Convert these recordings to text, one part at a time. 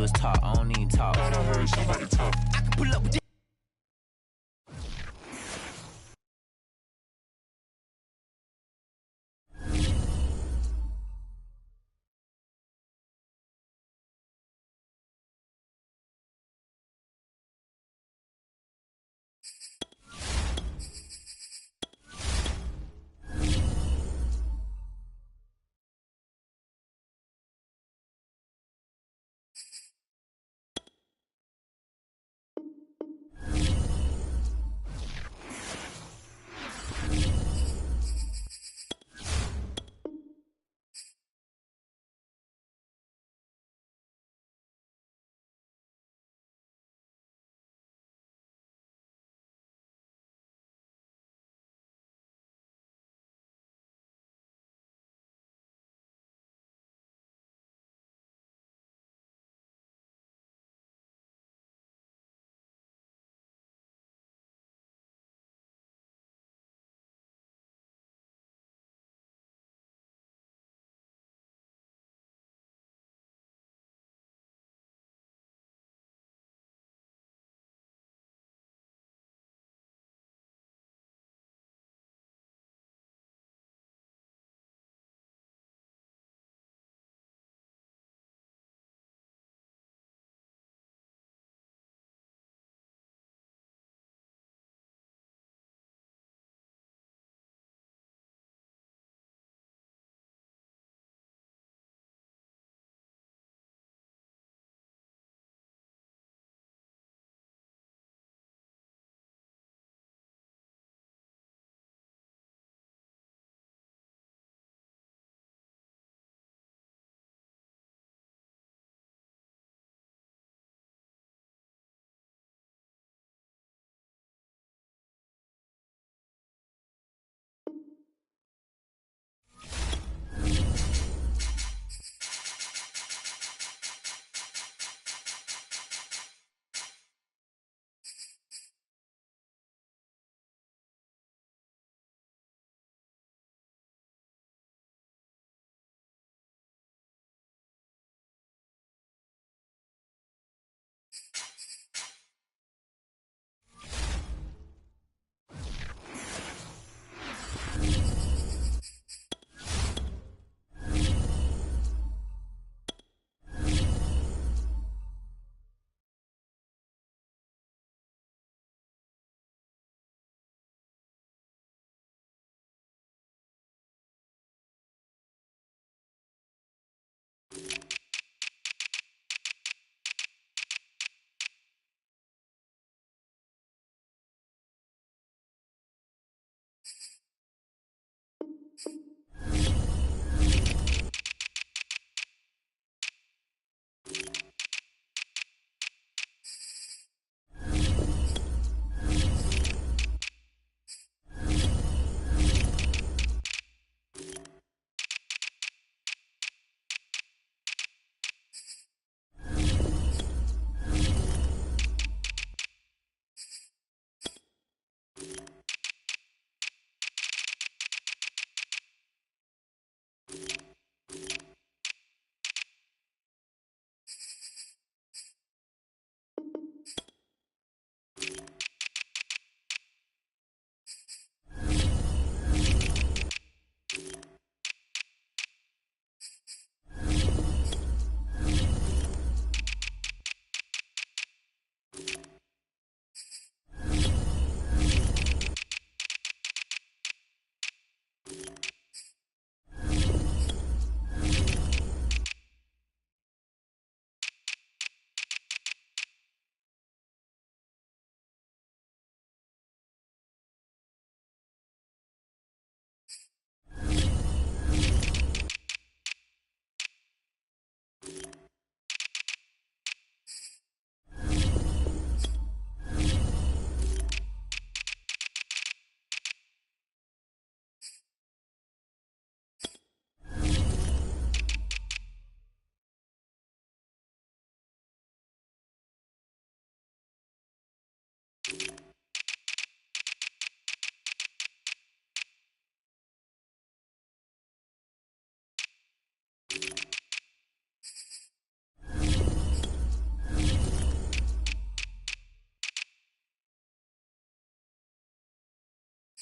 is talk. I don't even talk. I done heard somebody talk. I can pull up with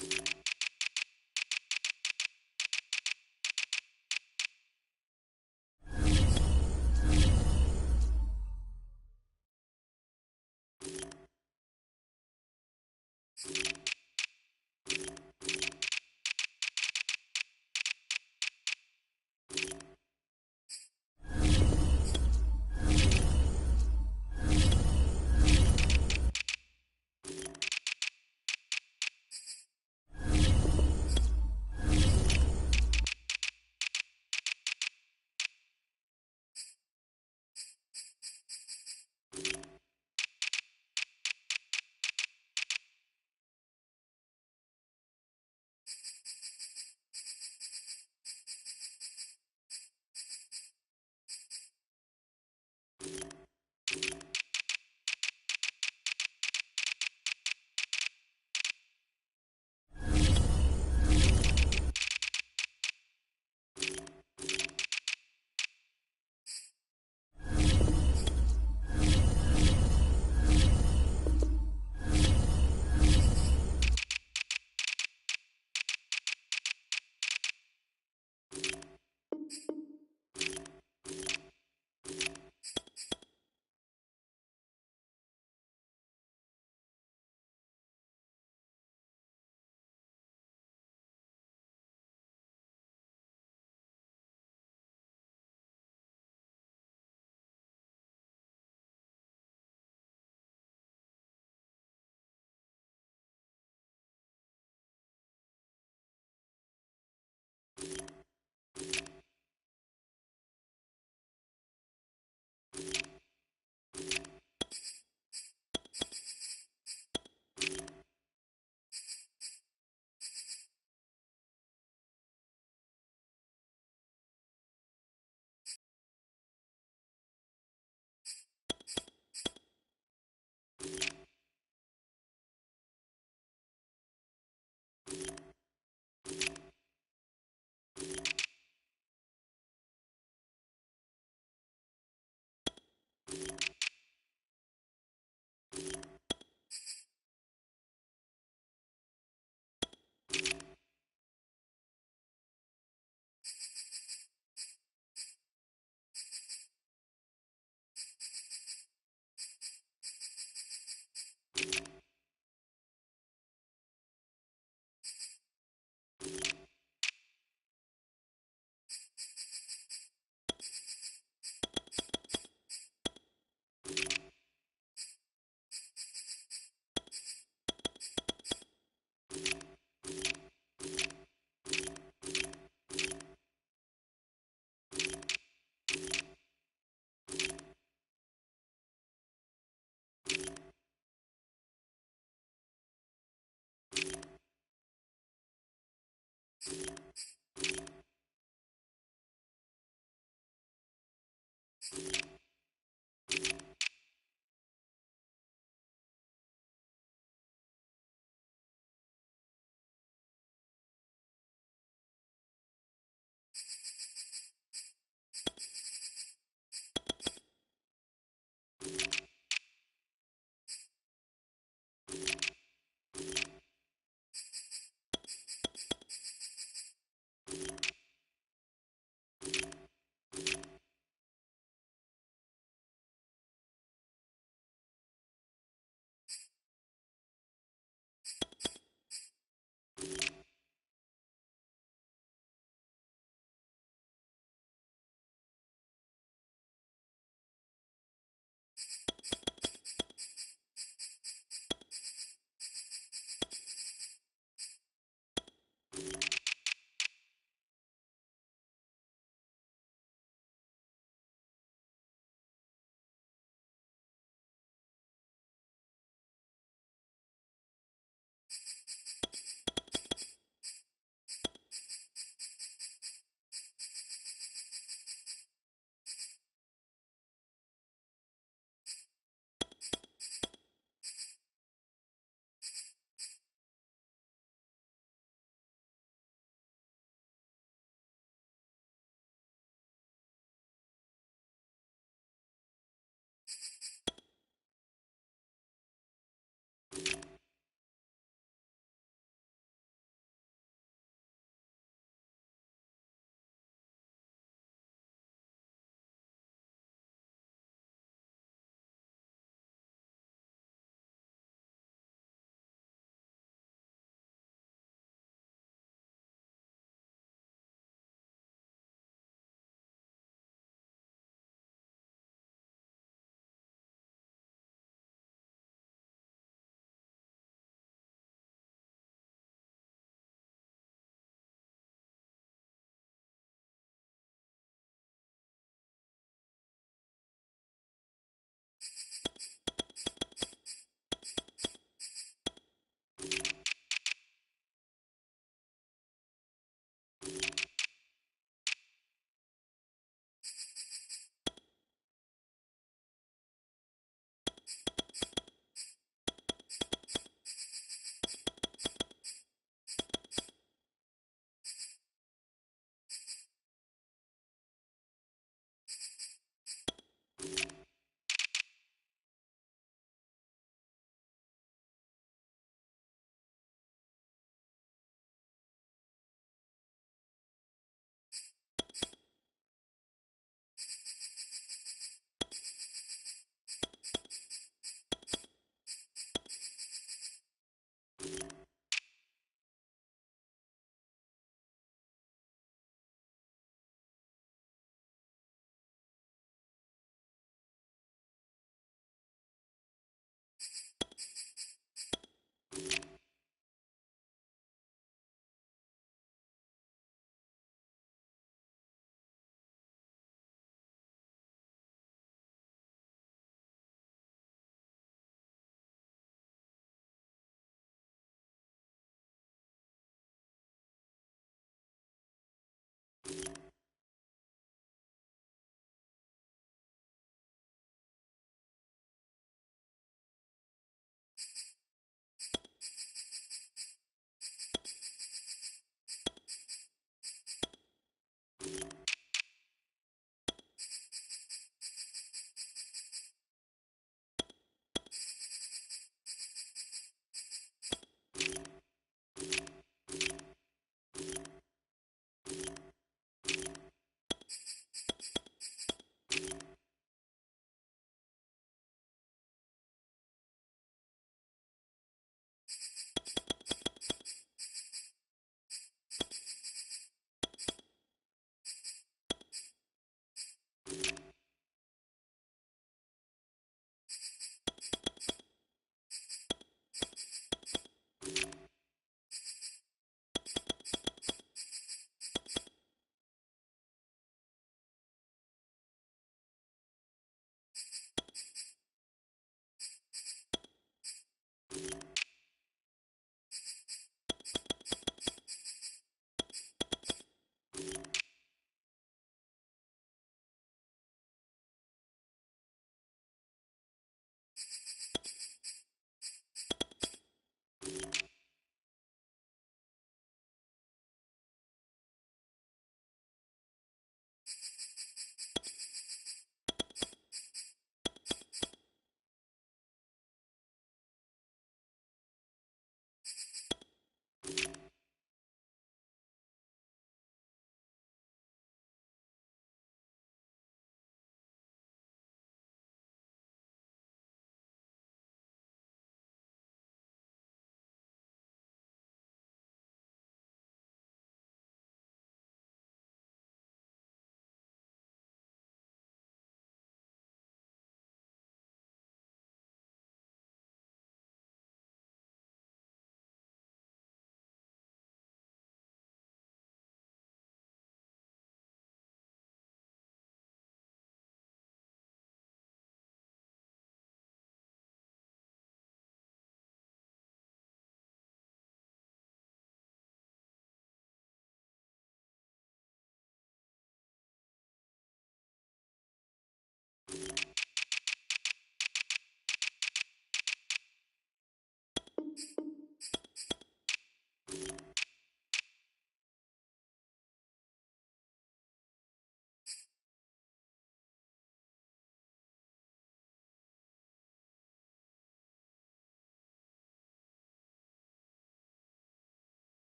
You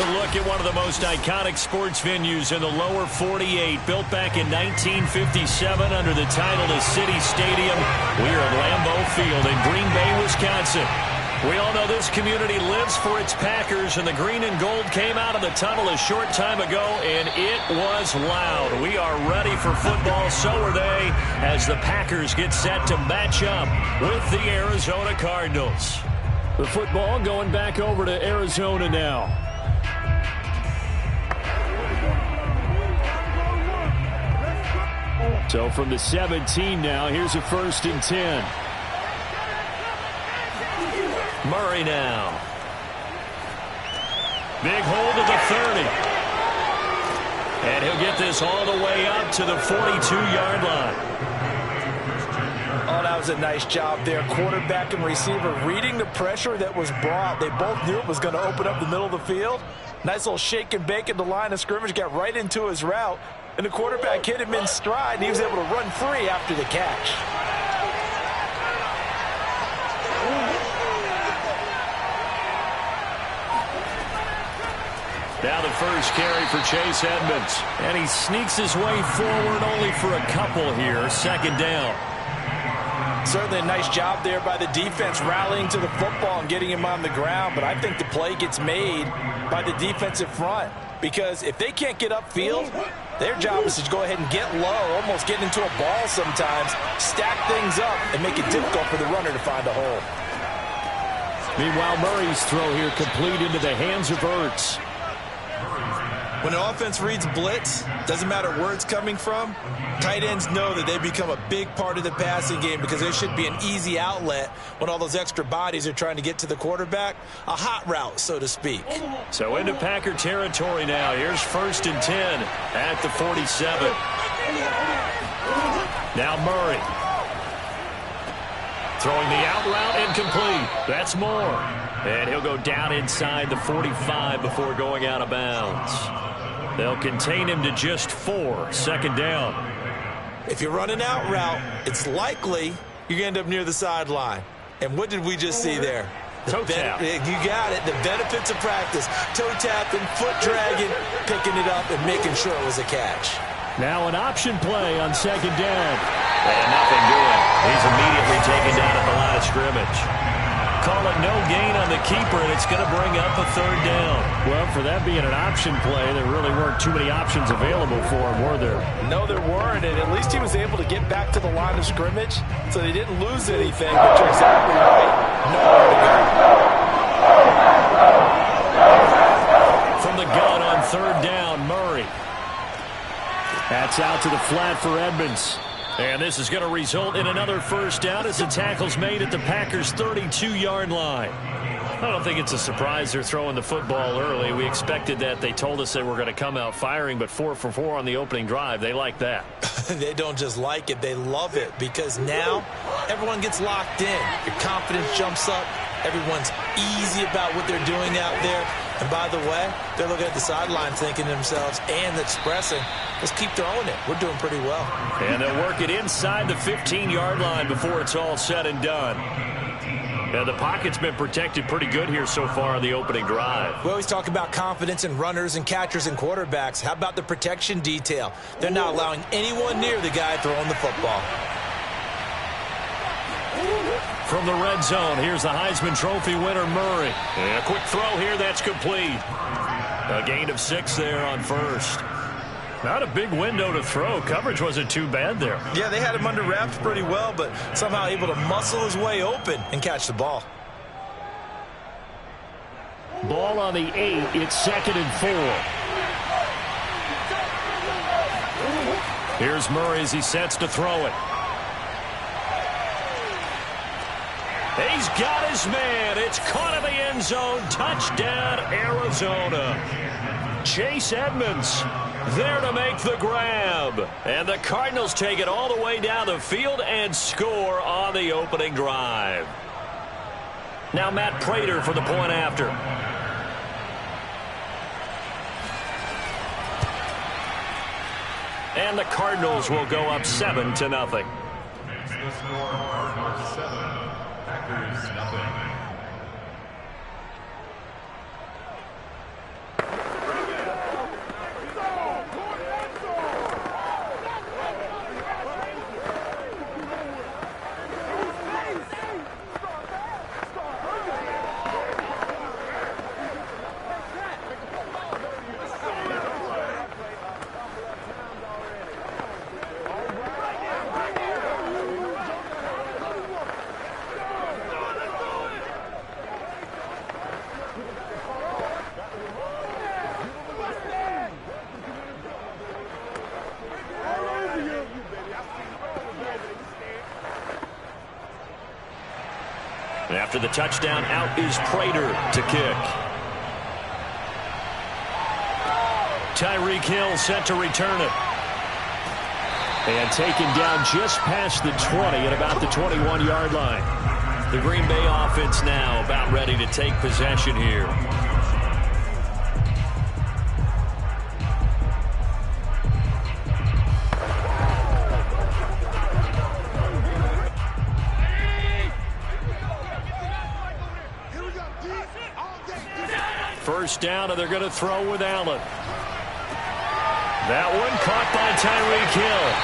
a look at one of the most iconic sports venues in the lower 48, built back in 1957 under the title of City Stadium. We are at Lambeau Field in Green Bay, Wisconsin. We all know this community lives for its Packers, and the green and gold came out of the tunnel a short time ago, and it was loud. We are ready for football, so are they, as the Packers get set to match up with the Arizona Cardinals. The football going back over to Arizona now. So from the 17 now, here's a 1st and 10. Murray now. Big hold of the 30. And he'll get this all the way up to the 42-yard line. Oh, that was a nice job there. Quarterback and receiver reading the pressure that was brought. They both knew it was going to open up the middle of the field. Nice little shake and bake at the line of scrimmage. Got right into his route. And the quarterback hit him in stride, and he was able to run free after the catch. Now the first carry for Chase Edmonds. And he sneaks his way forward only for a couple here. 2nd down. Certainly a nice job there by the defense rallying to the football and getting him on the ground. But I think the play gets made by the defensive front. Because if they can't get upfield, their job is to go ahead and get low, almost get into a ball sometimes, stack things up, and make it difficult for the runner to find a hole. Meanwhile, Murray's throw here complete into the hands of Ertz. When the offense reads blitz, doesn't matter where it's coming from, tight ends know that they become a big part of the passing game because there should be an easy outlet when all those extra bodies are trying to get to the quarterback. A hot route, so to speak. So into Packer territory now. Here's 1st and 10 at the 47. Now Murray. Throwing the out route incomplete. That's more. And he'll go down inside the 45 before going out of bounds. They'll contain him to just 4. 2nd down. If you run an out route, it's likely you're going to end up near the sideline. And what did we just see there? Toe tap. You got it. The benefits of practice. Toe tapping, foot dragging, picking it up, and making sure it was a catch. Now an option play on 2nd down. And nothing doing. He's immediately taken down at the line of scrimmage. Call it no gain on the keeper, and it's going to bring up a 3rd down. Well, for that being an option play, there really weren't too many options available for him, were there? No, there weren't, and at least he was able to get back to the line of scrimmage, so they didn't lose anything, but you're exactly right. Nowhere to go. From the gun on 3rd down, Murray. That's out to the flat for Edmonds. And this is going to result in another 1st down as the tackle's made at the Packers' 32-yard line. I don't think it's a surprise they're throwing the football early. We expected that. They told us they were going to come out firing, but 4 for 4 on the opening drive. They like that. They don't just like it, they love it, because now everyone gets locked in. Your confidence jumps up. Everyone's easy about what they're doing out there. And by the way, they're looking at the sideline thinking to themselves and expressing, let's keep throwing it. We're doing pretty well. And they'll work it inside the 15-yard line before it's all said and done. Now, the pocket's been protected pretty good here so far on the opening drive. We always talk about confidence in runners and catchers and quarterbacks. How about the protection detail? They're not allowing anyone near the guy throwing the football. From the red zone, here's the Heisman Trophy winner, Murray. And a quick throw here, that's complete. A gain of 6 there on 1st. Not a big window to throw. Coverage wasn't too bad there. Yeah, they had him under wraps pretty well, but somehow able to muscle his way open and catch the ball. Ball on the 8. It's 2nd and 4. Here's Murray as he sets to throw it. He's got his man. It's caught in the end zone. Touchdown, Arizona. Chase Edmonds there to make the grab. And the Cardinals take it all the way down the field and score on the opening drive. Now Matt Prater for the point after. And the Cardinals will go up 7-0. And after the touchdown, out is Prater to kick. Tyreek Hill set to return it. And taken down just past the 20 at about the 21-yard line. The Green Bay offense now about ready to take possession here. First down, and they're going to throw with Allen. That one caught by Tyreek Hill.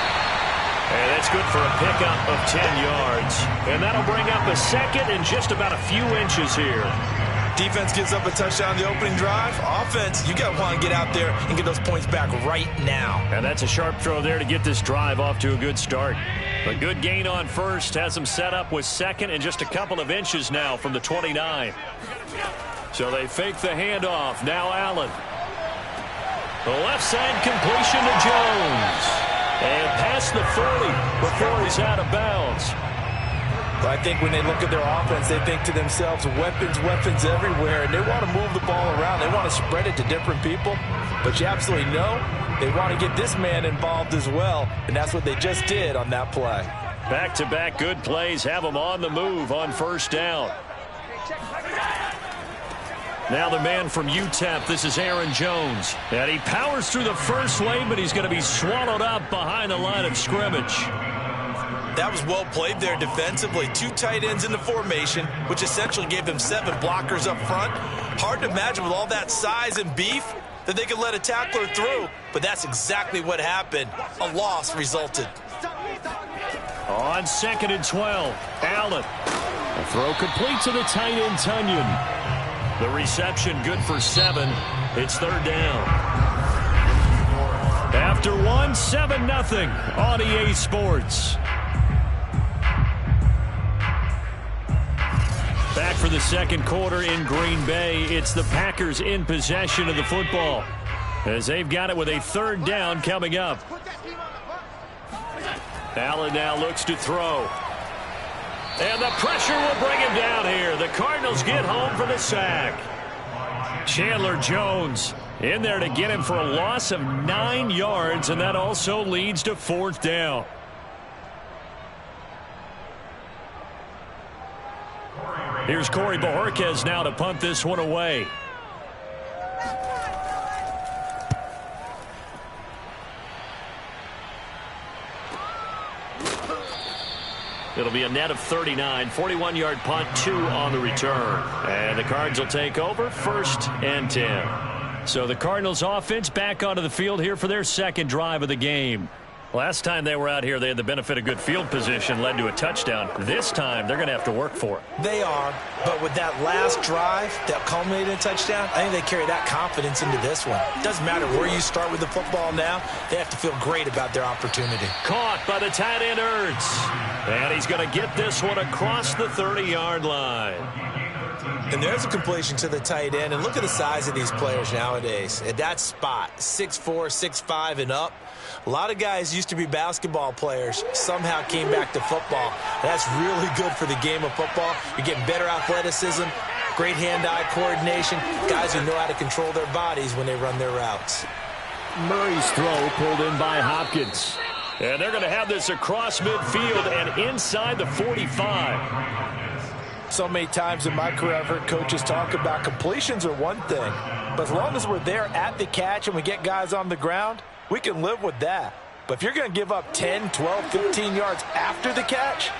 And that's good for a pickup of 10 yards. And that'll bring up a second and just about a few inches here. Defense gives up a touchdown on the opening drive. Offense, you got to want to get out there and get those points back right now. And that's a sharp throw there to get this drive off to a good start. A good gain on first has them set up with second and just a couple of inches now from the 29. So they fake the handoff. Now Allen. The left side completion to Jones. And past the 40 before he's out of bounds. But I think when they look at their offense, they think to themselves, weapons, weapons everywhere. And they want to move the ball around. They want to spread it to different people. But you absolutely know they want to get this man involved as well. And that's what they just did on that play. Back-to-back good plays have them on the move on first down. Now the man from UTEP, this is Aaron Jones. And he powers through the first lane, but he's going to be swallowed up behind the line of scrimmage. That was well played there defensively. Two tight ends in the formation, which essentially gave them 7 blockers up front. Hard to imagine with all that size and beef that they could let a tackler through, but that's exactly what happened. A loss resulted. On 2nd and 12, Allen. A throw complete to the tight end, Tunyon. The reception good for 7. It's third down. After 1, 7-0 on EA Sports. Back for the second quarter in Green Bay. It's the Packers in possession of the football as they've got it with a third down coming up. Allen now looks to throw. And the pressure will bring him down here. The Cardinals get home for the sack. Chandler Jones in there to get him for a loss of 9 yards, and that also leads to fourth down. Here's Corey Bojorquez now to punt this one away. It'll be a net of 39, 41-yard punt, 2 on the return. And the Cards will take over, 1st and 10. So the Cardinals offense back onto the field here for their second drive of the game. Last time they were out here, they had the benefit of good field position, led to a touchdown. This time, they're going to have to work for it. They are, but with that last drive that culminated in a touchdown, I think they carry that confidence into this one. It doesn't matter where you start with the football now. They have to feel great about their opportunity. Caught by the tight end, Ertz. And he's going to get this one across the 30-yard line. And there's a completion to the tight end. And look at the size of these players nowadays. At that spot, 6'4", 6'5", and up. A lot of guys used to be basketball players, somehow came back to football. That's really good for the game of football. You're getting better athleticism, great hand-eye coordination, guys who know how to control their bodies when they run their routes. Murray's throw pulled in by Hopkins. And they're going to have this across midfield and inside the 45. So many times in my career, I've heard coaches talk about completions are one thing. But as long as we're there at the catch and we get guys on the ground, we can live with that. But if you're going to give up 10, 12, 15 yards after the catch,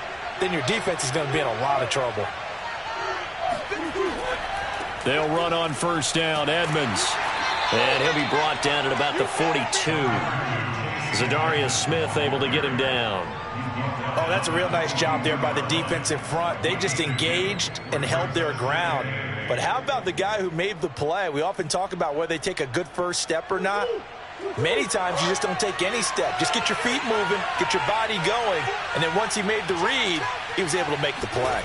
then your defense is going to be in a lot of trouble. They'll run on first down, Edmonds. And he'll be brought down at about the 42. Zadarius Smith able to get him down. Oh, that's a real nice job there by the defensive front. They just engaged and held their ground. But how about the guy who made the play? We often talk about whether they take a good first step or not. Many times you just don't take any step. Just get your feet moving, get your body going, and then once he made the read, he was able to make the play.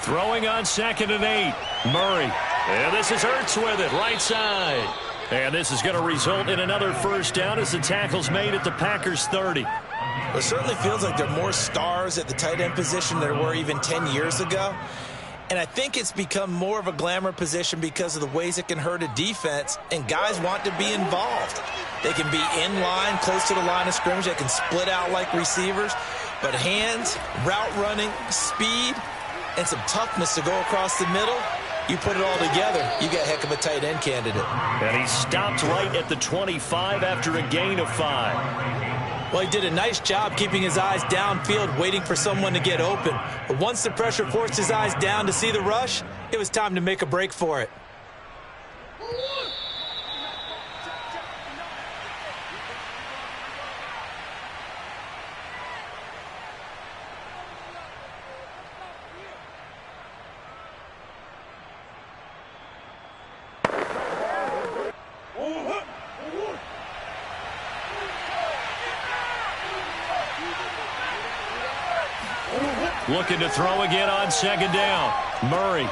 Throwing on 2nd and 8, Murray. And this is Ertz with it, right side. And this is going to result in another first down as the tackle's made at the Packers' 30. It certainly feels like there are more stars at the tight end position than there were even 10 years ago. And I think it's become more of a glamour position because of the ways it can hurt a defense, and guys want to be involved. They can be in line, close to the line of scrimmage. They can split out like receivers. But hands, route running, speed, and some toughness to go across the middle, you put it all together, you got a heck of a tight end candidate. And he stopped right at the 25 after a gain of 5. Well, he did a nice job keeping his eyes downfield, waiting for someone to get open. But once the pressure forced his eyes down to see the rush, it was time to make a break for it. Looking to throw again on second down. Murray.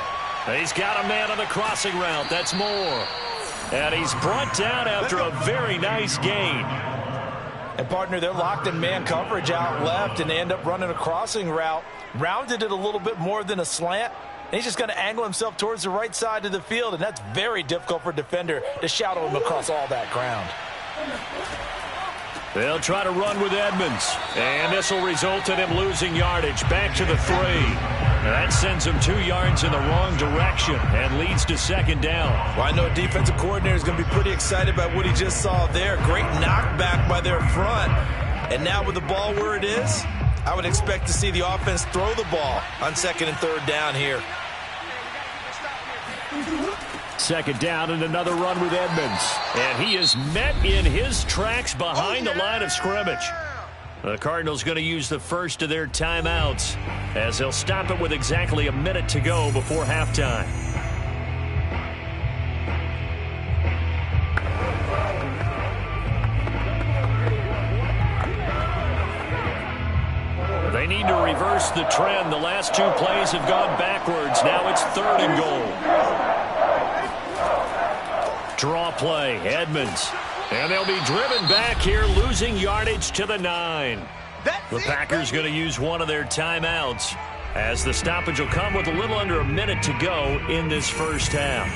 He's got a man on the crossing route. That's Moore. And he's brought down after a very nice gain. And, partner, they're locked in man coverage out left, and they end up running a crossing route. Rounded it a little bit more than a slant. And he's just going to angle himself towards the right side of the field, and that's very difficult for a defender to shadow him across all that ground. They'll try to run with Edmonds. And this will result in him losing yardage. Back to the 3. And that sends him 2 yards in the wrong direction and leads to second down. Well, I know a defensive coordinator is going to be pretty excited about what he just saw there. Great knockback by their front. And now with the ball where it is, I would expect to see the offense throw the ball on second and third down here. Second down and another run with Edmonds. And he is met in his tracks behind the line of scrimmage. The Cardinals going to use the first of their timeouts as they'll stop it with exactly a minute to go before halftime. They need to reverse the trend. The last 2 plays have gone backwards. Now it's 3rd and goal. Draw play, Edmonds. And they'll be driven back here, losing yardage to the 9. The Packers going to use one of their timeouts as the stoppage will come with a little under a minute to go in this first half.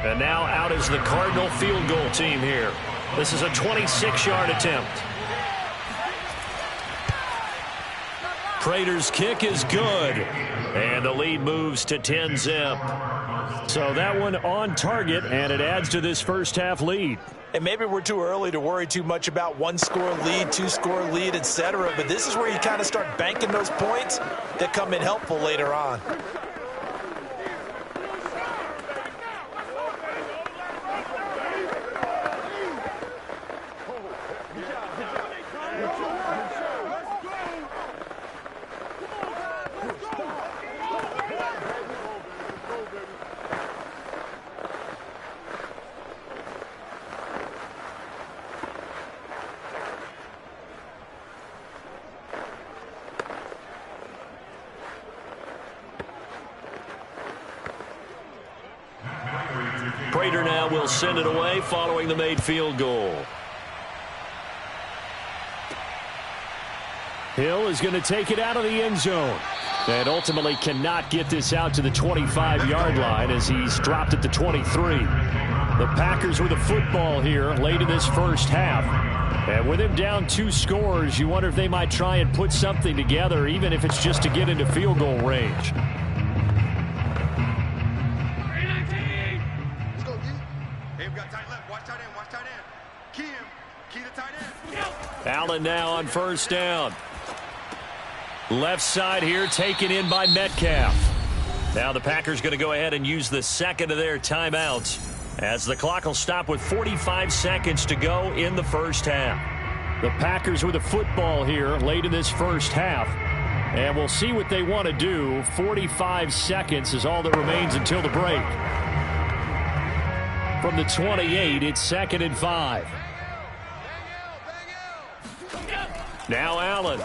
And now out is the Cardinal field goal team here. This is a 26-yard attempt. Prater's kick is good. And the lead moves to 10-zip. So that one on target, and it adds to this first half lead. And maybe we're too early to worry too much about 1-score lead, 2-score lead, etc. But this is where you kind of start banking those points that come in helpful later on. Prater now will send it away following the made field goal. Hill is going to take it out of the end zone. And ultimately cannot get this out to the 25-yard line as he's dropped at the 23. The Packers with the football here late in this first half. And with him down 2 scores, you wonder if they might try and put something together, even if it's just to get into field goal range. Allen now on first down. Left side here taken in by Metcalf. Now the Packers going to go ahead and use the second of their timeouts as the clock will stop with 45 seconds to go in the first half. The Packers with the football here late in this first half. And we'll see what they want to do. 45 seconds is all that remains until the break. From the 28, it's 2nd and 5. Now Allen.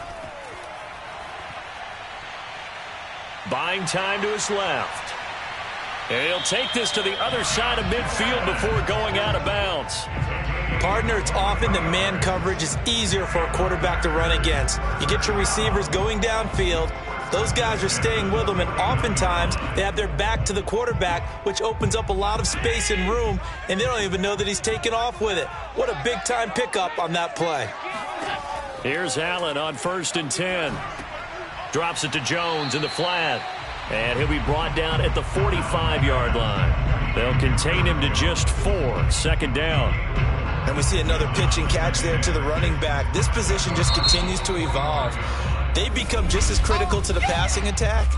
Buying time to his left. And he'll take this to the other side of midfield before going out of bounds. Partner, it's often that man coverage is easier for a quarterback to run against. You get your receivers going downfield. Those guys are staying with them, and oftentimes they have their back to the quarterback, which opens up a lot of space and room, and they don't even know that he's taken off with it. What a big-time pickup on that play. Here's Allen on 1st and 10. Drops it to Jones in the flat. And he'll be brought down at the 45-yard line. They'll contain him to just 4. 2nd down. And we see another pitch and catch there to the running back. This position just continues to evolve. They become just as critical to the passing attack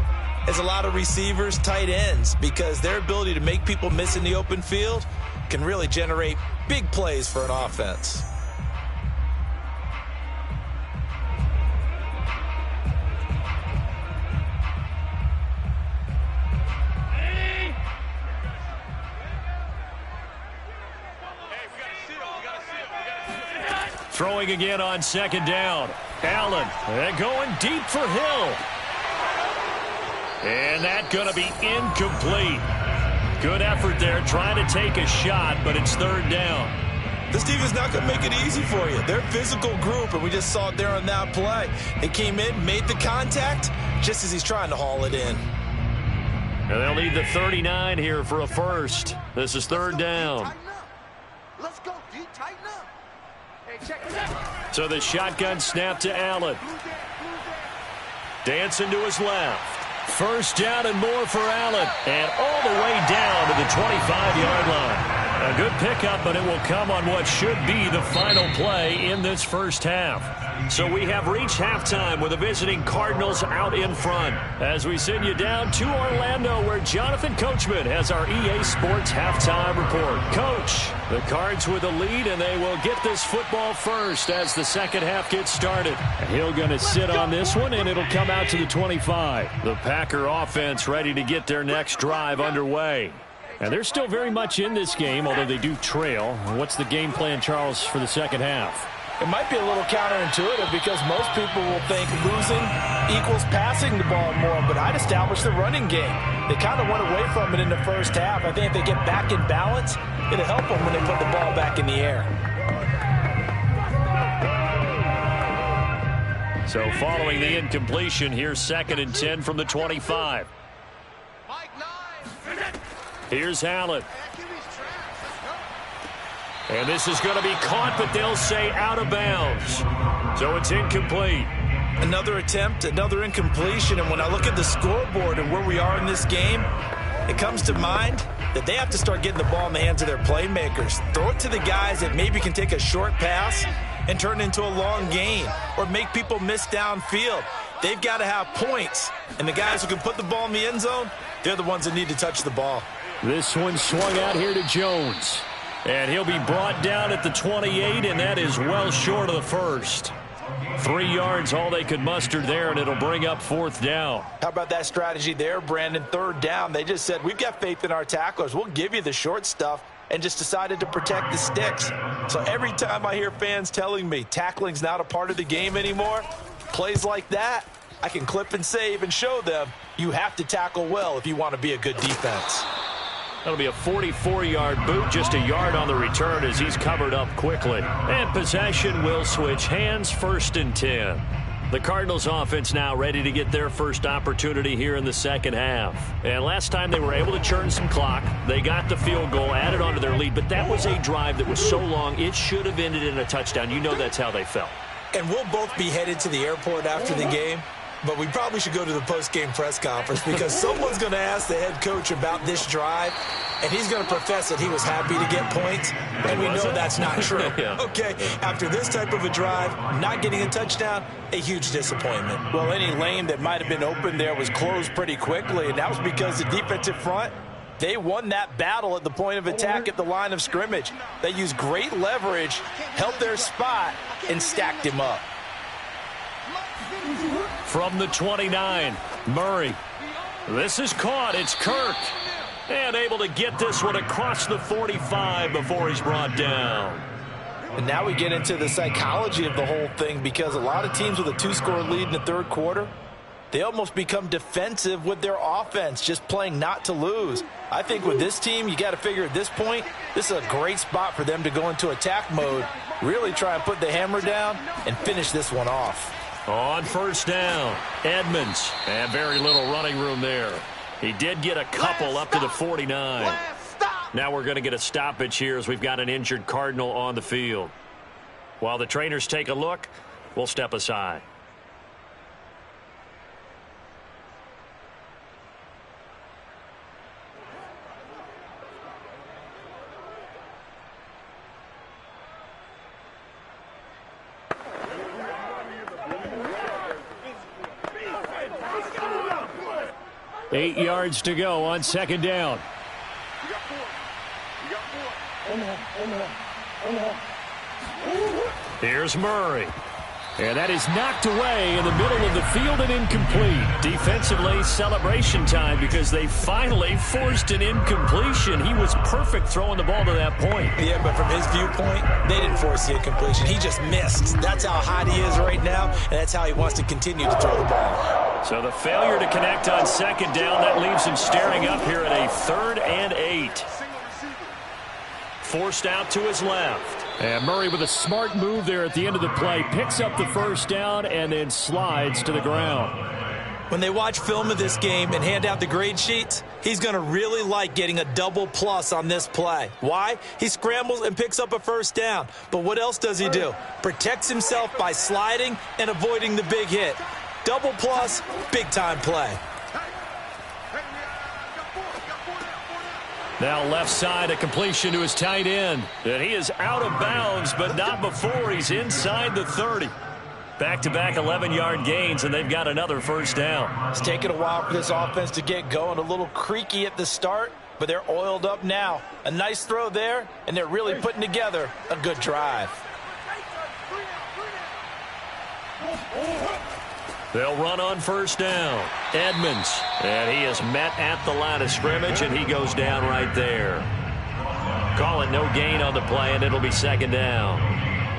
as a lot of receivers, tight ends, because their ability to make people miss in the open field can really generate big plays for an offense. Throwing again on 2nd down. Allen going deep for Hill. And that's going to be incomplete. Good effort there trying to take a shot, but it's 3rd down. This defense is not going to make it easy for you. They're a physical group, and we just saw it there on that play. They came in, made the contact, just as he's trying to haul it in. And they'll need the 39 here for a first. This is 3rd down. Let's go, D. Tighten up. So the shotgun snap to Allen. Dancing to his left. 1st down and more for Allen. And all the way down to the 25-yard line. A good pickup, but it will come on what should be the final play in this first half. So we have reached halftime with the visiting Cardinals out in front. As we send you down to Orlando, where Jonathan Coachman has our EA Sports halftime report. Coach, the Cards with a lead, and they will get this football first as the second half gets started. Hill going to sit on this one, and it'll come out to the 25. The Packer offense ready to get their next drive underway. And they're still very much in this game, although they do trail. What's the game plan, Charles, for the second half? It might be a little counterintuitive because most people will think losing equals passing the ball more, but I'd establish the running game. They kind of went away from it in the first half. I think if they get back in balance, it'll help them when they put the ball back in the air. So following the incompletion, here's 2nd and 10 from the 25. Here's Allen. And this is going to be caught, but they'll say out of bounds. So it's incomplete. Another attempt, another incompletion, and when I look at the scoreboard and where we are in this game, it comes to mind that they have to start getting the ball in the hands of their playmakers. Throw it to the guys that maybe can take a short pass and turn it into a long gain or make people miss downfield. They've got to have points, and the guys who can put the ball in the end zone, they're the ones that need to touch the ball. This one swung out here to Jones. And he'll be brought down at the 28, and that is well short of the first. 3 yards, all they could muster there, and it'll bring up 4th down. How about that strategy there, Brandon? 3rd down. They just said, we've got faith in our tacklers. We'll give you the short stuff, and just decided to protect the sticks. So every time I hear fans telling me tackling's not a part of the game anymore, plays like that, I can clip and save and show them you have to tackle well if you want to be a good defense. That'll be a 44-yard boot, just a yard on the return as he's covered up quickly. And possession will switch hands, 1st and 10. The Cardinals offense now ready to get their first opportunity here in the second half. And last time they were able to churn some clock. They got the field goal, added onto their lead, but that was a drive that was so long it should have ended in a touchdown. You know that's how they felt. And we'll both be headed to the airport after the game. But we probably should go to the post-game press conference because someone's going to ask the head coach about this drive, and he's going to profess that he was happy to get points, and we know that's not true. Yeah. Okay, after this type of a drive, not getting a touchdown, a huge disappointment. Well, any lane that might have been open there was closed pretty quickly, and that was because the defensive front, they won that battle at the point of attack at the line of scrimmage. They used great leverage, held their spot, and stacked him up. From the 29, Murray. This is caught. It's Kirk. And able to get this one across the 45 before he's brought down. And now we get into the psychology of the whole thing because a lot of teams with a 2-score lead in the 3rd quarter, they almost become defensive with their offense, just playing not to lose. I think with this team, you got to figure at this point, this is a great spot for them to go into attack mode, really try and put the hammer down and finish this one off. On first down, Edmonds. And very little running room there. He did get a couple up to the 49. Now we're going to get a stoppage here as we've got an injured Cardinal on the field. While the trainers take a look, we'll step aside. Eight yards to go on second down. Here's Murray. And that is knocked away in the middle of the field and incomplete. Defensively, celebration time because they finally forced an incompletion. He was perfect throwing the ball to that point. Yeah, but from his viewpoint, they didn't force the incompletion. He just missed. That's how hot he is right now, and that's how he wants to continue to throw the ball. So the failure to connect on second down, that leaves him staring up here at a 3rd and 8. Forced out to his left. And Murray with a smart move there at the end of the play. Picks up the first down and then slides to the ground. When they watch film of this game and hand out the grade sheets, he's going to really like getting a double plus on this play. Why? He scrambles and picks up a first down. But what else does he do? Protects himself by sliding and avoiding the big hit. Double plus, big-time play. Now left side, a completion to his tight end. And he is out of bounds, but not before he's inside the 30. Back-to-back 11-yard gains, and they've got another first down. It's taken a while for this offense to get going. A little creaky at the start, but they're oiled up now. A nice throw there, and they're really putting together a good drive. They'll run on first down. Edmonds. And he is met at the line of scrimmage, and he goes down right there. Call it no gain on the play, and it'll be second down.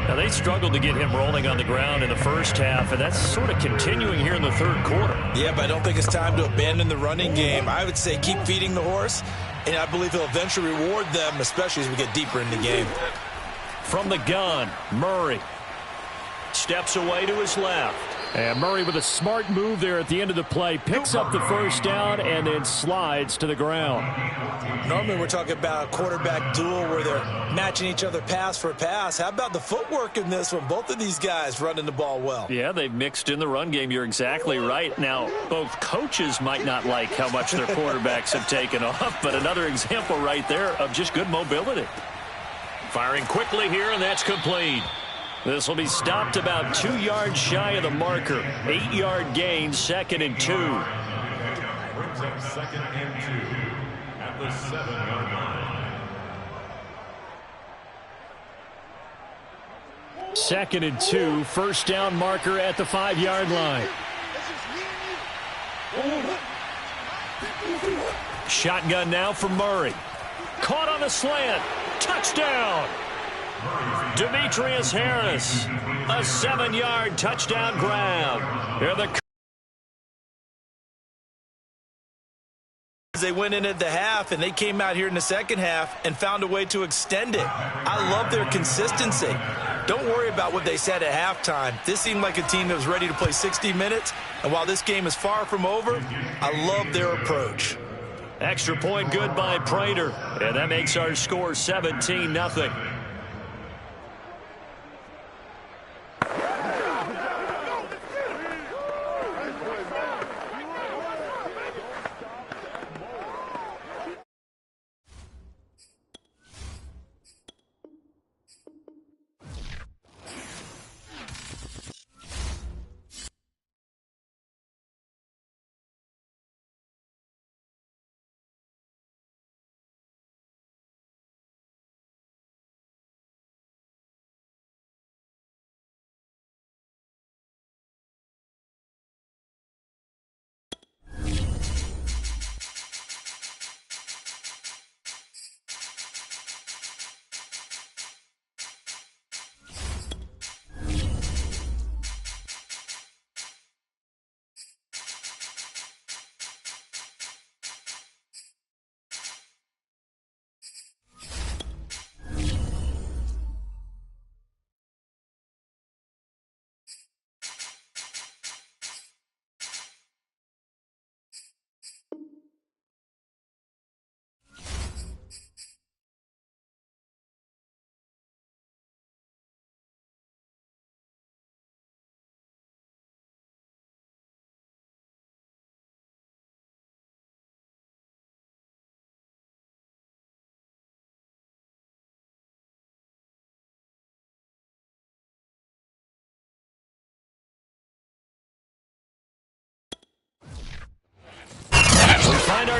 Now, they struggled to get him rolling on the ground in the first half, and that's sort of continuing here in the third quarter. Yeah, but I don't think it's time to abandon the running game. I would say keep feeding the horse, and I believe he'll eventually reward them, especially as we get deeper in the game. From the gun, Murray. Steps away to his left. And Murray with a smart move there at the end of the play. Picks up the first down and then slides to the ground. Normally we're talking about a quarterback duel where they're matching each other pass for pass. How about the footwork in this one? Both of these guys running the ball well. Yeah, they've mixed in the run game. You're exactly right. Now, both coaches might not like how much their quarterbacks have taken off, but another example right there of just good mobility. Firing quickly here, and that's complete. This will be stopped about 2 yards shy of the marker. 8-yard gain, 2nd and 2. Brings up 2nd and 2 at the 7-yard line. 2nd and 2, first down marker at the 5-yard line. Shotgun now for Murray. Caught on a slant. Touchdown. Demetrius Harris, a 7-yard touchdown grab. Here the They went in at the half, and they came out here in the second half and found a way to extend it. I love their consistency. Don't worry about what they said at halftime. This seemed like a team that was ready to play 60 minutes, and while this game is far from over, I love their approach. extra point good by Prater, and that makes our score 17-0.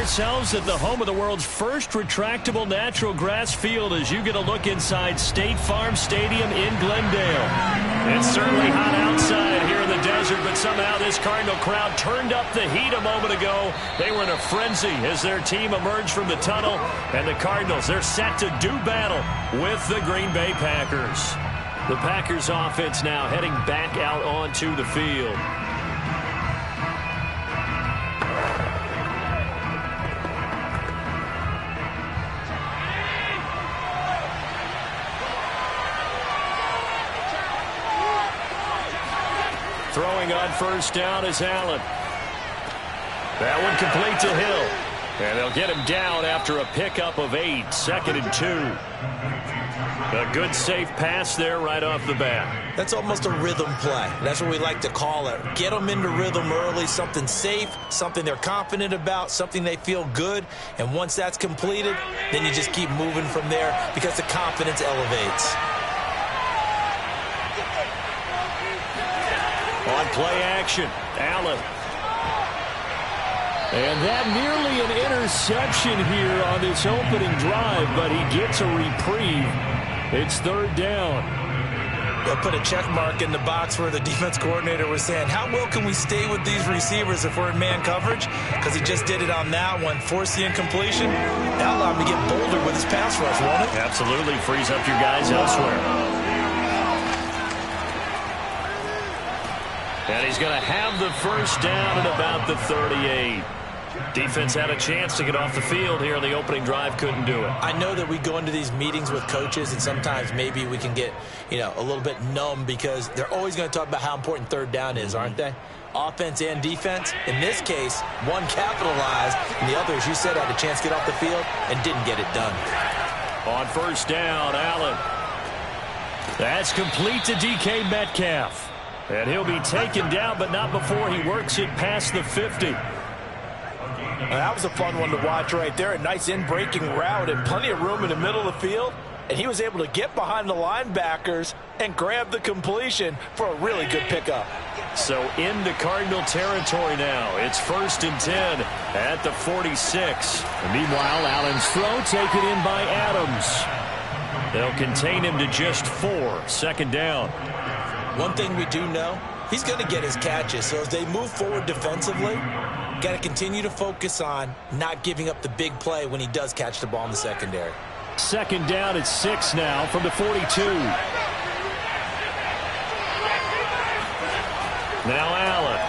ourselves at the home of the world's first retractable natural grass field as you get a look inside State Farm Stadium in Glendale. It's certainly hot outside here in the desert, but somehow this Cardinal crowd turned up the heat a moment ago. They were in a frenzy as their team emerged from the tunnel, and the Cardinals, they're set to do battle with the Green Bay Packers. The Packers offense now heading back out onto the field. Throwing on first down is Allen. That one complete to Hill. And they'll get him down after a pickup of 8, 2nd and 2. A good safe pass there right off the bat. That's almost a rhythm play. That's what we like to call it. Get them into rhythm early, something safe, something they're confident about, something they feel good. And once that's completed, then you just keep moving from there because the confidence elevates. On play action, Allen. And that nearly an interception here on this opening drive, but he gets a reprieve. It's 3rd down. They'll put a check mark in the box where the defense coordinator was saying, how well can we stay with these receivers if we're in man coverage? Because he just did it on that one. Force the incompletion. That allowed him to get bolder with his pass rush, won't it? Absolutely. Frees up your guys elsewhere. And he's going to have the first down at about the 38. Defense had a chance to get off the field here in the opening drive, couldn't do it. I know that we go into these meetings with coaches, and sometimes maybe we can get, a little bit numb because they're always going to talk about how important 3rd down is, aren't they? Offense and defense. In this case, one capitalized, and the other, as you said, had a chance to get off the field and didn't get it done. On first down, Allen. That's complete to DK Metcalf. And he'll be taken down, but not before he works it past the 50. That was a fun one to watch right there. A nice in-breaking route and plenty of room in the middle of the field. And he was able to get behind the linebackers and grab the completion for a really good pickup. So into Cardinal territory now. It's 1st and 10 at the 46. And meanwhile, Allen's throw taken in by Adams. They'll contain him to just 4. 2nd down. One thing we do know, he's going to get his catches. So as they move forward defensively, got to continue to focus on not giving up the big play when he does catch the ball in the secondary. 2nd down at 6 now from the 42. Now Allen.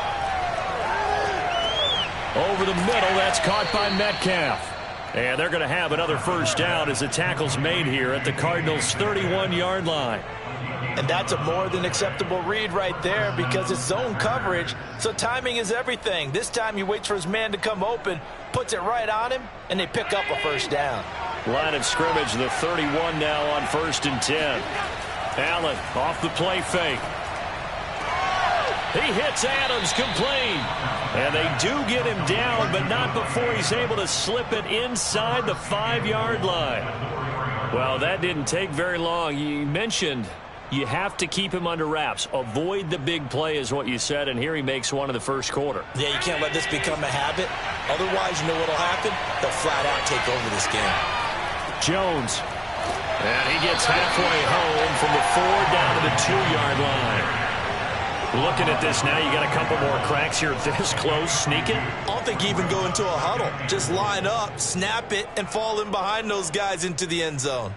Over the middle, that's caught by Metcalf. And they're going to have another first down as the tackle's made here at the Cardinals' 31-yard line. And that's a more than acceptable read right there because it's zone coverage, so timing is everything. This time he waits for his man to come open, puts it right on him, and they pick up a first down. Line of scrimmage, the 31 now on 1st and 10. Allen off the play fake. He hits Adams complete. And they do get him down, but not before he's able to slip it inside the 5-yard line. Well, that didn't take very long. You mentioned you have to keep him under wraps. Avoid the big play is what you said, and here he makes one in the first quarter. Yeah, you can't let this become a habit. Otherwise, you know what will happen? They'll flat out take over this game. Jones. And he gets halfway home from the 4 down to the 2-yard line. Looking at this now, you got a couple more cracks here this close. Sneak it. I don't think you even go into a huddle. Just line up, snap it, and fall in behind those guys into the end zone.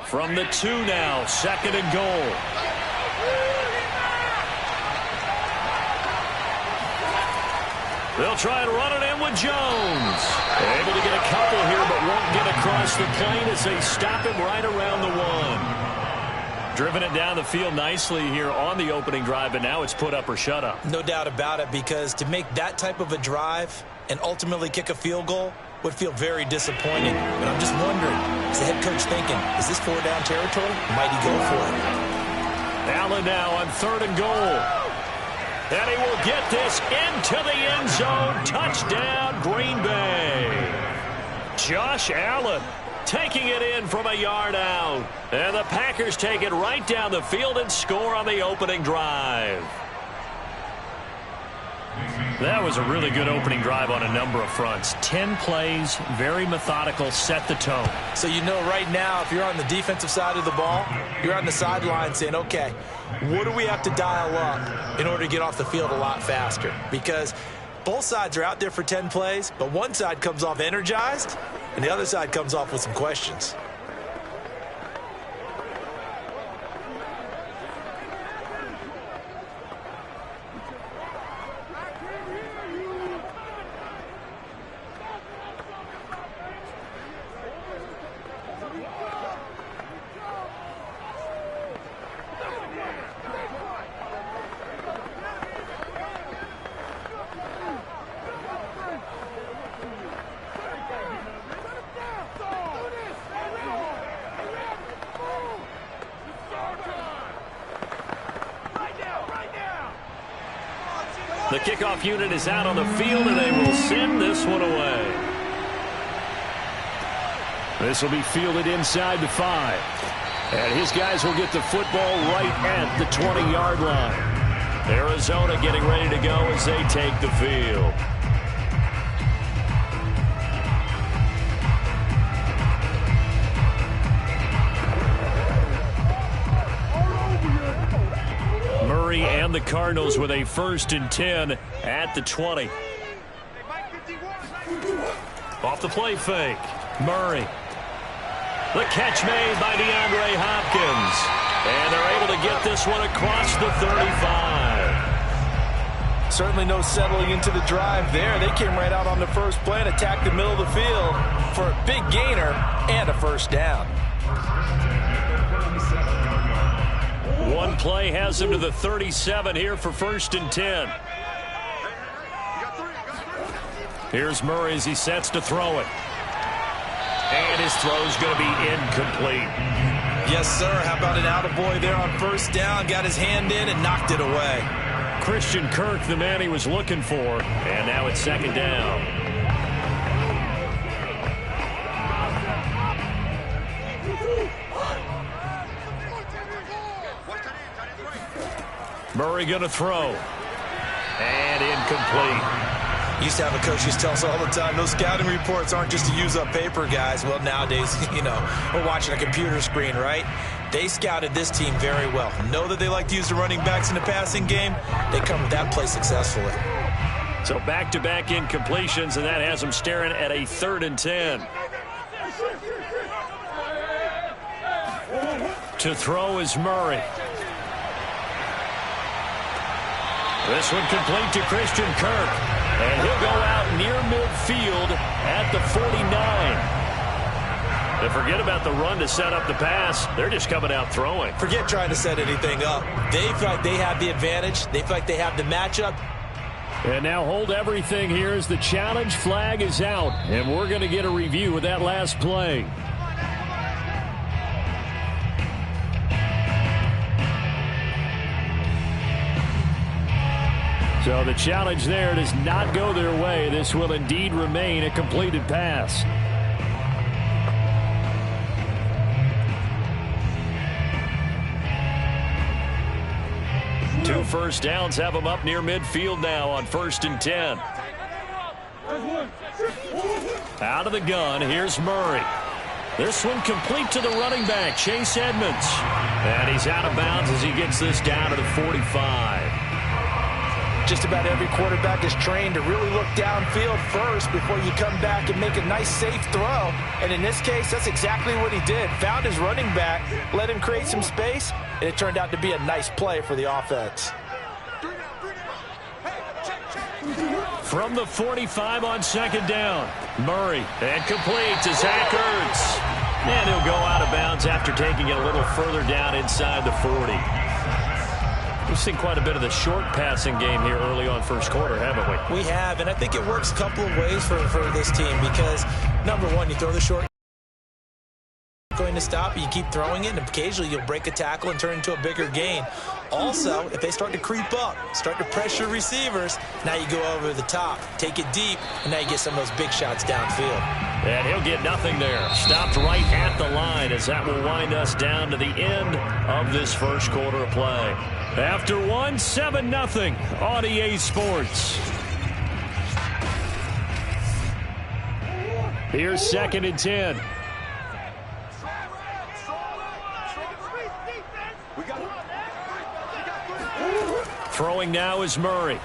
From the 2 now, 2nd and goal. They'll try and run it in with Jones. Able to get a couple here, but won't get across the plane as they stop him right around the 1. Driven it down the field nicely here on the opening drive, but now it's put up or shut up. No doubt about it, because to make that type of a drive and ultimately kick a field goal would feel very disappointing. But I'm just wondering, is the head coach thinking, is this 4-down territory? Might he go for it? Allen now on 3rd and goal. And he will get this into the end zone. Touchdown, Green Bay. Josh Allen taking it in from a yard out. And the Packers take it right down the field and score on the opening drive. That was a really good opening drive on a number of fronts. 10 plays, very methodical, set the tone. So you know right now, if you're on the defensive side of the ball, you're on the sideline saying, okay, what do we have to dial up in order to get off the field a lot faster? Because both sides are out there for 10 plays, but one side comes off energized, and the other side comes off with some questions. The kickoff unit is out on the field, and they will send this one away. This will be fielded inside the 5. And his guys will get the football right at the 20-yard line. Arizona getting ready to go as they take the field. And the Cardinals with a 1st and 10 at the 20. Off the play fake. Murray. The catch made by DeAndre Hopkins. And they're able to get this one across the 35. Certainly no settling into the drive there. They came right out on the first play and attacked the middle of the field for a big gainer and a 1st down. One play has him to the 37 here for 1st and 10. Here's Murray as he sets to throw it. And his throw's going to be incomplete. Yes, sir. How about an attaboy there on 1st down? Got his hand in and knocked it away. Christian Kirk, the man he was looking for. And now it's 2nd down. Murray going to throw. And incomplete. Used to have a coach used to tell us all the time, those scouting reports aren't just to use up paper, guys. Well, nowadays, we're watching a computer screen, right? They scouted this team very well. Know that they like to use the running backs in the passing game. They come with that play successfully. So back-to-back incompletions, and that has them staring at a 3rd and 10. To throw is Murray. This one complete to Christian Kirk. And he'll go out near midfield at the 49. And forget about the run to set up the pass. They're just coming out throwing. Forget trying to set anything up. They feel like they have the advantage. They feel like they have the matchup. And now hold everything here as the challenge flag is out. And we're going to get a review of that last play. So the challenge there does not go their way. This will indeed remain a completed pass. Two 1st downs have them up near midfield now on 1st and 10. Out of the gun, here's Murray. This one complete to the running back, Chase Edmonds. And he's out of bounds as he gets this down to the 45. Just about every quarterback is trained to really look downfield first before you come back and make a nice, safe throw. And in this case, that's exactly what he did. Found his running back, let him create some space, and it turned out to be a nice play for the offense. From the 45 on 2nd down, Murray, and complete to Zach Ertz. And he'll go out of bounds after taking it a little further down inside the 40. We've seen quite a bit of the short passing game here early on 1st quarter, haven't we? We have, and I think it works a couple of ways for this team because, number one, you throw the short going to stop, you keep throwing it, and occasionally you'll break a tackle and turn into a bigger gain. Also, if they start to creep up, start to pressure receivers, now you go over the top, take it deep, and now you get some of those big shots downfield. And he'll get nothing there. Stopped right at the line as that will wind us down to the end of this 1st quarter of play. After one, 7-0 on EA Sports. Here's 2nd and 10. Throwing now is Murray.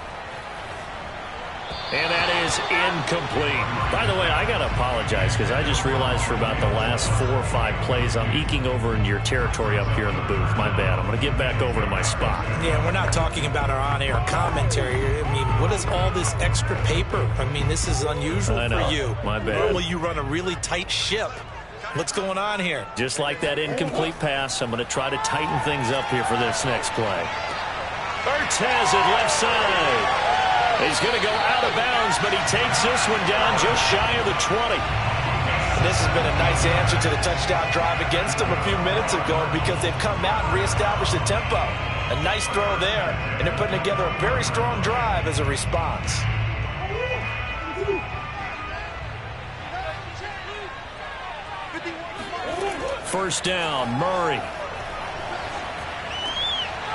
And that is incomplete. By the way, I got to apologize because I just realized for about the last 4 or 5 plays I'm eking over into your territory up here in the booth. My bad. I'm going to get back over to my spot. Yeah, we're not talking about our on-air commentary. I mean, what is all this extra paper? I mean, this is unusual for you. My bad. Normally you run a really tight ship. What's going on here? Just like that incomplete pass, I'm going to try to tighten things up here for this next play. Ertz has it left side. He's going to go out of bounds, but he takes this one down just shy of the 20. This has been a nice answer to the touchdown drive against them a few minutes ago because they've come out and reestablished the tempo. A nice throw there, and they're putting together a very strong drive as a response. First down, Murray.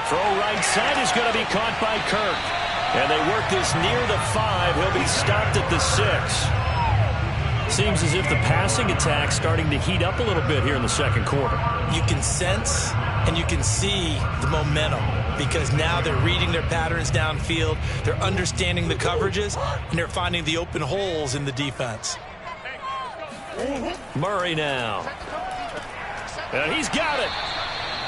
Throw right side is going to be caught by Kirk. And they work this near the 5. He'll be stopped at the 6. Seems as if the passing attack's starting to heat up a little bit here in the second quarter. You can sense and you can see the momentum because now they're reading their patterns downfield. They're understanding the coverages, and they're finding the open holes in the defense. Murray now. And he's got it.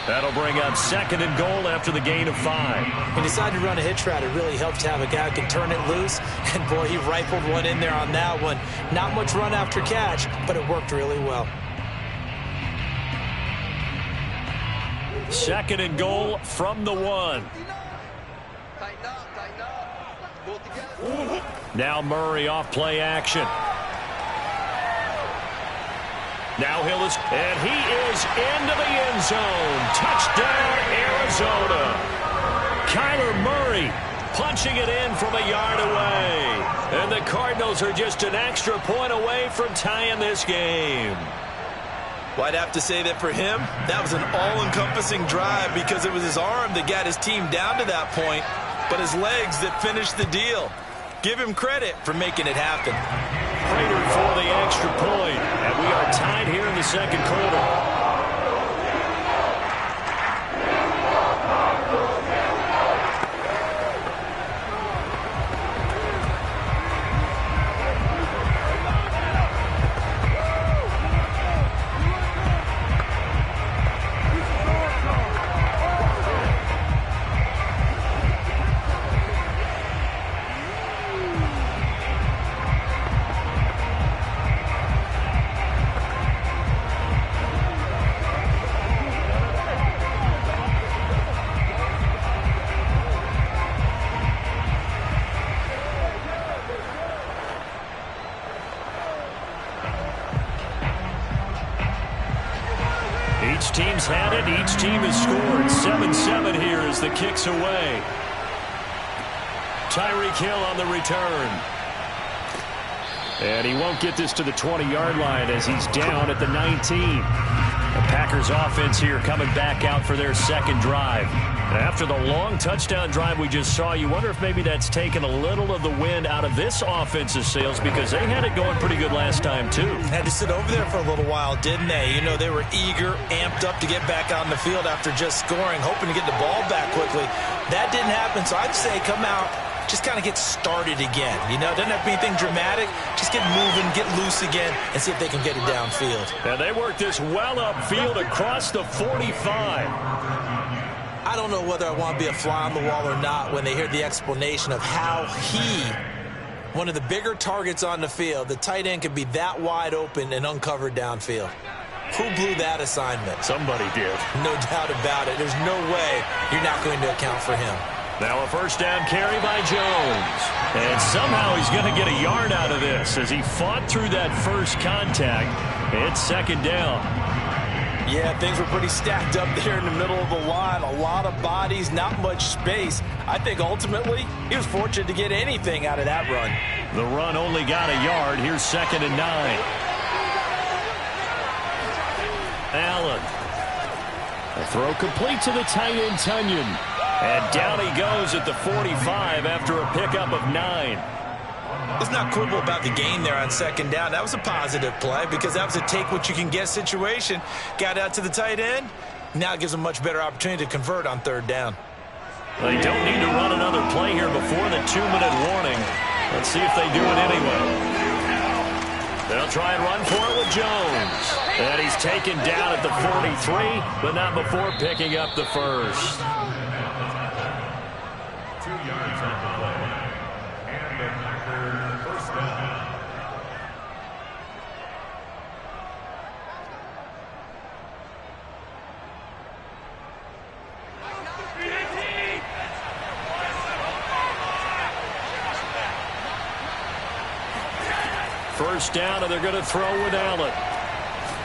That'll bring up 2nd and goal after the gain of 5. He decided to run a hitch route. It really helps to have a guy who can turn it loose. And, boy, he rifled one in there on that one. Not much run after catch, but it worked really well. 2nd and goal from the 1. Now Murray off play action. Now and he is into the end zone. Touchdown, Arizona. Kyler Murray punching it in from a yard away. And the Cardinals are just an extra point away from tying this game. Well, I'd have to say that for him, that was an all-encompassing drive because it was his arm that got his team down to that point, but his legs that finished the deal. Give him credit for making it happen. Prater for the extra point, and we are tied here in the second quarter. Each team's had it. Each team has scored. 7-7 here as the kick's away. Tyreek Hill on the return. And he won't get this to the 20-yard line as he's down at the 19. The Packers offense here coming back out for their second drive. And after the long touchdown drive we just saw, you wonder if maybe that's taken a little of the wind out of this offensive sails because they had it going pretty good last time too. Had to sit over there for a little while, didn't they? You know, they were eager, amped up to get back on the field after just scoring, hoping to get the ball back quickly. That didn't happen, so I'd say come out, just kind of get started again. You know, it doesn't have to be anything dramatic. Just get moving, get loose again, and see if they can get it downfield. And they work this well upfield across the 45. I don't know whether I want to be a fly on the wall or not when they hear the explanation of how one of the bigger targets on the field, the tight end, could be that wide open and uncovered downfield. Who blew that assignment? Somebody did. No doubt about it. There's no way you're not going to account for him. Now a first down carry by Jones. And somehow he's going to get a yard out of this as he fought through that first contact. It's second down. Yeah, things were pretty stacked up there in the middle of the line. A lot of bodies, not much space. I think ultimately he was fortunate to get anything out of that run. The run only got a yard. Here's 2nd and 9. Allen. A throw complete to the tight end, Tunyon. And down he goes at the 45 after a pickup of 9. Let's not quibble about the gain there on second down. That was a positive play because that was a take-what-you-can-get situation. Got out to the tight end. Now it gives them a much better opportunity to convert on third down. They don't need to run another play here before the 2-minute warning. Let's see if they do it anyway. They'll try and run for it with Jones. And he's taken down at the 43, but not before picking up the first. 2 yards on the play. And the Packers first down. First down, and they're going to throw with Allen.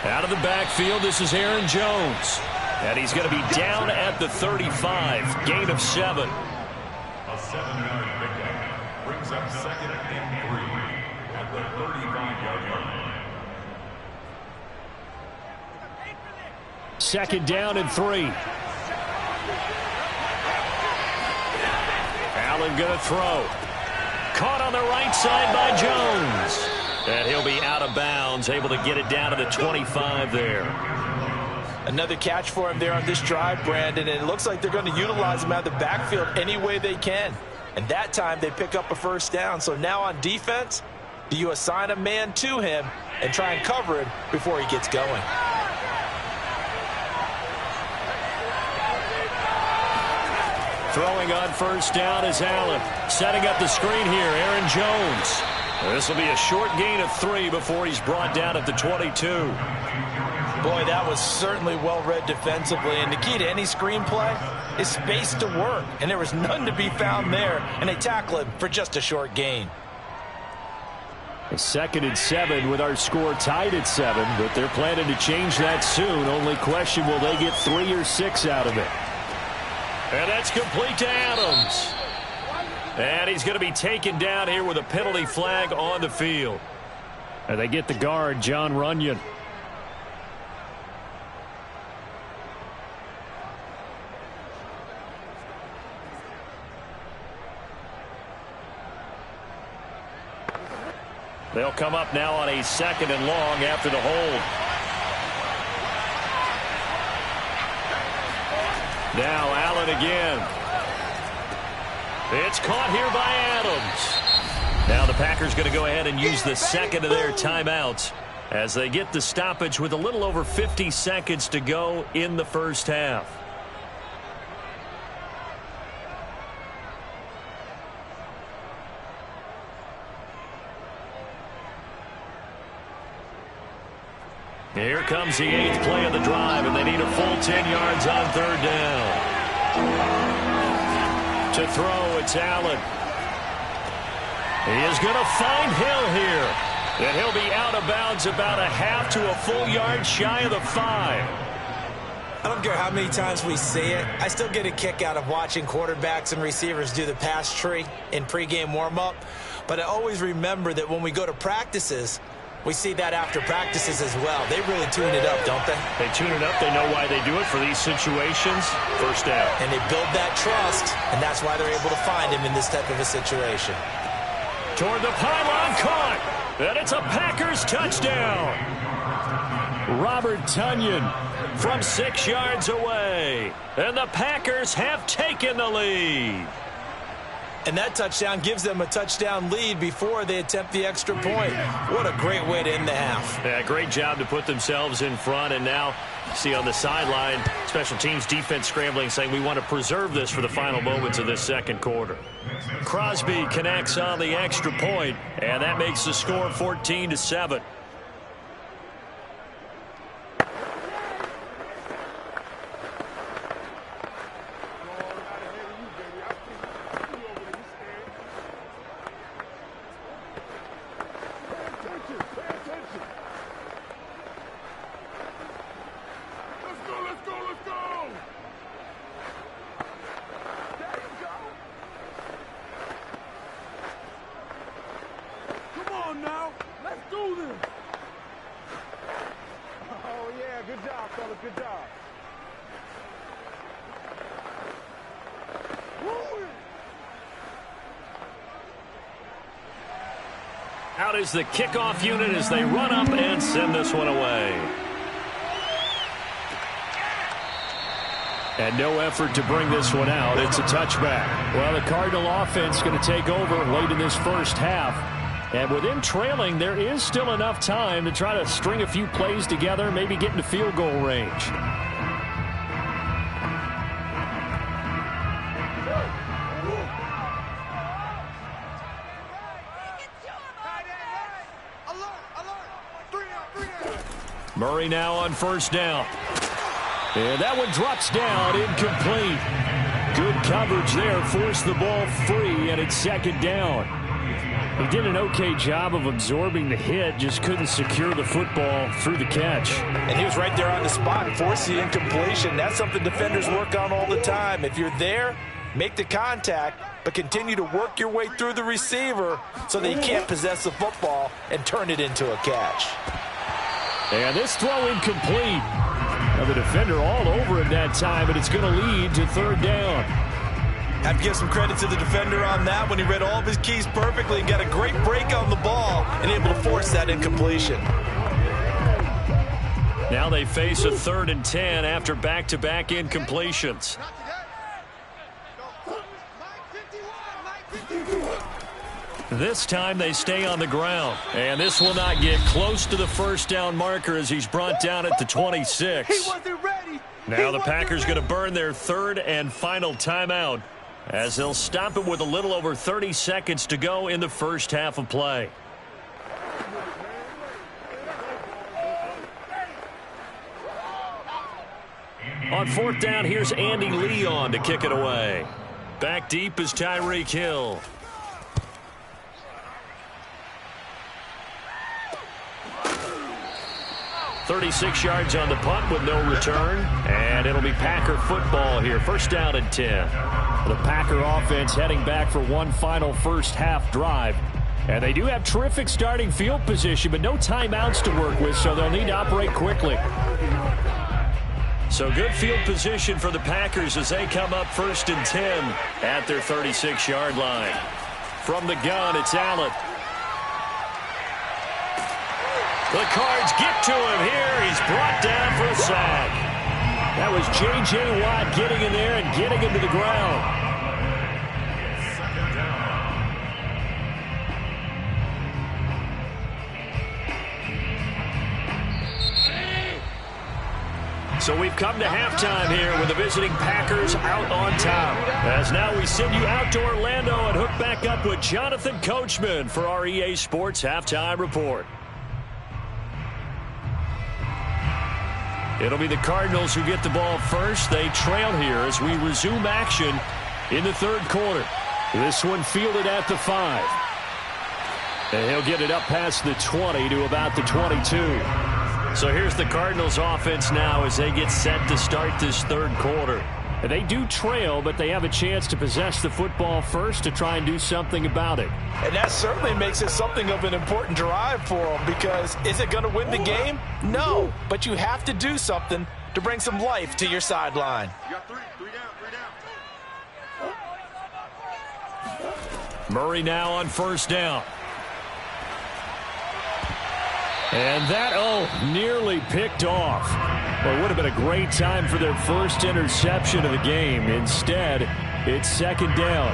Out of the backfield, this is Aaron Jones. And he's going to be down at the 35. Gain of 7. A 7-yard pickup brings up second and 3 at the 35-yard line. Second down and 3. Allen going to throw. Caught on the right side by Jones. And he'll be out of bounds, able to get it down to the 25 there. Another catch for him there on this drive, Brandon, and it looks like they're going to utilize him out of the backfield any way they can. And that time they pick up a first down. So now on defense, do you assign a man to him and try and cover him before he gets going? Throwing on first down is Allen. Setting up the screen here, Aaron Jones. This will be a short gain of 3 before he's brought down at the 22. Boy, that was certainly well-read defensively. And the key to any screen play is space to work. And there was none to be found there. And they tackle him for just a short gain. A 2nd and 7 with our score tied at 7. But they're planning to change that soon. Only question, will they get 3 or 6 out of it? And that's complete to Adams. And he's going to be taken down here with a penalty flag on the field. And they get the guard, John Runyon. They'll come up now on a 2nd and long after the hold. Now Allen again. It's caught here by Adams. Now the Packers going to go ahead and use the 2nd of their timeouts as they get the stoppage with a little over 50 seconds to go in the first half. Here comes the 8th play of the drive, and they need a full 10 yards on third down. To throw, it's Allen. He is going to find Hill here. And he'll be out of bounds about a half to a full yard shy of the 5. I don't care how many times we see it. I still get a kick out of watching quarterbacks and receivers do the pass tree in pregame warm-up. But I always remember that when we go to practices, we see that after practices as well. They really tune it up, don't they? They tune it up. They know why they do it for these situations. First down. And they build that trust, and that's why they're able to find him in this type of a situation. Toward the pylon, caught. And it's a Packers touchdown. Robert Tonyan from 6 yards away. And the Packers have taken the lead. And that touchdown gives them a touchdown lead before they attempt the extra point. What a great way to end the half. Yeah, great job to put themselves in front. And now, see on the sideline, special teams defense scrambling, saying we want to preserve this for the final moments of this second quarter. Crosby connects on the extra point, and that makes the score 14-7. Out is the kickoff unit as they run up and send this one away. And no effort to bring this one out. It's a touchback. Well, the Cardinal offense going to take over late in this first half. And with them trailing, there is still enough time to try to string a few plays together, maybe get into field goal range. Murray now on first down. And that one drops down, incomplete. Good coverage there, forced the ball free, and it's second down. He did an okay job of absorbing the hit, just couldn't secure the football through the catch. And he was right there on the spot, forced the incompletion. That's something defenders work on all the time. If you're there, make the contact, but continue to work your way through the receiver so that you can't possess the football and turn it into a catch. And this throw incomplete. Now the defender all over him that time, but it's going to lead to third down. Have to give some credit to the defender on that when he read all of his keys perfectly and got a great break on the ball and able to force that incompletion. Now they face a 3rd and 10 after back-to-back incompletions. This time they stay on the ground. And this will not get close to the first down marker as he's brought down at the 26. He wasn't ready. Now the Packers going to burn their 3rd and final timeout as they'll stop it with a little over 30 seconds to go in the first half of play. On 4th down, here's Andy Leon to kick it away. Back deep is Tyreek Hill. 36 yards on the punt with no return. And it'll be Packer football here. First down and 10. The Packer offense heading back for one final first half drive. And they do have terrific starting field position, but no timeouts to work with, so they'll need to operate quickly. So good field position for the Packers as they come up 1st and 10 at their 36-yard line. From the gun, it's Allen. The Cards get to him here. He's brought down for a sack. That was J.J. Watt getting in there and getting him to the ground. So we've come to halftime here with the visiting Packers out on top. As now we send you out to Orlando and hook back up with Jonathan Coachman for our EA Sports Halftime Report. It'll be the Cardinals who get the ball first. They trail here as we resume action in the 3rd quarter. This one fielded at the 5. And he'll get it up past the 20 to about the 22. So here's the Cardinals offense now as they get set to start this 3rd quarter. They do trail, but they have a chance to possess the football first to try and do something about it. And that certainly makes it something of an important drive for them, because is it going to win the game? No, but you have to do something to bring some life to your sideline. You got three down. Murray now on first down. And that, nearly picked off. Well, it would have been a great time for their first interception of the game. Instead, it's 2nd down.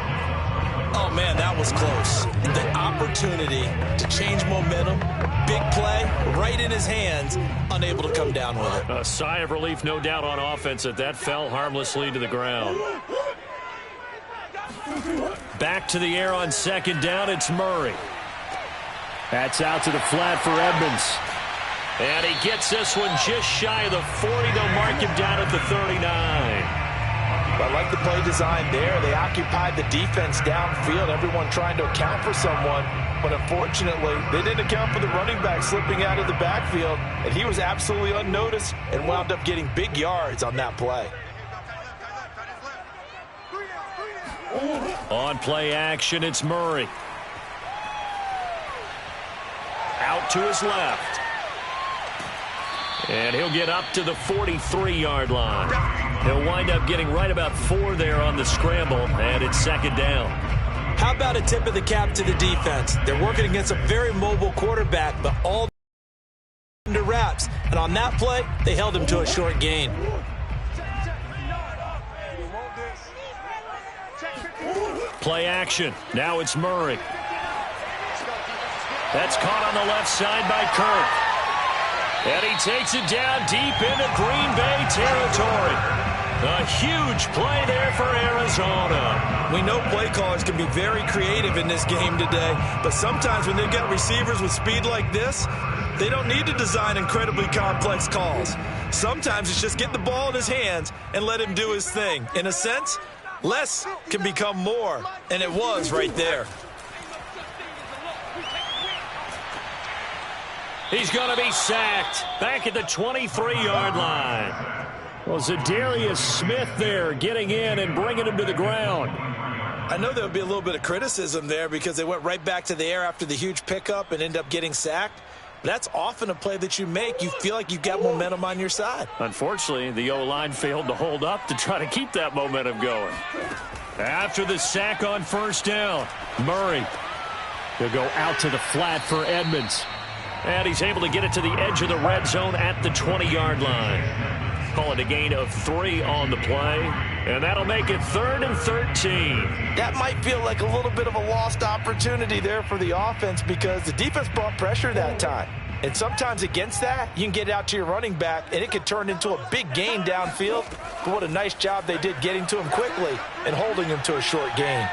Oh, man, that was close. The opportunity to change momentum, big play, right in his hands, unable to come down with it. A sigh of relief, no doubt, on offense that fell harmlessly to the ground. Back to the air on 2nd down, it's Murray. That's out to the flat for Edmonds. And he gets this one just shy of the 40. They'll mark him down at the 39. I like the play design there. They occupied the defense downfield, everyone trying to account for someone. But unfortunately, they didn't account for the running back slipping out of the backfield. And he was absolutely unnoticed and wound up getting big yards on that play. On play action, it's Murray. Out to his left. And he'll get up to the 43-yard line. He'll wind up getting right about 4 there on the scramble, and it's 2nd down. How about a tip of the cap to the defense? They're working against a very mobile quarterback, but all under wraps. And on that play, they held him to a short gain. Play action. Now it's Murray. That's caught on the left side by Kirk. And he takes it down deep into Green Bay territory. A huge play there for Arizona. We know play callers can be very creative in this game today, but sometimes when they've got receivers with speed like this, they don't need to design incredibly complex calls. Sometimes it's just get the ball in his hands and let him do his thing. In a sense, less can become more, and it was right there. He's going to be sacked back at the 23-yard line. Well, Zadarius Smith there getting in and bringing him to the ground. I know there would be a little bit of criticism there because they went right back to the air after the huge pickup and ended up getting sacked. That's often a play that you make. You feel like you've got momentum on your side. Unfortunately, the O-line failed to hold up to try to keep that momentum going. After the sack on first down, Murray. He'll go out to the flat for Edmonds. And he's able to get it to the edge of the red zone at the 20-yard line. Call it a gain of 3 on the play. And that'll make it 3rd and 13. That might feel like a little bit of a lost opportunity there for the offense because the defense brought pressure that time. And sometimes against that, you can get out to your running back, and it could turn into a big gain downfield. But what a nice job they did getting to him quickly and holding him to a short gain.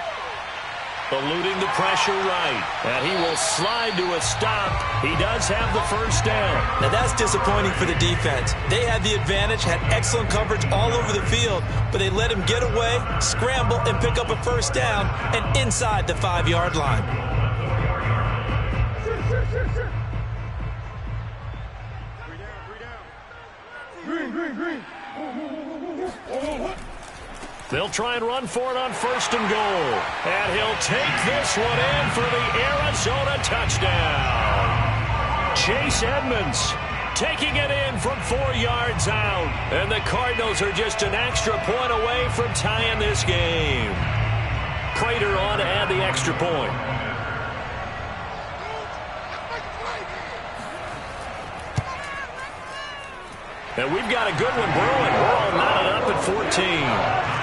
Eluding the pressure right. And he will slide to a stop. He does have the first down. Now that's disappointing for the defense. They had the advantage, had excellent coverage all over the field, but they let him get away, scramble, and pick up a first down and inside the 5-yard line. Green. They'll try and run for it on 1st and goal. And he'll take this one in for the Arizona touchdown. Chase Edmonds taking it in from 4 yards out. And the Cardinals are just an extra point away from tying this game. Prater on to add the extra point. And we've got a good one brewing. We're all knotted up at 14.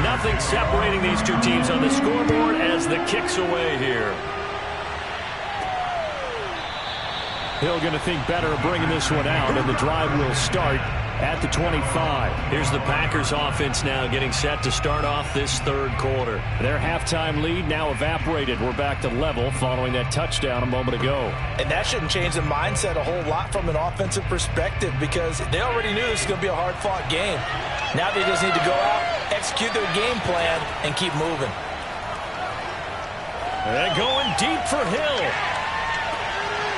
Nothing separating these two teams on the scoreboard as the kick's away here. Hill going to think better of bringing this one out, and the drive will start at the 25. Here's the Packers offense now getting set to start off this 3rd quarter. Their halftime lead now evaporated. We're back to level following that touchdown a moment ago. And that shouldn't change the mindset a whole lot from an offensive perspective because they already knew this was going to be a hard-fought game. Now they just need to go out, execute their game plan, and keep moving. And going deep for Hill.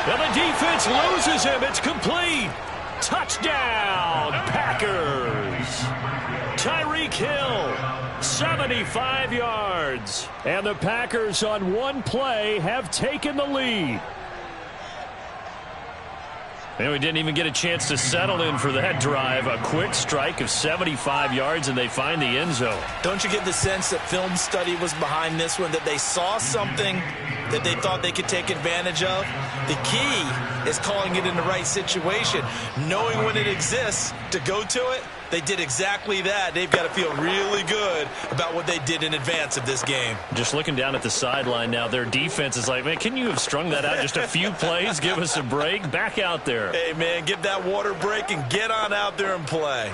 And the defense loses him. It's complete. Touchdown, Packers. Tyreek Hill, 75 yards. And the Packers on one play have taken the lead. And we didn't even get a chance to settle in for that drive. A quick strike of 75 yards, and they find the end zone. Don't you get the sense that film study was behind this one, that they saw something that they thought they could take advantage of? The key is calling it in the right situation, knowing when it exists to go to it. They did exactly that. They've got to feel really good about what they did in advance of this game. Just looking down at the sideline now, their defense is like, man, can you have strung that out just a few plays? Give us a break. Back out there. Hey, man, give that water break and get on out there and play.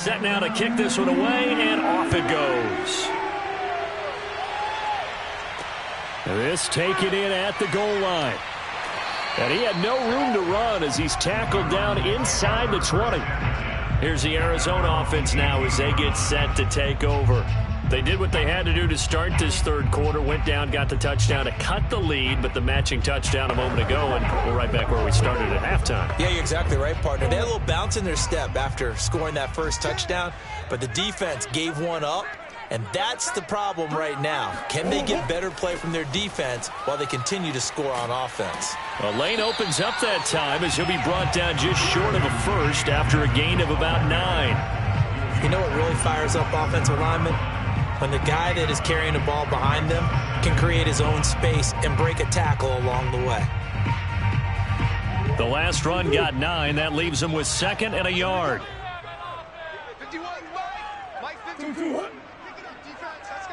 Set now to kick this one away, and off it goes. This taken in at the goal line. And he had no room to run as he's tackled down inside the 20. Here's the Arizona offense now as they get set to take over. They did what they had to do to start this third quarter, went down, got the touchdown to cut the lead, but the matching touchdown a moment ago, and we're right back where we started at halftime. Yeah, you're exactly right, partner. They had a little bounce in their step after scoring that first touchdown, but the defense gave one up, and that's the problem right now. Can they get better play from their defense while they continue to score on offense? Well, Lane opens up that time as he'll be brought down just short of a first after a gain of about 9. You know what really fires up offensive linemen? When the guy that is carrying the ball behind them can create his own space and break a tackle along the way. The last run got 9. That leaves him with 2nd and a yard. 51, Mike 51. Pick it up, defense, let's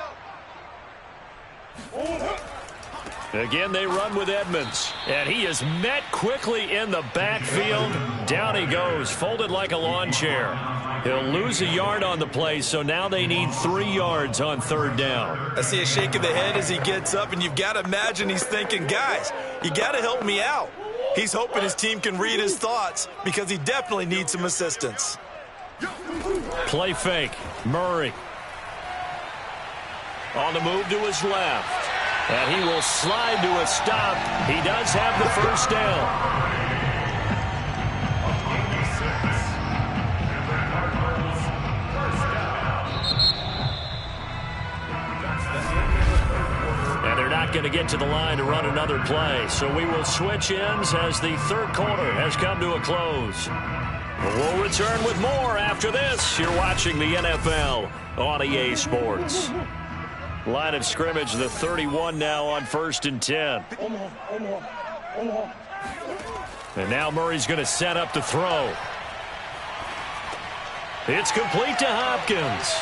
go. Again, they run with Edmonds. And he is met quickly in the backfield. Down he goes, folded like a lawn chair. He'll lose a yard on the play, so now they need 3 yards on third down. I see a shake of the head as he gets up, and you've got to imagine he's thinking, guys, you got to help me out. He's hoping his team can read his thoughts because he definitely needs some assistance. Play fake. Murray. On the move to his left. And he will slide to a stop. He does have the first down. Going to get to the line to run another play, so we will switch ends as the third quarter has come to a close. We'll return with more after this. You're watching the NFL on EA Sports. Line of scrimmage, the 31 now on 1st and 10. And now Murray's going to set up to throw. It's complete to Hopkins.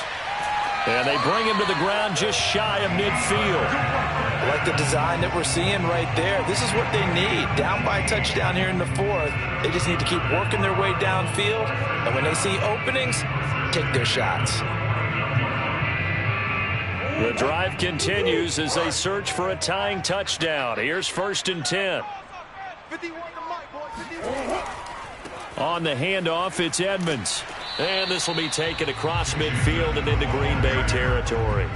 And they bring him to the ground just shy of midfield. I like the design that we're seeing right there. This is what they need. Down by a touchdown here in the 4th. They just need to keep working their way downfield. And when they see openings, take their shots. The drive continues as they search for a tying touchdown. Here's 1st and 10. 51 to Mike, boy. 51. On the handoff, it's Edmonds. And this will be taken across midfield and into Green Bay territory.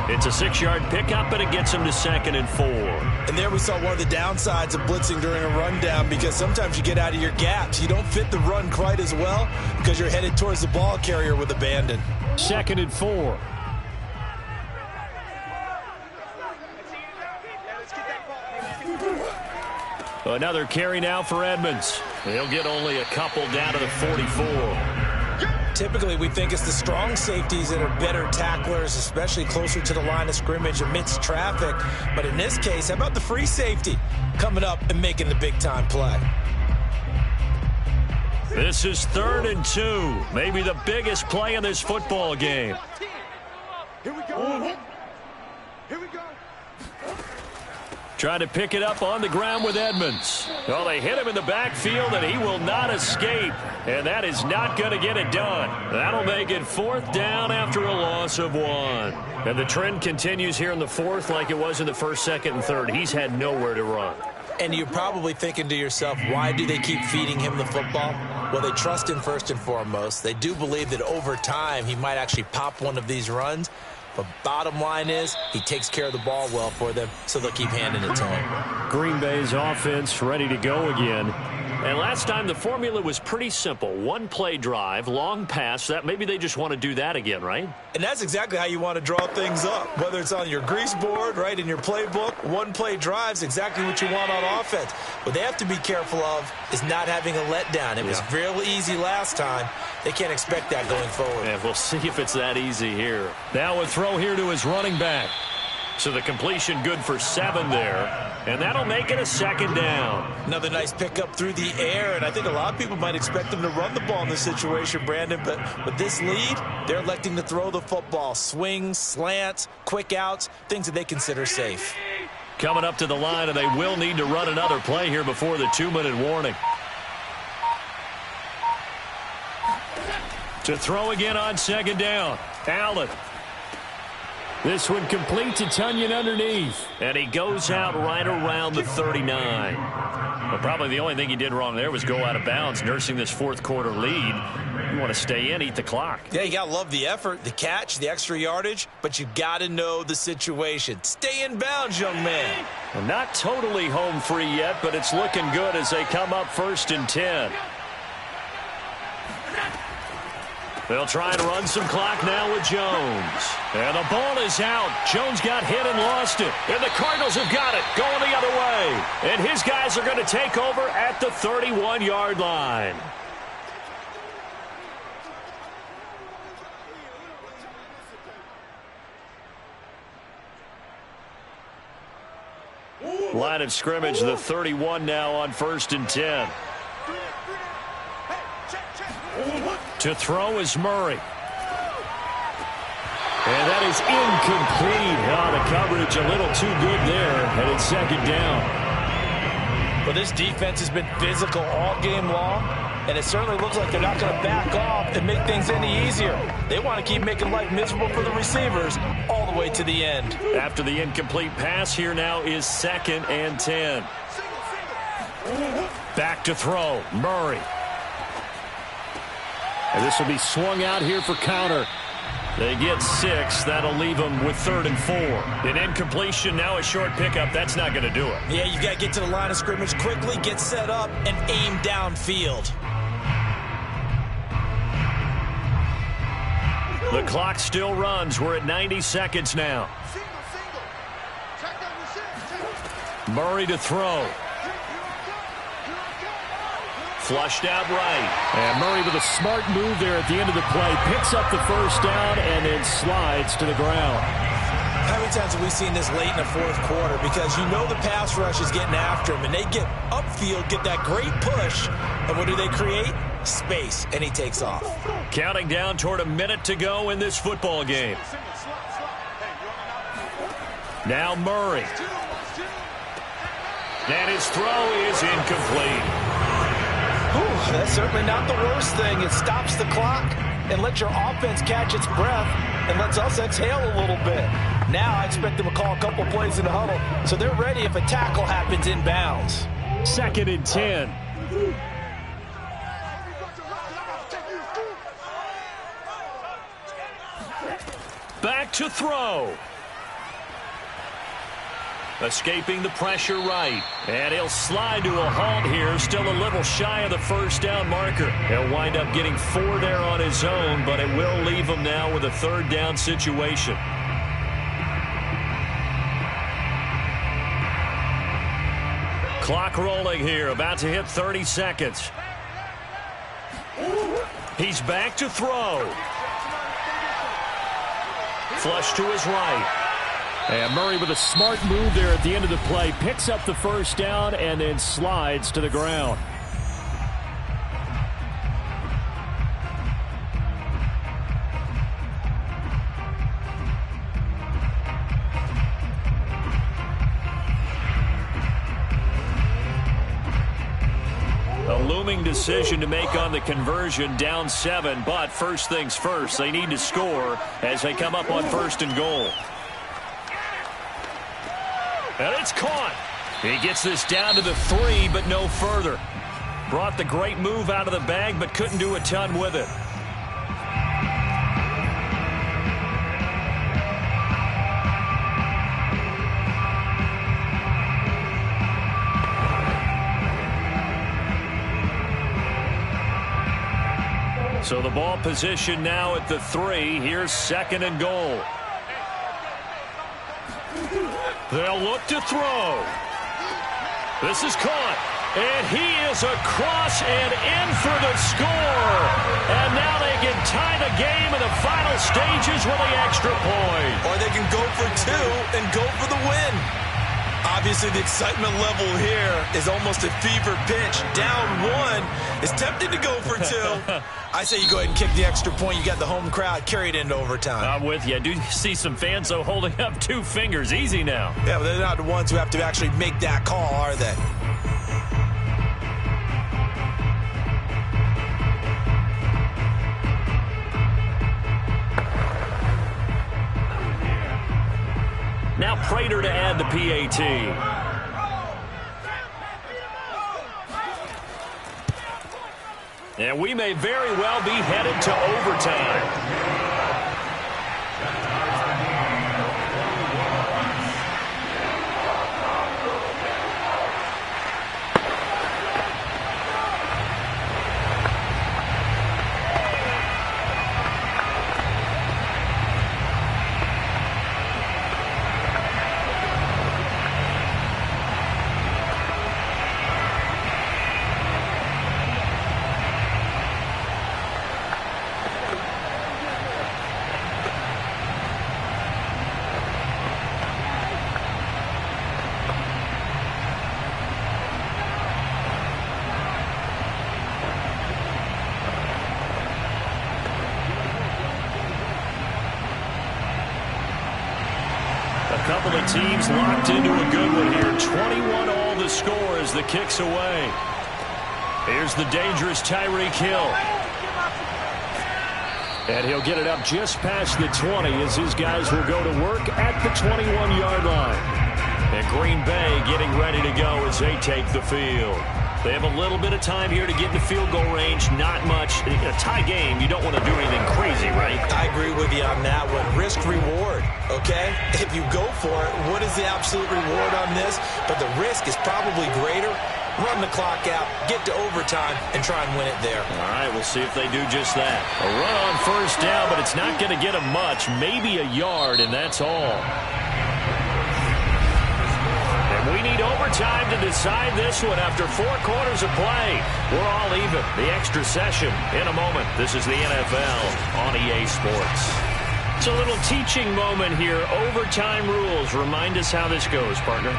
It's a 6-yard pickup, and it gets him to 2nd and 4. And there we saw one of the downsides of blitzing during a rundown, because sometimes you get out of your gaps. You don't fit the run quite as well because you're headed towards the ball carrier with abandon. 2nd and 4. Another carry now for Edmonds. He'll get only a couple down to the 44. Typically, we think it's the strong safeties that are better tacklers, especially closer to the line of scrimmage amidst traffic. But in this case, how about the free safety coming up and making the big-time play? This is 3rd and 2. Maybe the biggest play in this football game. Here we go. Here we go. Trying to pick it up on the ground with Edmonds. Well, they hit him in the backfield, and he will not escape. And that is not going to get it done. That'll make it 4th down after a loss of 1. And the trend continues here in the 4th like it was in the 1st, 2nd, and 3rd. He's had nowhere to run. And you're probably thinking to yourself, why do they keep feeding him the football? Well, they trust him first and foremost. They do believe that over time he might actually pop one of these runs. But bottom line is, he takes care of the ball well for them, so they'll keep handing it to him. Green Bay's offense ready to go again. And last time the formula was pretty simple. One play drive, long pass. That maybe they just want to do that again, right? And that's exactly how you want to draw things up. Whether it's on your grease board, right, in your playbook, one play drive's exactly what you want on offense. What they have to be careful of is not having a letdown. It was real easy last time. They can't expect that going forward. And we'll see if it's that easy here. Now a throw here to his running back. So the completion good for 7 there. And that'll make it a 2nd down. Another nice pickup through the air, and I think a lot of people might expect them to run the ball in this situation, Brandon, but with this lead, they're electing to throw the football. Swings, slants, quick outs, things that they consider safe. Coming up to the line, and they will need to run another play here before the 2-minute warning. To throw again on second down. Allen. This one complete to Tunyon underneath. And he goes out right around the 39. Well, probably the only thing he did wrong there was go out of bounds, nursing this fourth quarter lead. You want to stay in, eat the clock. Yeah, you got to love the effort, the catch, the extra yardage, but you got to know the situation. Stay in bounds, young man. Well, not totally home free yet, but it's looking good as they come up 1st and 10. They'll try and run some clock now with Jones. And the ball is out. Jones got hit and lost it. And the Cardinals have got it going the other way. And his guys are going to take over at the 31-yard line. Line of scrimmage, the 31 now on 1st and 10. To throw is Murray. And that is incomplete. The coverage a little too good there. And it's second down. Well, this defense has been physical all game long, and it certainly looks like they're not going to back off and make things any easier. They want to keep making life miserable for the receivers all the way to the end. After the incomplete pass, here now is 2nd and 10. Back to throw, Murray. And this will be swung out here for counter. They get 6. That'll leave them with 3rd and 4. An incompletion, now a short pickup. That's not going to do it. Yeah, you got to get to the line of scrimmage quickly, get set up, and aim downfield. The clock still runs. We're at 90 seconds now. Murray to throw. Flushed out right. And Murray with a smart move there at the end of the play. Picks up the first down and then slides to the ground. How many times have we seen this late in the fourth quarter? Because you know the pass rush is getting after him, and they get upfield, get that great push. And what do they create? Space, and he takes off. Counting down toward a minute to go in this football game. Now Murray. And his throw is incomplete. That's certainly not the worst thing. It stops the clock and lets your offense catch its breath and lets us exhale a little bit. Now I expect them to call a couple plays in the huddle so they're ready if a tackle happens in bounds. 2nd and 10. Back to throw. Escaping the pressure right. And he'll slide to a halt here. Still a little shy of the first down marker. He'll wind up getting 4 there on his own, but it will leave him now with a 3rd down situation. Clock rolling here. About to hit 30 seconds. He's back to throw. Flush to his right. And Murray with a smart move there at the end of the play. Picks up the first down and then slides to the ground. A looming decision to make on the conversion, down 7. But first things first, they need to score as they come up on 1st and goal. And it's caught. He gets this down to the 3, but no further. Brought the great move out of the bag, but couldn't do a ton with it. So the ball position now at the 3. Here's 2nd and goal. They'll look to throw. This is caught. And he is across and in for the score. And now they can tie the game in the final stages with the extra point. Or they can go for 2 and go for the win. Obviously, the excitement level here is almost a fever pitch. Down 1 is tempted to go for 2. I say you go ahead and kick the extra point. You got the home crowd carried into overtime. I'm with you. I do see some fans, though, holding up 2 fingers. Easy now. Yeah, but they're not the ones who have to actually make that call, are they? Prater to add the PAT. And we may very well be headed to overtime. Couple of teams locked into a good one here. 21 all the score as the kick's away. Here's the dangerous Tyreek Hill. And he'll get it up just past the 20 as his guys will go to work at the 21-yard line. And Green Bay getting ready to go as they take the field. They have a little bit of time here to get in the field goal range. Not much. In a tie game, you don't want to do anything crazy, right? I agree with you on that one. Risk-reward, okay? If you go for it, what is the absolute reward on this? But the risk is probably greater. Run the clock out, get to overtime, and try and win it there. All right, we'll see if they do just that. A run on first down, but it's not going to get them much. Maybe a yard, and that's all. We need overtime to decide this one after 4 quarters of play. We're all even. The extra session in a moment. This is the NFL on EA Sports. It's a little teaching moment here. Overtime rules. Remind us how this goes, partner.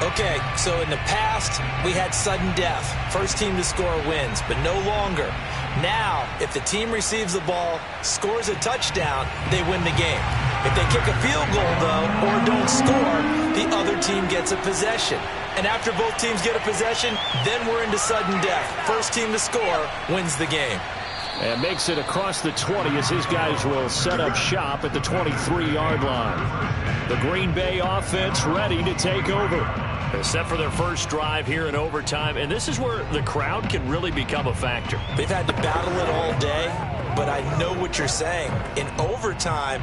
Okay, so in the past, we had sudden death. First team to score wins, but no longer. Now, if the team receives the ball, scores a touchdown, they win the game. If they kick a field goal, though, or don't score, the other team gets a possession. And after both teams get a possession, then we're into sudden death. First team to score wins the game. And makes it across the 20 as his guys will set up shop at the 23-yard line. The Green Bay offense ready to take over. They're set for their first drive here in overtime, and this is where the crowd can really become a factor. They've had to battle it all day, but I know what you're saying. In overtime,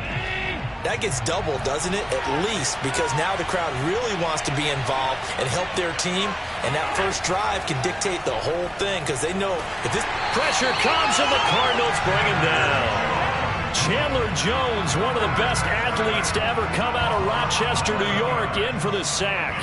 that gets doubled, doesn't it? At least, because now the crowd really wants to be involved and help their team, and that first drive can dictate the whole thing because they know if this pressure comes and the Cardinals bring him down. Chandler Jones, one of the best athletes to ever come out of Rochester, New York, in for the sack.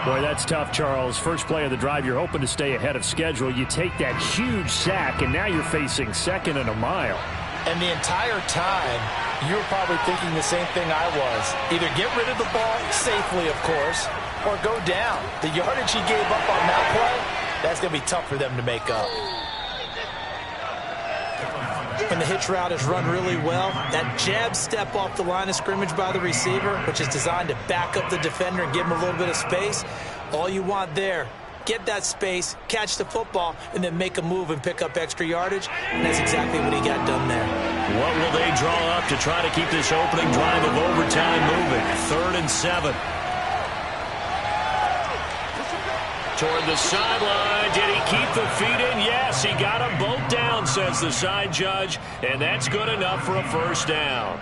Boy, that's tough, Charles. First play of the drive, you're hoping to stay ahead of schedule. You take that huge sack, and now you're facing second and a mile. And the entire time, you were probably thinking the same thing I was. Either get rid of the ball safely, of course, or go down. The yardage he gave up on that play, that's going to be tough for them to make up. And the hitch route is run really well. That jab step off the line of scrimmage by the receiver, which is designed to back up the defender and give him a little bit of space. All you want there, get that space, catch the football, and then make a move and pick up extra yardage. And that's exactly what he got done there. What will they draw up to try to keep this opening drive of overtime moving? 3rd and 7. Toward the sideline. Did he keep the feet in? Yes, he got them both down, says the side judge. And that's good enough for a first down.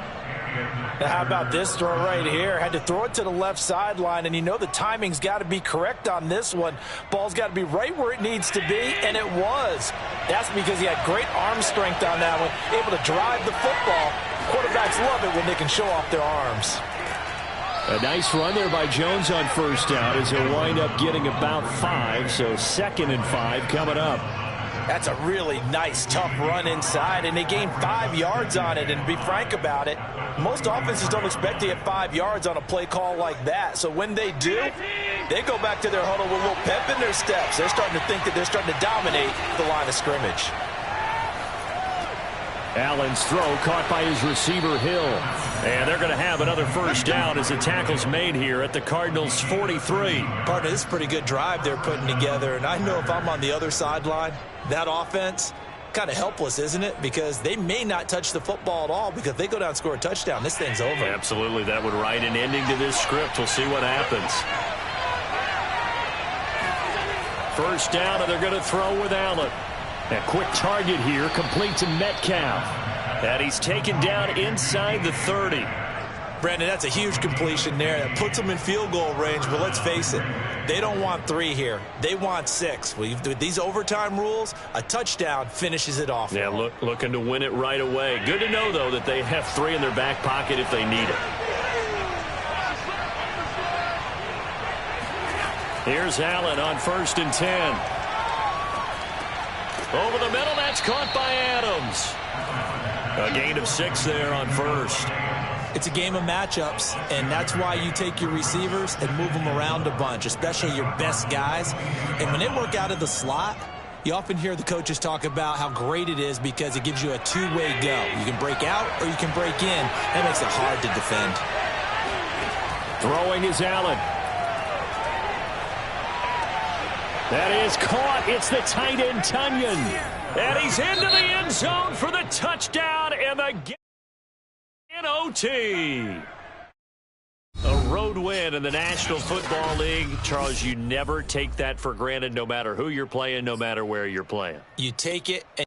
Now, how about this throw right here? Had to throw it to the left sideline, and you know the timing's got to be correct on this one. Ball's got to be right where it needs to be, and it was. That's because he had great arm strength on that one, able to drive the football. Quarterbacks love it when they can show off their arms. A nice run there by Jones on first down as he'll wind up getting about 5, so 2nd and 5 coming up. That's a really nice, tough run inside, and they gained 5 yards on it. And to be frank about it, most offenses don't expect to get 5 yards on a play call like that. So when they do, they go back to their huddle with a little pep in their steps. They're starting to think that they're starting to dominate the line of scrimmage. Allen's throw caught by his receiver, Hill. And they're going to have another first down as the tackle's made here at the Cardinals' 43. Partner, this is a pretty good drive they're putting together. And I know if I'm on the other sideline, that offense, kind of helpless, isn't it? Because they may not touch the football at all, because if they go down and score a touchdown, this thing's over. Absolutely. That would write an ending to this script. We'll see what happens. First down, and they're going to throw with Allen. A quick target here, complete to Metcalf. And he's taken down inside the 30. Brandon, that's a huge completion there. That puts them in field goal range, but let's face it, they don't want 3 here. They want 6. With these overtime rules, a touchdown finishes it off. Yeah, looking to win it right away. Good to know, though, that they have 3 in their back pocket if they need it. Here's Allen on 1st and 10. Over the middle, that's caught by Adams. A gain of 6 there on 1st. It's a game of matchups, and that's why you take your receivers and move them around a bunch, especially your best guys. And when they work out of the slot, you often hear the coaches talk about how great it is because it gives you a two-way go. You can break out or you can break in. That makes it hard to defend. Throwing is Allen. That is caught. It's the tight end, Tunyon. And he's into the end zone for the touchdown and the game in OT. A road win in the National Football League. Charles, you never take that for granted, no matter who you're playing, no matter where you're playing. You take it and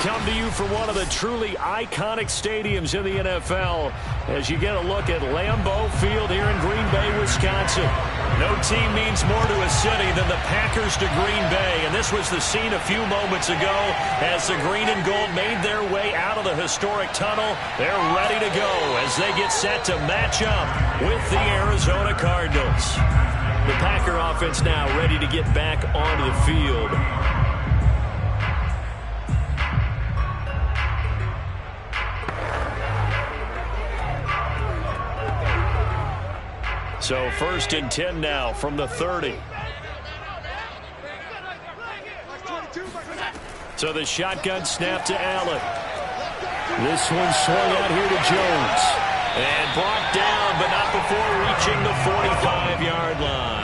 come to you from one of the truly iconic stadiums in the NFL as you get a look at Lambeau Field here in Green Bay, Wisconsin. No team means more to a city than the Packers to Green Bay, and this was the scene a few moments ago as the green and gold made their way out of the historic tunnel. They're ready to go as they get set to match up with the Arizona Cardinals. The Packer offense now ready to get back onto the field. So 1st and 10 now from the 30. So the shotgun snap to Allen. This one swung out here to Jones. And brought down, but not before reaching the 45-yard line.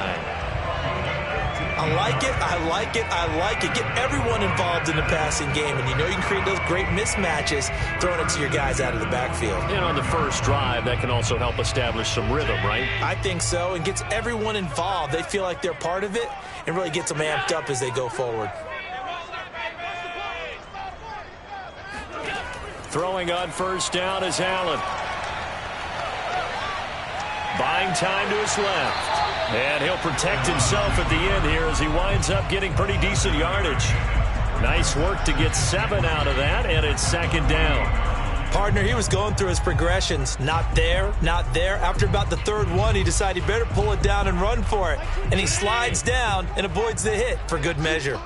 I like it, I like it, I like it. Get everyone involved in the passing game, and you know you can create those great mismatches throwing it to your guys out of the backfield. And on the first drive, that can also help establish some rhythm, right? I think so, and gets everyone involved. They feel like they're part of it and really gets them amped up as they go forward. Throwing on 1st down is Allen. Buying time to his left. And he'll protect himself at the end here as he winds up getting pretty decent yardage. Nice work to get 7 out of that, and it's 2nd down. Partner, he was going through his progressions. Not there, not there. After about the 3rd one, he decided he better pull it down and run for it. And he slides down and avoids the hit for good measure.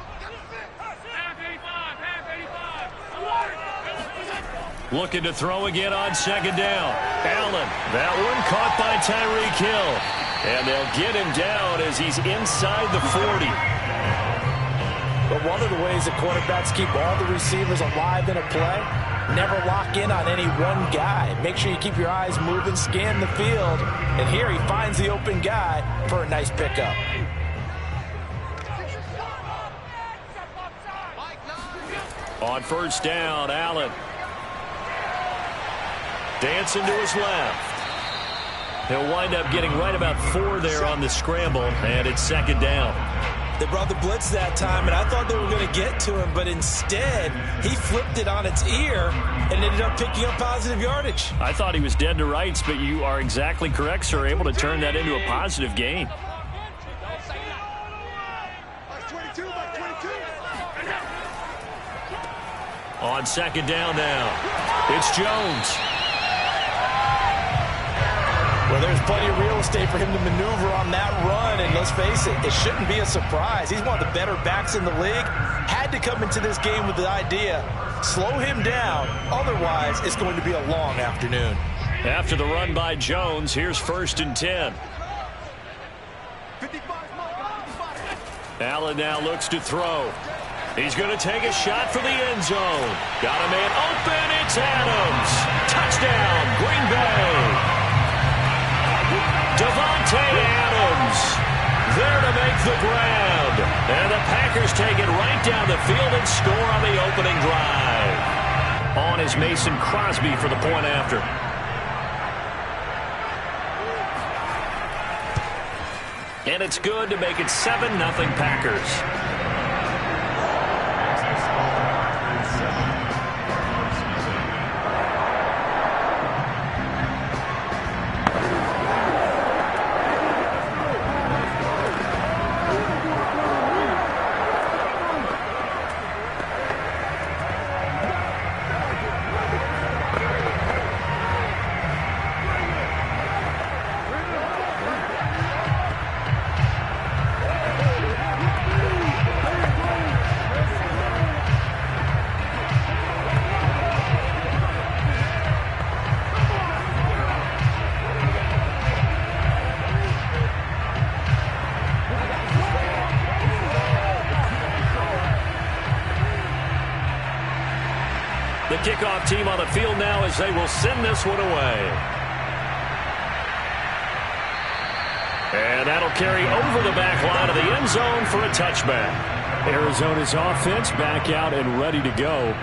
Looking to throw again on 2nd down. Allen, that one caught by Tyreek Hill. And they'll get him down as he's inside the 40. But one of the ways that quarterbacks keep all the receivers alive in a play, never lock in on any one guy. Make sure you keep your eyes moving, scan the field. And here he finds the open guy for a nice pickup. On 1st down, Allen. Dancing to his left. He'll wind up getting right about 4 there on the scramble, and it's 2nd down. They brought the blitz that time, and I thought they were going to get to him, but instead, he flipped it on its ear and ended up picking up positive yardage. I thought he was dead to rights, but you are exactly correct, sir, able to turn that into a positive gain. On 2nd down now, it's Jones. Well, there's plenty of real estate for him to maneuver on that run, and let's face it, it shouldn't be a surprise. He's one of the better backs in the league. Had to come into this game with the idea, slow him down, otherwise it's going to be a long afternoon. After the run by Jones, here's 1st and 10. Allen now looks to throw. He's going to take a shot for the end zone. Got a man open, it's Adams. Touchdown, Green Bay. Davante Adams there to make the grab. And the Packers take it right down the field and score on the opening drive. On is Mason Crosby for the point after. And it's good to make it 7-0 Packers. The kickoff team on the field now as they will send this one away. And that'll carry over the back line of the end zone for a touchback. Arizona's offense back out and ready to go.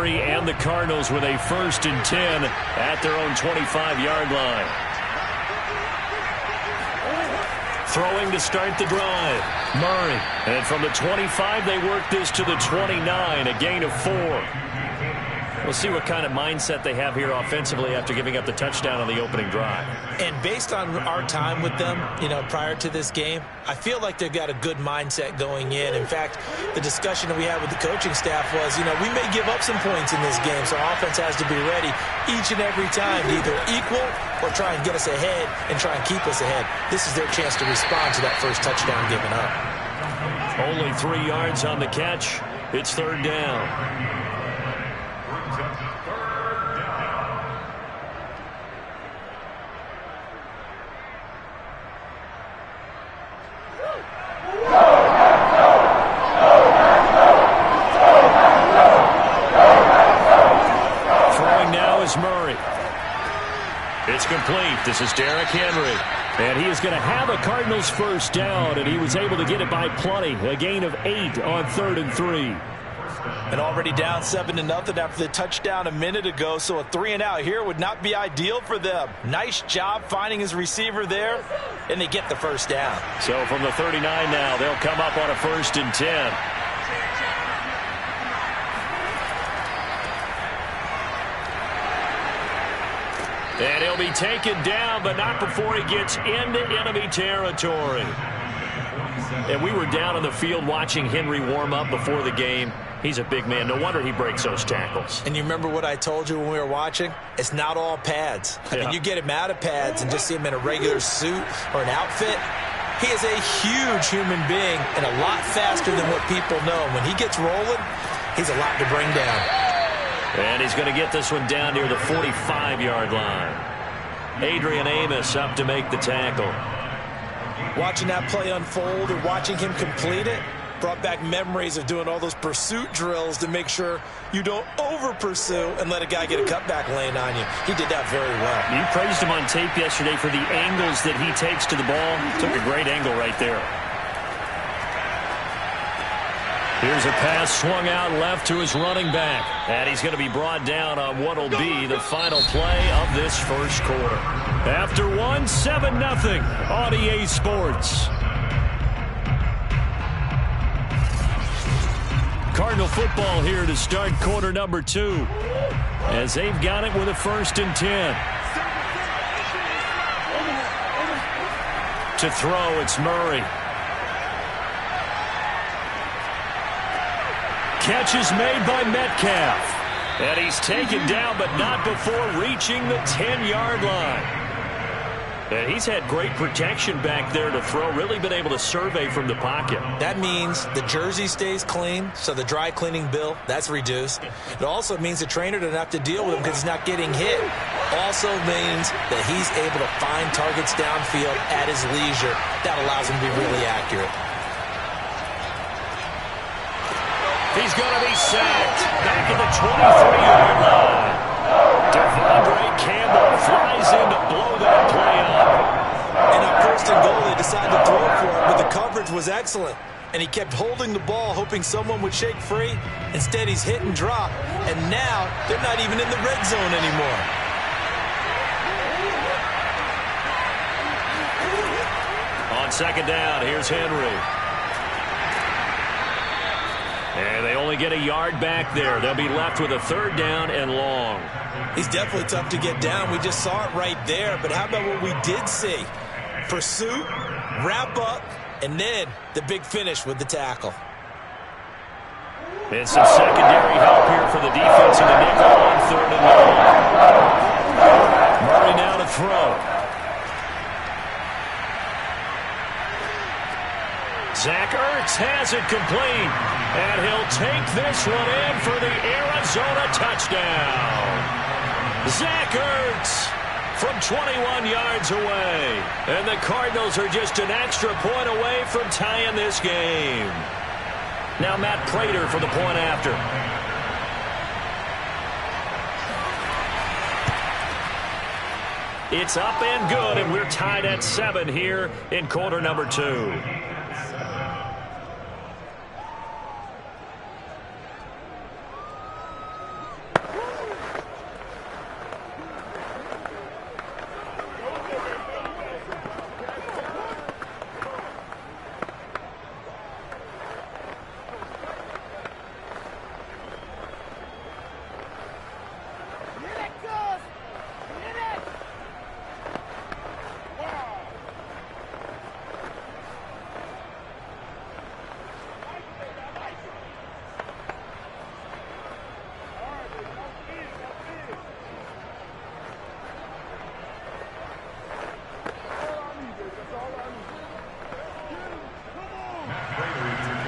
Henry and the Cardinals with a 1st and 10 at their own 25-yard line. Throwing to start the drive, Murray. And from the 25, they work this to the 29, a gain of 4. We'll see what kind of mindset they have here offensively after giving up the touchdown on the opening drive. And based on our time with them, prior to this game, I feel like they've got a good mindset going in. In fact, the discussion that we had with the coaching staff was, we may give up some points in this game, so offense has to be ready each and every time to either equal or try and get us ahead and try and keep us ahead. This is their chance to respond to that first touchdown given up. Only 3 yards on the catch. It's 3rd down. Murray. It's complete. This is Derrick Henry. And he is going to have a Cardinals 1st down, and he was able to get it by plenty. A gain of 8 on 3rd and 3. And already down 7-0 after the touchdown a minute ago, so a 3-and-out here would not be ideal for them. Nice job finding his receiver there, and they get the 1st down. So from the 39 now, they'll come up on a 1st and 10. And he'll be taken down, but not before he gets into enemy territory. And we were down on the field watching Henry warm up before the game. He's a big man. No wonder he breaks those tackles. And you remember what I told you when we were watching? It's not all pads. I mean, you get him out of pads and just see him in a regular suit or an outfit. He is a huge human being and a lot faster than what people know. When he gets rolling, he's a lot to bring down. And he's going to get this one down near the 45-yard line. Adrian Amos up to make the tackle. Watching that play unfold or watching him complete it brought back memories of doing all those pursuit drills to make sure you don't over-pursue and let a guy get a cutback lane on you. He did that very well. You praised him on tape yesterday for the angles that he takes to the ball. Took a great angle right there. Here's a pass swung out left to his running back. And he's going to be brought down on what will be the final play of this 1st quarter. After 7-0 on EA Sports. Cardinal football here to start quarter number 2. As they've got it with a 1st and 10. To throw, it's Murray. Catch is made by Metcalf. And he's taken down, but not before reaching the 10-yard line. And he's had great protection back there to throw. Really been able to survey from the pocket. That means the jersey stays clean, so the dry cleaning bill, that's reduced. It also means the trainer doesn't have to deal with him because he's not getting hit. Also means that he's able to find targets downfield at his leisure. That allows him to be really accurate. He's going to be sacked back at the 23-yard line. Devondre Campbell flies in to blow that play up. And on 1st and goal, they decided to throw it for him, but the coverage was excellent. And he kept holding the ball, hoping someone would shake free. Instead, he's hit and drop. And now, they're not even in the red zone anymore. On 2nd down, here's Henry. And they only get a yard back there. They'll be left with a 3rd down and long. He's definitely tough to get down. We just saw it right there. But how about what we did see? Pursuit, wrap up, and then the big finish with the tackle. And some secondary help here for the defense in the nickel on 3rd and long. Murray now to throw. Zach Ertz has it complete, and he'll take this one in for the Arizona touchdown. Zach Ertz from 21 yards away, and the Cardinals are just an extra point away from tying this game. Now Matt Prater for the point after. It's up and good, and we're tied at 7 here in quarter number 2.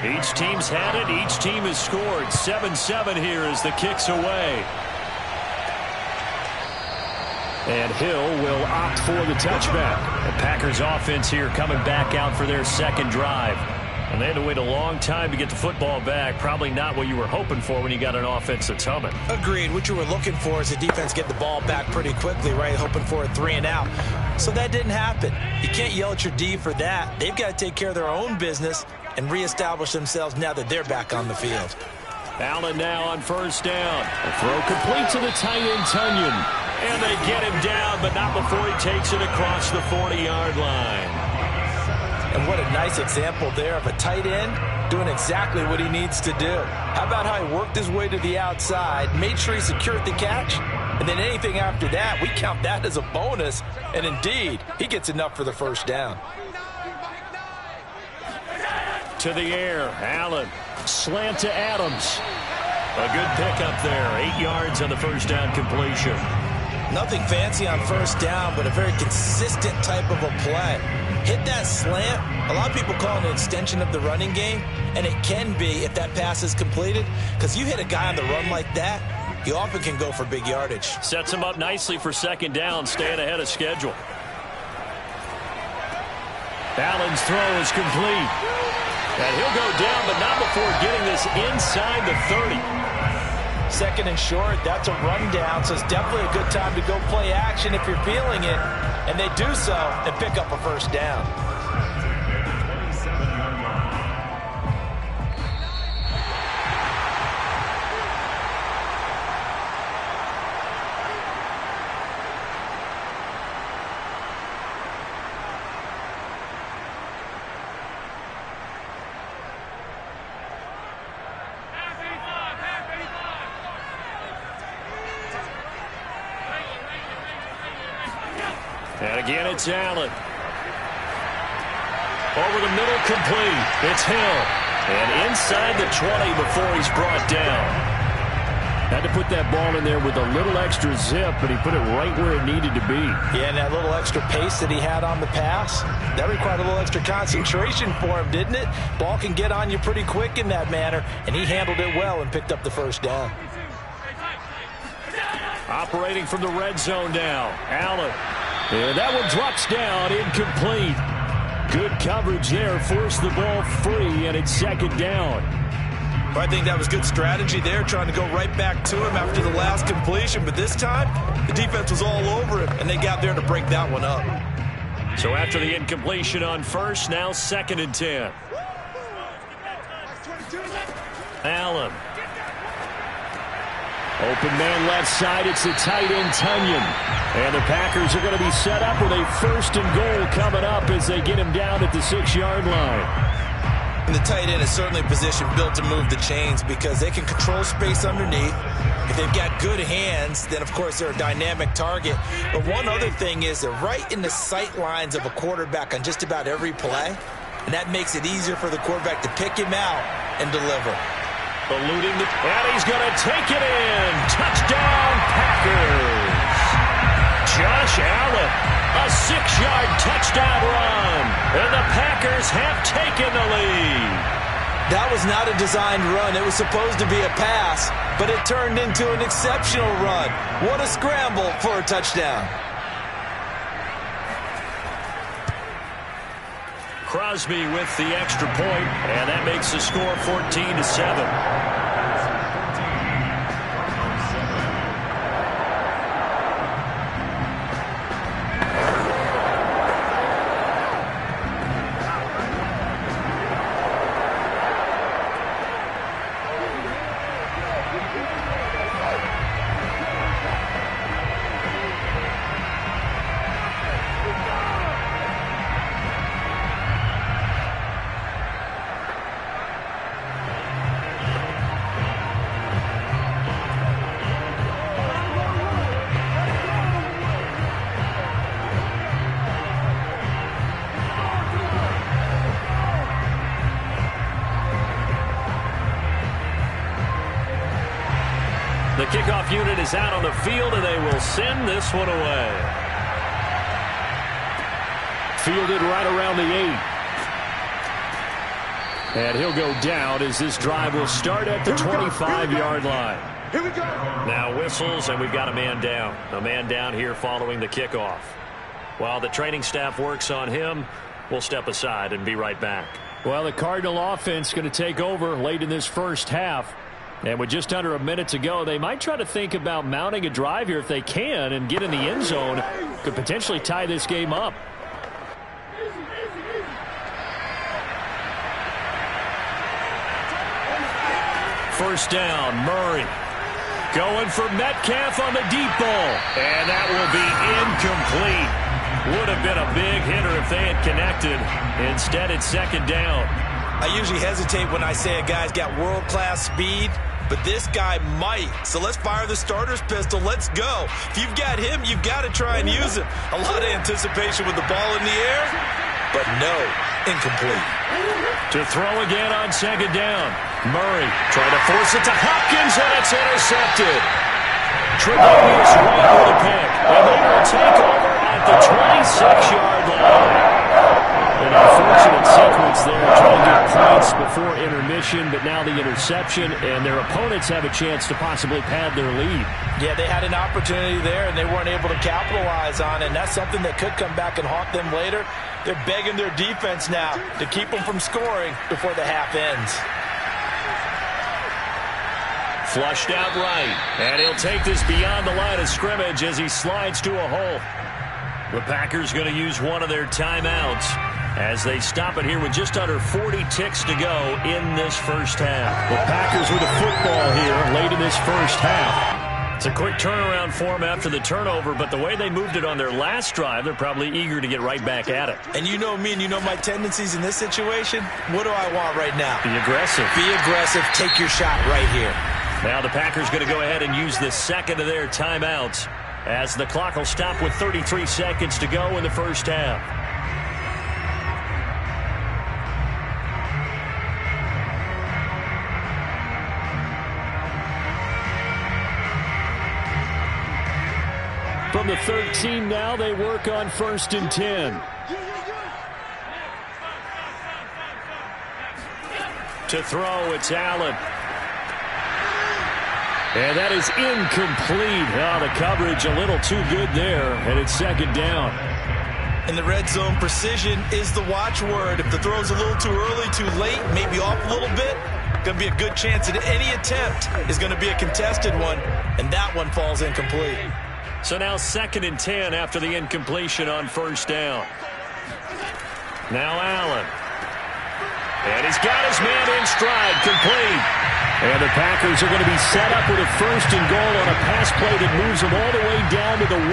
Each team's had it. Each team has scored. 7-7 here as the kick's away. And Hill will opt for the touchback. The Packers offense here coming back out for their second drive. And they had to wait a long time to get the football back. Probably not what you were hoping for when you got an offense that's humming. Agreed. What you were looking for is the defense get the ball back pretty quickly, right? Hoping for a 3 and out. So that didn't happen. You can't yell at your D for that. They've got to take care of their own business and reestablish themselves now that they're back on the field. Allen now on first down. The throw complete to the tight end, Tunyon. And they get him down, but not before he takes it across the 40-yard line. And what a nice example there of a tight end doing exactly what he needs to do. How about how he worked his way to the outside, made sure he secured the catch, and then anything after that, we count that as a bonus. And indeed, he gets enough for the first down. To the air, Allen. Slant to Adams. A good pickup there. 8 yards on the first down completion. Nothing fancy on first down, but a very consistent type of a play. Hit that slant. A lot of people call it an extension of the running game, and it can be if that pass is completed, because you hit a guy on the run like that, you often can go for big yardage. Sets him up nicely for second down, staying ahead of schedule. Allen's throw is complete. And he'll go down, but not before getting this inside the 30. Second and short, that's a rundown, so it's definitely a good time to go play action if you're feeling it. And they do so and pick up a first down. And again, it's Allen. Over the middle, complete. It's Hill. And inside the 20 before he's brought down. Had to put that ball in there with a little extra zip, but he put it right where it needed to be. Yeah, and that little extra pace that he had on the pass, that required a little extra concentration for him, didn't it? Ball can get on you pretty quick in that manner, and he handled it well and picked up the first down. Operating from the red zone now. Allen. And that one drops down, incomplete. Good coverage there, forced the ball free, and it's second down. Well, I think that was good strategy there, trying to go right back to him after the last completion. But this time, the defense was all over him, and they got there to break that one up. So after the incompletion on first, now second and 10. Allen. Open man left side, it's the tight end, Tunyon. And the Packers are going to be set up with a first and goal coming up as they get him down at the 6-yard line. And the tight end is certainly a position built to move the chains because they can control space underneath. If they've got good hands, then of course they're a dynamic target. But one other thing is they're right in the sight lines of a quarterback on just about every play. And that makes it easier for the quarterback to pick him out and deliver. Eluding the, and he's going to take it in. Touchdown, Packers. Josh Allen, a 6-yard touchdown run. And the Packers have taken the lead. That was not a designed run. It was supposed to be a pass, but it turned into an exceptional run. What a scramble for a touchdown. Crosby with the extra point, and that makes the score 14-7. The kickoff unit is out on the field, and they will send this one away. Fielded right around the 8. And he'll go down as this drive will start at the 25-yard line. Here we go. Now whistles, and we've got a man down. A man down here following the kickoff. While the training staff works on him, we'll step aside and be right back. Well, the Cardinal offense going to take over late in this first half. And with just under a minute to go, they might try to think about mounting a drive here if they can and get in the end zone. Could potentially tie this game up. First down, Murray. Going for Metcalf on the deep ball. And that will be incomplete. Would have been a big hitter if they had connected. Instead, it's second down. I usually hesitate when I say a guy's got world-class speed, but this guy might. So let's fire the starter's pistol. Let's go. If you've got him, you've got to try and use him. A lot of anticipation with the ball in the air, but no, incomplete. To throw again on second down. Murray trying to force it to Hopkins, and it's intercepted. Tre'Davious White with a pick, and they will take over at the 26-yard line. An unfortunate sequence there, trying to get points before intermission, but now the interception, and their opponents have a chance to possibly pad their lead. Yeah, they had an opportunity there, and they weren't able to capitalize on it, and that's something that could come back and haunt them later. They're begging their defense now to keep them from scoring before the half ends. Flushed out right, and he'll take this beyond the line of scrimmage as he slides to a hole. The Packers going to use one of their timeouts as they stop it here with just under 40 ticks to go in this first half. The Packers with the football here late in this first half. It's a quick turnaround for them after the turnover, but the way they moved it on their last drive, they're probably eager to get right back at it. And you know me and you know my tendencies in this situation. What do I want right now? Be aggressive. Be aggressive. Take your shot right here. Now the Packers going to go ahead and use the second of their timeouts as the clock will stop with 33 seconds to go in the first half. From the 13 now, they work on 1st and 10. To throw, it's Allen. And that is incomplete. Oh, the coverage a little too good there, and it's second down. In the red zone, precision is the watchword. If the throw's a little too early, too late, maybe off a little bit, going to be a good chance that any attempt is going to be a contested one, and that one falls incomplete. So now 2nd and 10 after the incompletion on 1st down. Now Allen. And he's got his man in stride, complete. And the Packers are going to be set up with a 1st and goal on a pass play that moves them all the way down to the 1.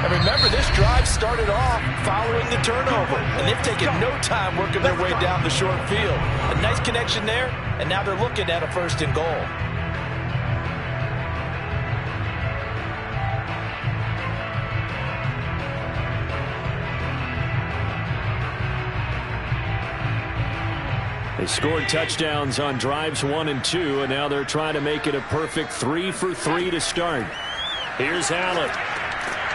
And remember, this drive started off following the turnover, and they've taken no time working their way down the short field. A nice connection there, and now they're looking at a 1st and goal. They scored touchdowns on drives 1 and 2, and now they're trying to make it a perfect 3 for 3 to start. Here's Allen.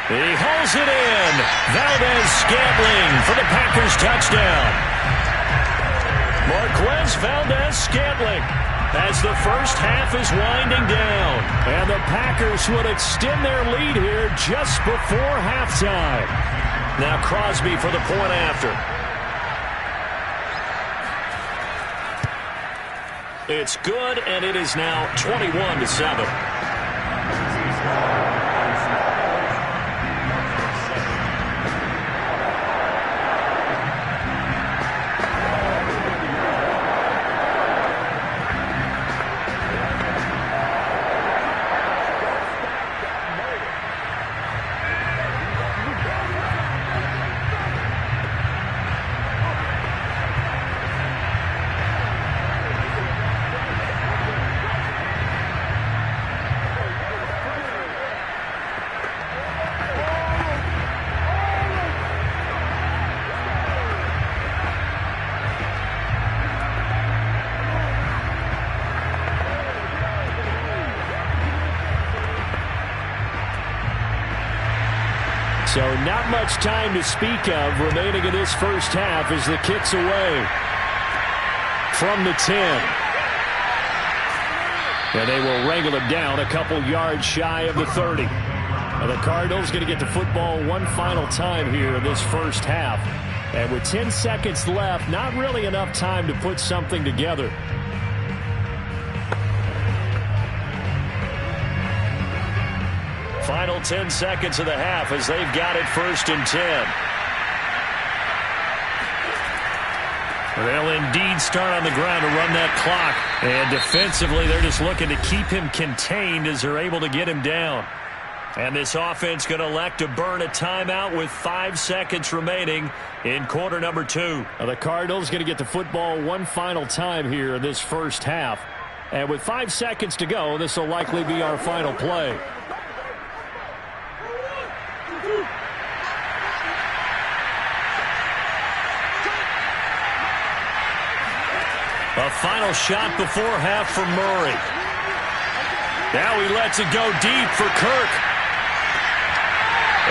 He hauls it in. Valdez-Scantling for the Packers touchdown. Marquez Valdez-Scantling as the first half is winding down. And the Packers would extend their lead here just before halftime. Now Crosby for the point after. It's good, and it is now 21-7. So not much time to speak of remaining in this first half as the kick's away. from the 10. And they will wrangle him down a couple yards shy of the 30. And the Cardinals going to get the football one final time here in this first half. And with 10 seconds left, not really enough time to put something together. Final 10 seconds of the half as they've got it 1st and 10. They'll indeed start on the ground to run that clock. And defensively, they're just looking to keep him contained as they're able to get him down. And this offense going to elect to burn a timeout with 5 seconds remaining in quarter number 2. Now the Cardinals going to get the football one final time here in this first half. And with 5 seconds to go, this will likely be our final play. A final shot before half for Murray. Now he lets it go deep for Kirk.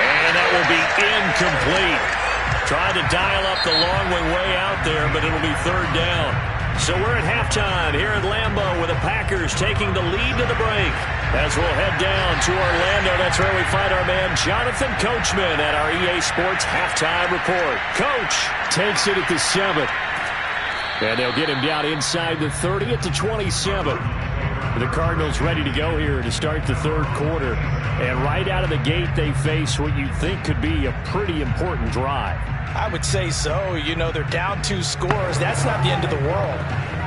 And that will be incomplete. Tried to dial up the long way out there, but it'll be 3rd down. So we're at halftime here at Lambeau with the Packers taking the lead to the break. As we'll head down to Orlando, that's where we find our man Jonathan Coachman at our EA Sports Halftime Report. Coach takes it at the 7. And they'll get him down inside the 30 at the 27. The Cardinals ready to go here to start the 3rd quarter. And right out of the gate, they face what you think could be a pretty important drive. I would say so. You know, they're down 2 scores. That's not the end of the world.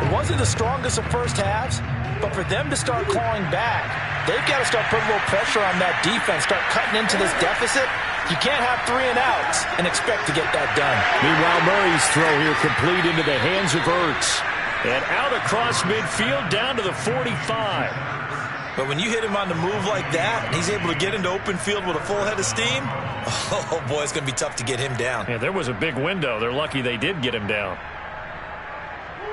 It wasn't the strongest of first halves, but for them to start clawing back, they've got to start putting a little pressure on that defense, start cutting into this deficit. You can't have 3 and outs and expect to get that done. Meanwhile, Murray's throw here complete into the hands of Ertz. And out across midfield down to the 45. But when you hit him on the move like that, and he's able to get into open field with a full head of steam, oh boy, it's going to be tough to get him down. Yeah, there was a big window. They're lucky they did get him down.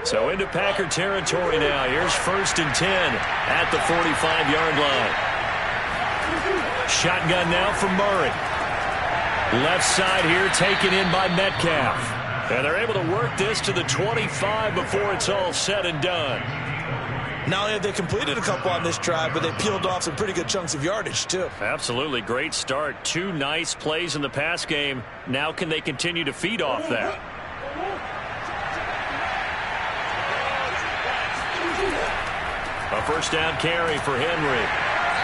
So into Packer territory now. Here's 1st and 10 at the 45-yard line. Shotgun now from Murray. Left side here taken in by Metcalf. And they're able to work this to the 25 before it's all said and done. Not only have they completed a couple on this drive, but they peeled off some pretty good chunks of yardage, too. Absolutely. Great start. 2 nice plays in the pass game. Now can they continue to feed off that? A 1st down carry for Henry.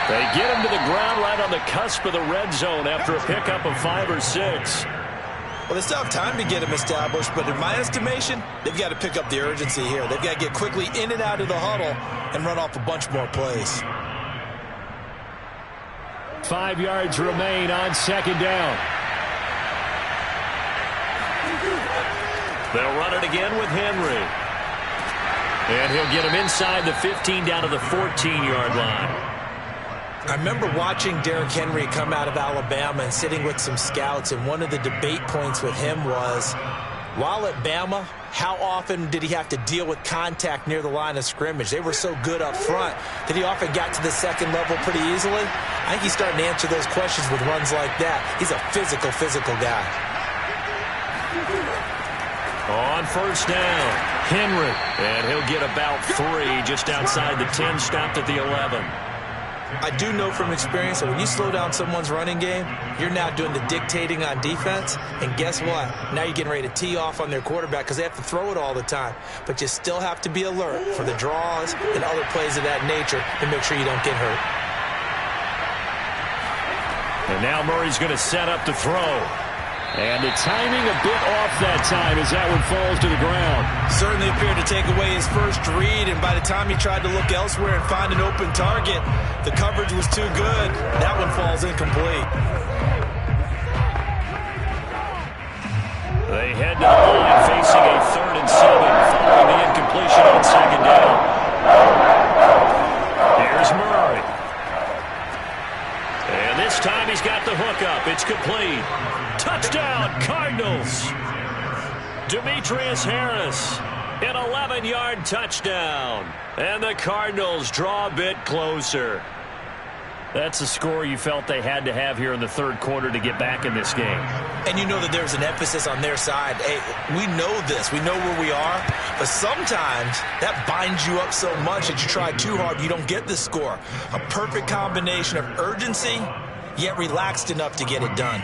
They get him to the ground right on the cusp of the red zone after a pickup of 5 or 6. Well, they still have time to get him established, but in my estimation, they've got to pick up the urgency here. They've got to get quickly in and out of the huddle and run off a bunch more plays. 5 yards remain on 2nd down. They'll run it again with Henry. And he'll get him inside the 15 down to the 14-yard line. I remember watching Derrick Henry come out of Alabama and sitting with some scouts, and one of the debate points with him was, while at Bama, how often did he have to deal with contact near the line of scrimmage? They were so good up front that he often got to the 2nd level pretty easily. I think he's starting to answer those questions with runs like that. He's a physical guy. On 1st down, Henry. And he'll get about 3 just outside the 10, stopped at the 11. I do know from experience that when you slow down someone's running game, you're now doing the dictating on defense. And guess what? Now you're getting ready to tee off on their quarterback because they have to throw it all the time. But you still have to be alert for the draws and other plays of that nature to make sure you don't get hurt. And now Murray's going to set up to throw. And the timing a bit off that time as that one falls to the ground. Certainly appeared to take away his first read, and by the time he tried to look elsewhere and find an open target, the coverage was too good. That one falls incomplete. They head to the line facing a 3rd and 7 following the incompletion on 2nd down. Here's Murray. And this time he's got the hookup. It's complete. Touchdown, Cardinals. Demetrius Harris, an 11-yard touchdown. And the Cardinals draw a bit closer. That's a score you felt they had to have here in the third quarter to get back in this game. And you know that there's an emphasis on their side. Hey, we know this. We know where we are. But sometimes that binds you up so much that you try too hard, you don't get the score. A perfect combination of urgency, yet relaxed enough to get it done.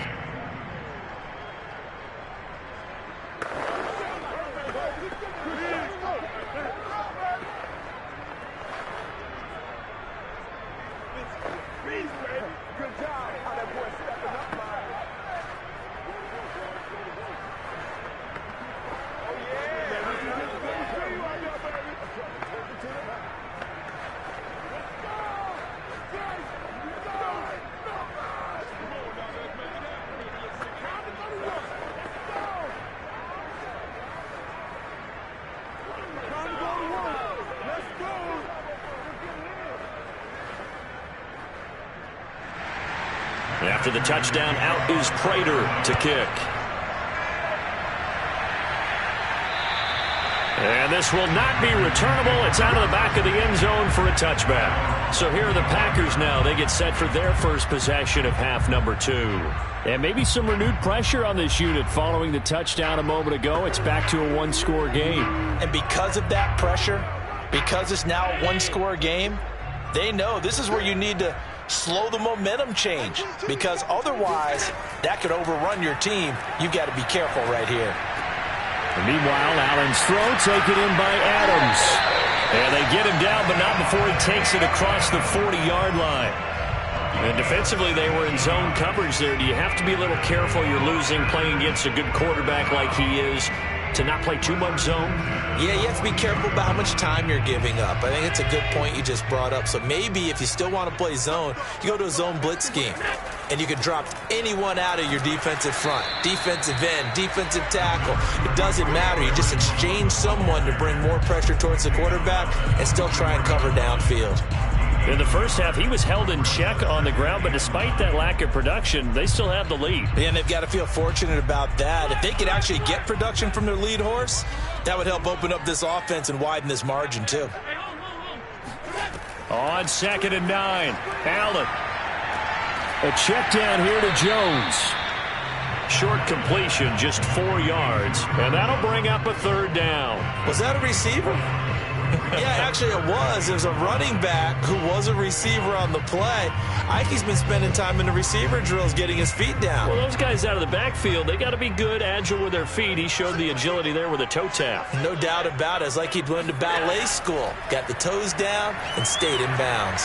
After the touchdown, out is Prater to kick. And this will not be returnable. It's out of the back of the end zone for a touchback. So here are the Packers now. They get set for their first possession of half number 2. And maybe some renewed pressure on this unit following the touchdown a moment ago. It's back to a one-score game. And because of that pressure, because it's now a one-score game, they know this is where you need to slow the momentum change, because otherwise that could overrun your team. You've got to be careful right here. And meanwhile, Allen's throw taken in by Adams. And they get him down, but not before he takes it across the 40-yard line. And defensively, they were in zone coverage there. Do you have to be a little careful? You're losing playing against a good quarterback like he is, to not play too much zone? Yeah, you have to be careful about how much time you're giving up. I think it's a good point you just brought up. So maybe if you still want to play zone, you go to a zone blitz scheme. And you can drop anyone out of your defensive front. Defensive end, defensive tackle. It doesn't matter. You just exchange someone to bring more pressure towards the quarterback and still try and cover downfield. In the first half, he was held in check on the ground, but despite that lack of production, they still have the lead. And they've got to feel fortunate about that. If they could actually get production from their lead horse, that would help open up this offense and widen this margin too. On 2nd and 9, Allen. A check down here to Jones. Short completion, just 4 yards, and that'll bring up a 3rd down. Was that a receiver? Yeah, actually it was. There's a running back who was a receiver on the play. Ike's been spending time in the receiver drills getting his feet down. Well, those guys out of the backfield, they got to be good, agile with their feet. He showed the agility there with a toe tap. No doubt about it. It's like he'd went to ballet school. Got the toes down and stayed in bounds.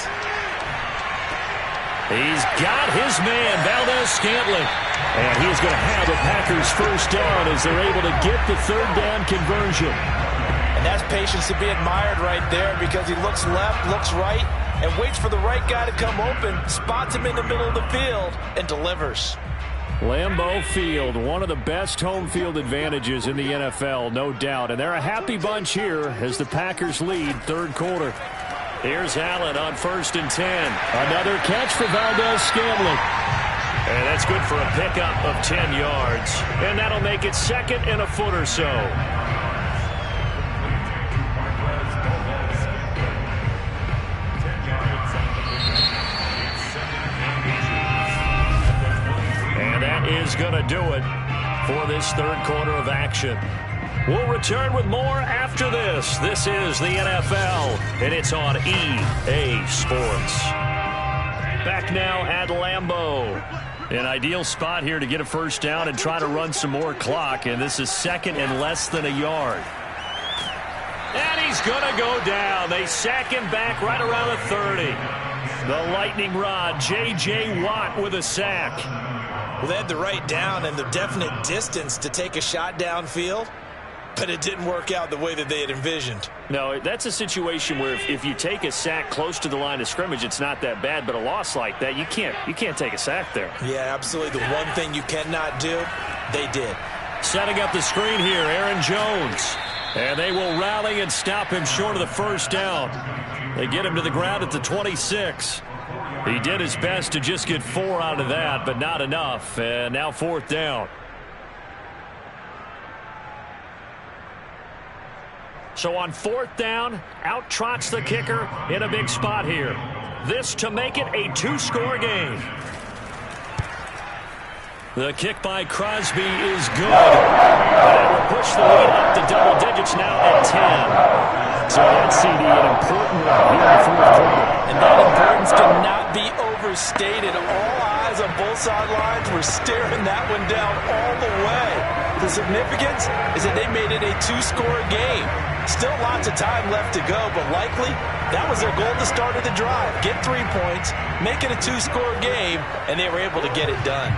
He's got his man, Valdez-Scantling. And he's going to have the Packers first down as they're able to get the 3rd down conversion. And that's patience to be admired right there, because he looks left, looks right, and waits for the right guy to come open, spots him in the middle of the field, and delivers. Lambeau Field, one of the best home field advantages in the NFL, no doubt. And they're a happy bunch here as the Packers lead 3rd quarter. Here's Allen on 1st and 10. Another catch for Valdez-Scantling. And that's good for a pickup of 10 yards. And that'll make it 2nd and a foot or so. And that is going to do it for this 3rd quarter of action. We'll return with more after this. This is the NFL, and it's on EA Sports. Back now at Lambeau. An ideal spot here to get a first down and try to run some more clock, and this is 2nd and less than a yard. And he's going to go down. They sack him back right around the 30. The lightning rod, J.J. Watt with a sack. Well, they had the right down and the definite distance to take a shot downfield, but it didn't work out the way that they had envisioned. No, that's a situation where if you take a sack close to the line of scrimmage, it's not that bad, but a loss like that, you can't take a sack there. Yeah, absolutely. The one thing you cannot do, they did. Setting up the screen here, Aaron Jones. And they will rally and stop him short of the first down. They get him to the ground at the 26. He did his best to just get 4 out of that, but not enough. And now 4th down. So on 4th down, out trots the kicker in a big spot here. This to make it a two-score game. The kick by Crosby is good. And it will push the lead up to double digits now at 10. So that CD, an important one here in the fourth quarter. And that importance cannot be overstated. All eyes on both sidelines were staring that one down all the way. The significance is that they made it a two-score game. Still lots of time left to go, but likely that was their goal at the start of the drive. Get 3 points, make it a two-score game, and they were able to get it done.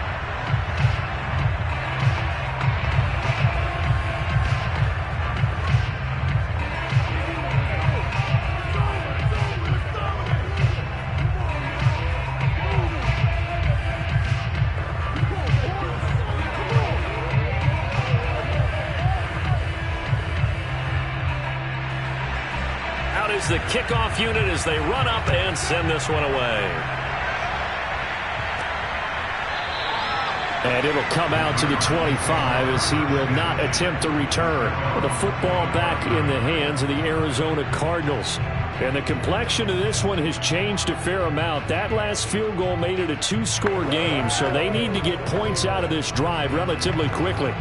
The kickoff unit as they run up and send this one away. And it'll come out to the 25 as he will not attempt to return. The football back in the hands of the Arizona Cardinals. And the complexion of this one has changed a fair amount. That last field goal made it a two-score game, so they need to get points out of this drive relatively quickly.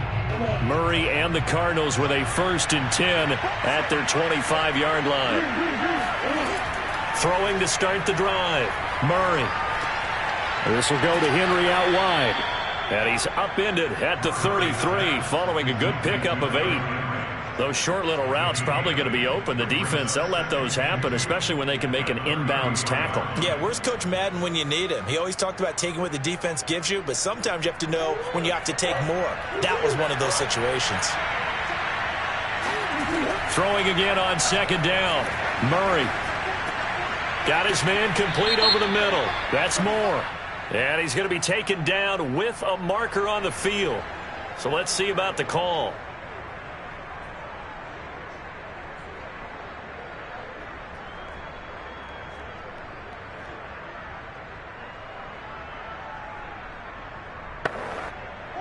Murray and the Cardinals with a 1st and 10 at their 25-yard line. Throwing to start the drive. Murray. This will go to Henry out wide. And he's upended at the 33 following a good pickup of 8. Those short little routes probably going to be open. The defense, they'll let those happen, especially when they can make an inbounds tackle. Yeah, where's Coach Madden when you need him? He always talked about taking what the defense gives you, but sometimes you have to know when you have to take more. That was one of those situations. Throwing again on 2nd down. Murray. Got his man complete over the middle. That's Moore. And he's going to be taken down with a marker on the field. So let's see about the call.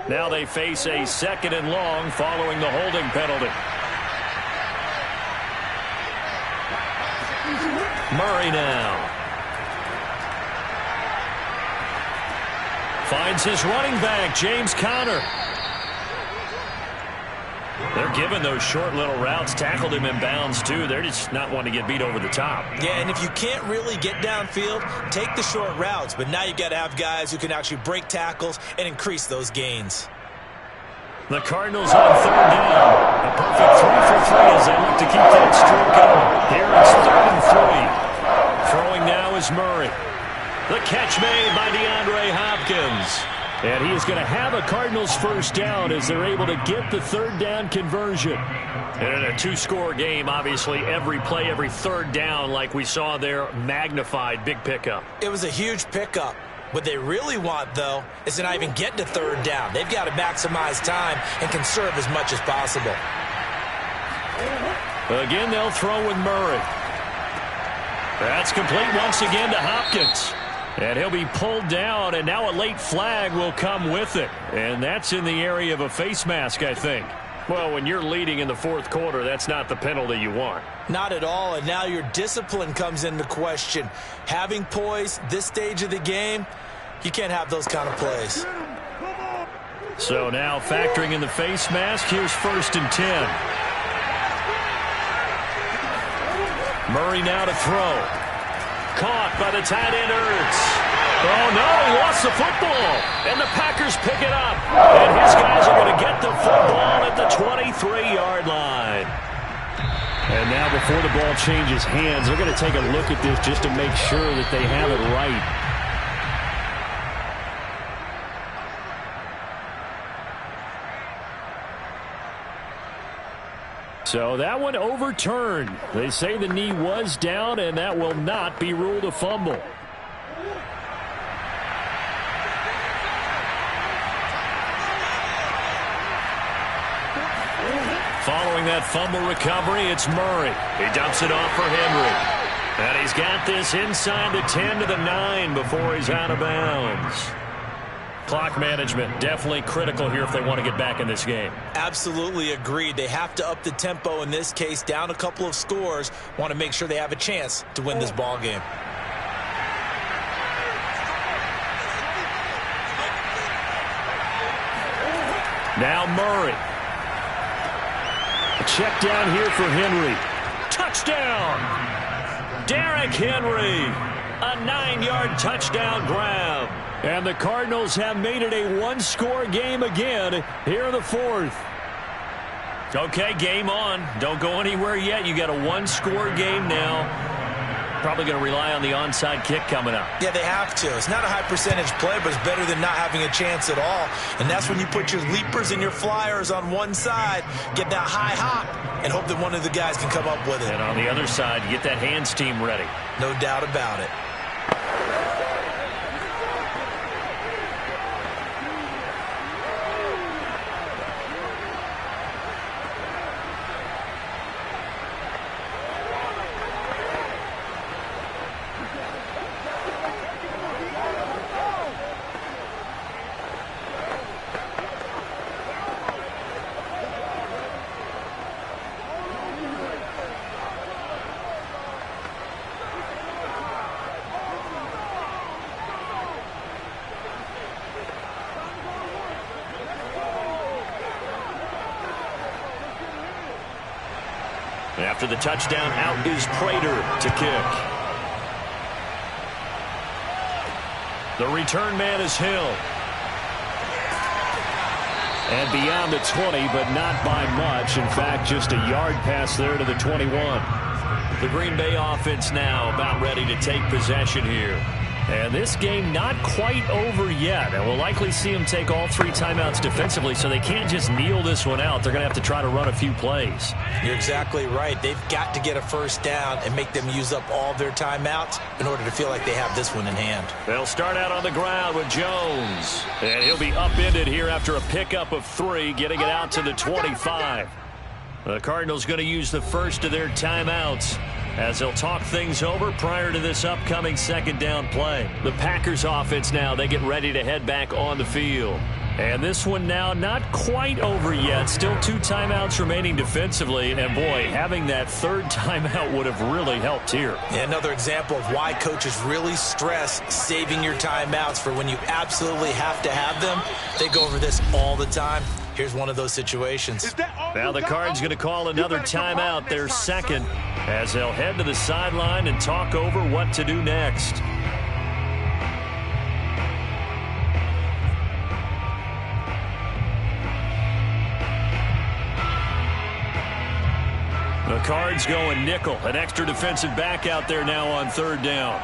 Now they face a 2nd and long following the holding penalty. Murray now. Finds his running back, James Conner. They're giving those short little routes. Tackled him in bounds, too. They're just not wanting to get beat over the top. Yeah, and if you can't really get downfield, take the short routes. But now you got to have guys who can actually break tackles and increase those gains. The Cardinals on 3rd down. A perfect 3 for 3 as they look to keep that streak going. Here it's 3rd and 3. Throwing now is Murray. The catch made by DeAndre Hopkins. And he is going to have a Cardinals 1st down as they're able to get the 3rd down conversion. And in a two-score game, obviously, every play, every 3rd down, like we saw there, magnified, big pickup. It was a huge pickup. What they really want, though, is to not even get to 3rd down. They've got to maximize time and conserve as much as possible. Again, they'll throw with Murray. That's complete once again to Hopkins. And he'll be pulled down, and now a late flag will come with it. And that's in the area of a face mask, I think. Well, when you're leading in the 4th quarter, that's not the penalty you want. Not at all, and now your discipline comes into question. Having poise this stage of the game, you can't have those kind of plays. So now factoring in the face mask, here's 1st and 10. Murray now to throw. Caught by the tight end, Ertz. Oh, no, he lost the football. And the Packers pick it up. And his guys are going to get the football at the 23-yard line. And now before the ball changes hands, they're going to take a look at this just to make sure that they have it right. So that one overturned. They say the knee was down, and that will not be ruled a fumble. Following that fumble recovery, it's Murray. He dumps it off for Henry. And he's got this inside the 10 to the 9 before he's out of bounds. Clock management definitely critical here if they want to get back in this game. Absolutely agreed. They have to up the tempo in this case, down a couple of scores. Want to make sure they have a chance to win this ball game. Now Murray. A check down here for Henry. Touchdown! Derrick Henry. A 9-yard touchdown grab. And the Cardinals have made it a one-score game again here in the fourth. Okay, game on. Don't go anywhere yet. You got a one-score game now. Probably going to rely on the onside kick coming up. Yeah, they have to. It's not a high-percentage play, but it's better than not having a chance at all. And that's when you put your leapers and your flyers on one side, get that high hop, and hope that one of the guys can come up with it. And on the other side, get that hands team ready. No doubt about it. After the touchdown, out is Prater to kick. The return man is Hill. And beyond the 20, but not by much. In fact, just a yard pass there to the 21. The Green Bay offense now about ready to take possession here. And this game not quite over yet. And we'll likely see them take all 3 timeouts defensively, so they can't just kneel this one out. They're going to have to try to run a few plays. You're exactly right. They've got to get a first down and make them use up all their timeouts in order to feel like they have this one in hand. They'll start out on the ground with Jones. And he'll be upended here after a pickup of 3, getting it out to the 25. The Cardinals going to use the first of their timeouts as they'll talk things over prior to this upcoming second down play. The Packers offense now, they get ready to head back on the field. And this one now not quite over yet. Still 2 timeouts remaining defensively. And boy, having that third timeout would have really helped here. Yeah, another example of why coaches really stress saving your timeouts for when you absolutely have to have them. They go over this all the time. Here's one of those situations. Now the Cards going to call another timeout, their second, as they'll head to the sideline and talk over what to do next. The Cards going nickel, an extra defensive back out there now on third down.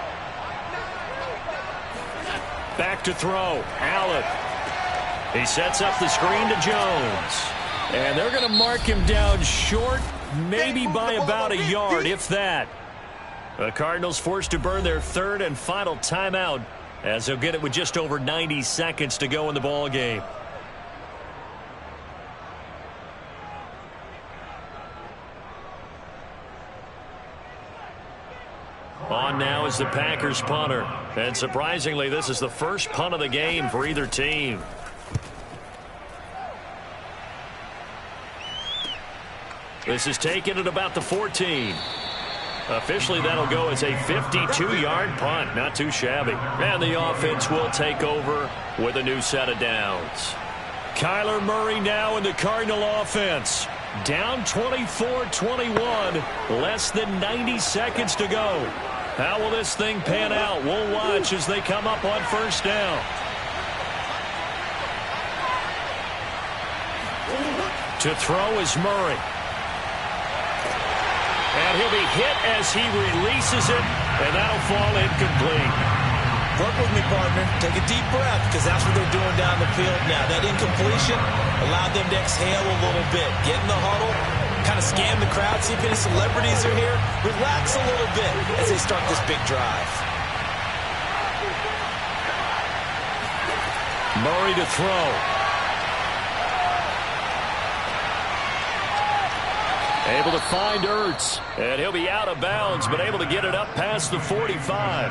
Back to throw, Allen. He sets up the screen to Jones. And they're going to mark him down short, maybe by about a yard, if that. The Cardinals forced to burn their third and final timeout as they'll get it with just over 90 seconds to go in the ball game. On now is the Packers punter. And surprisingly, this is the first punt of the game for either team. This is taken at about the 14. Officially, that'll go as a 52-yard punt. Not too shabby. And the offense will take over with a new set of downs. Kyler Murray now in the Cardinal offense. Down 24-21. Less than 90 seconds to go. How will this thing pan out? We'll watch as they come up on first down. To throw is Murray. And he'll be hit as he releases it, and that'll fall incomplete. Work with me, partner. Take a deep breath, because that's what they're doing down the field now. That incompletion allowed them to exhale a little bit. Get in the huddle, kind of scan the crowd, see if any celebrities are here. Relax a little bit as they start this big drive. Murray to throw. Able to find Ertz, and he'll be out of bounds, but able to get it up past the 45.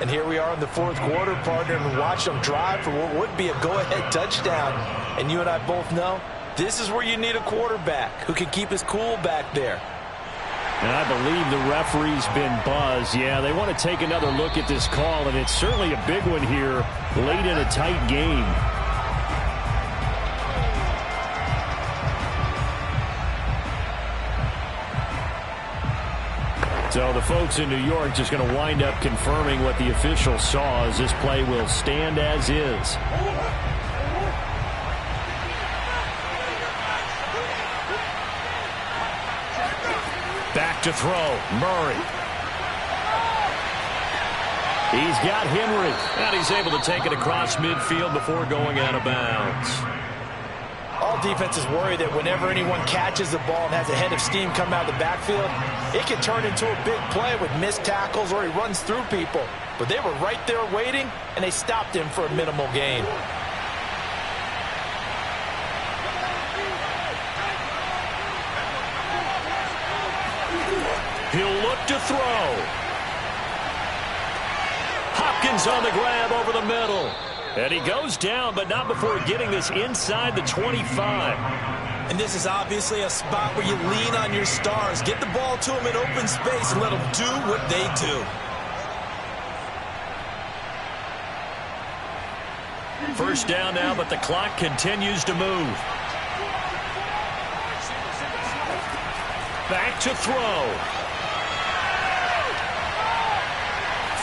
And here we are in the fourth quarter, partner, and watch them drive for what would be a go-ahead touchdown. And you and I both know this is where you need a quarterback who can keep his cool back there. And I believe the referee's been buzzed. Yeah, they want to take another look at this call, and it's certainly a big one here late in a tight game. So the folks in New York just going to wind up confirming what the official saw, as this play will stand as is. Back to throw, Murray. He's got Henry, and he's able to take it across midfield before going out of bounds. All defenses worry that whenever anyone catches the ball and has a head of steam come out of the backfield, it can turn into a big play with missed tackles or he runs through people. But they were right there waiting, and they stopped him for a minimal gain. He'll look to throw. Hopkins on the grab over the middle. And he goes down, but not before getting this inside the 25. And this is obviously a spot where you lean on your stars. Get the ball to them in open space and let them do what they do. First down now, but the clock continues to move. Back to throw.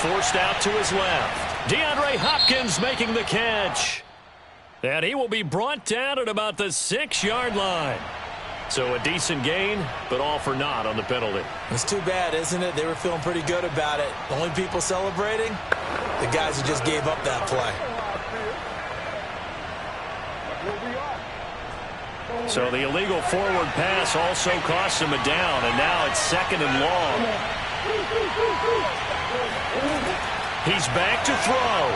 Forced out to his left. DeAndre Hopkins making the catch. And he will be brought down at about the 6-yard line. So a decent gain, but all for naught on the penalty. It's too bad, isn't it? They were feeling pretty good about it. The only people celebrating, the guys who just gave up that play. So the illegal forward pass also costs him a down, and now it's 2nd and long. He's back to throw.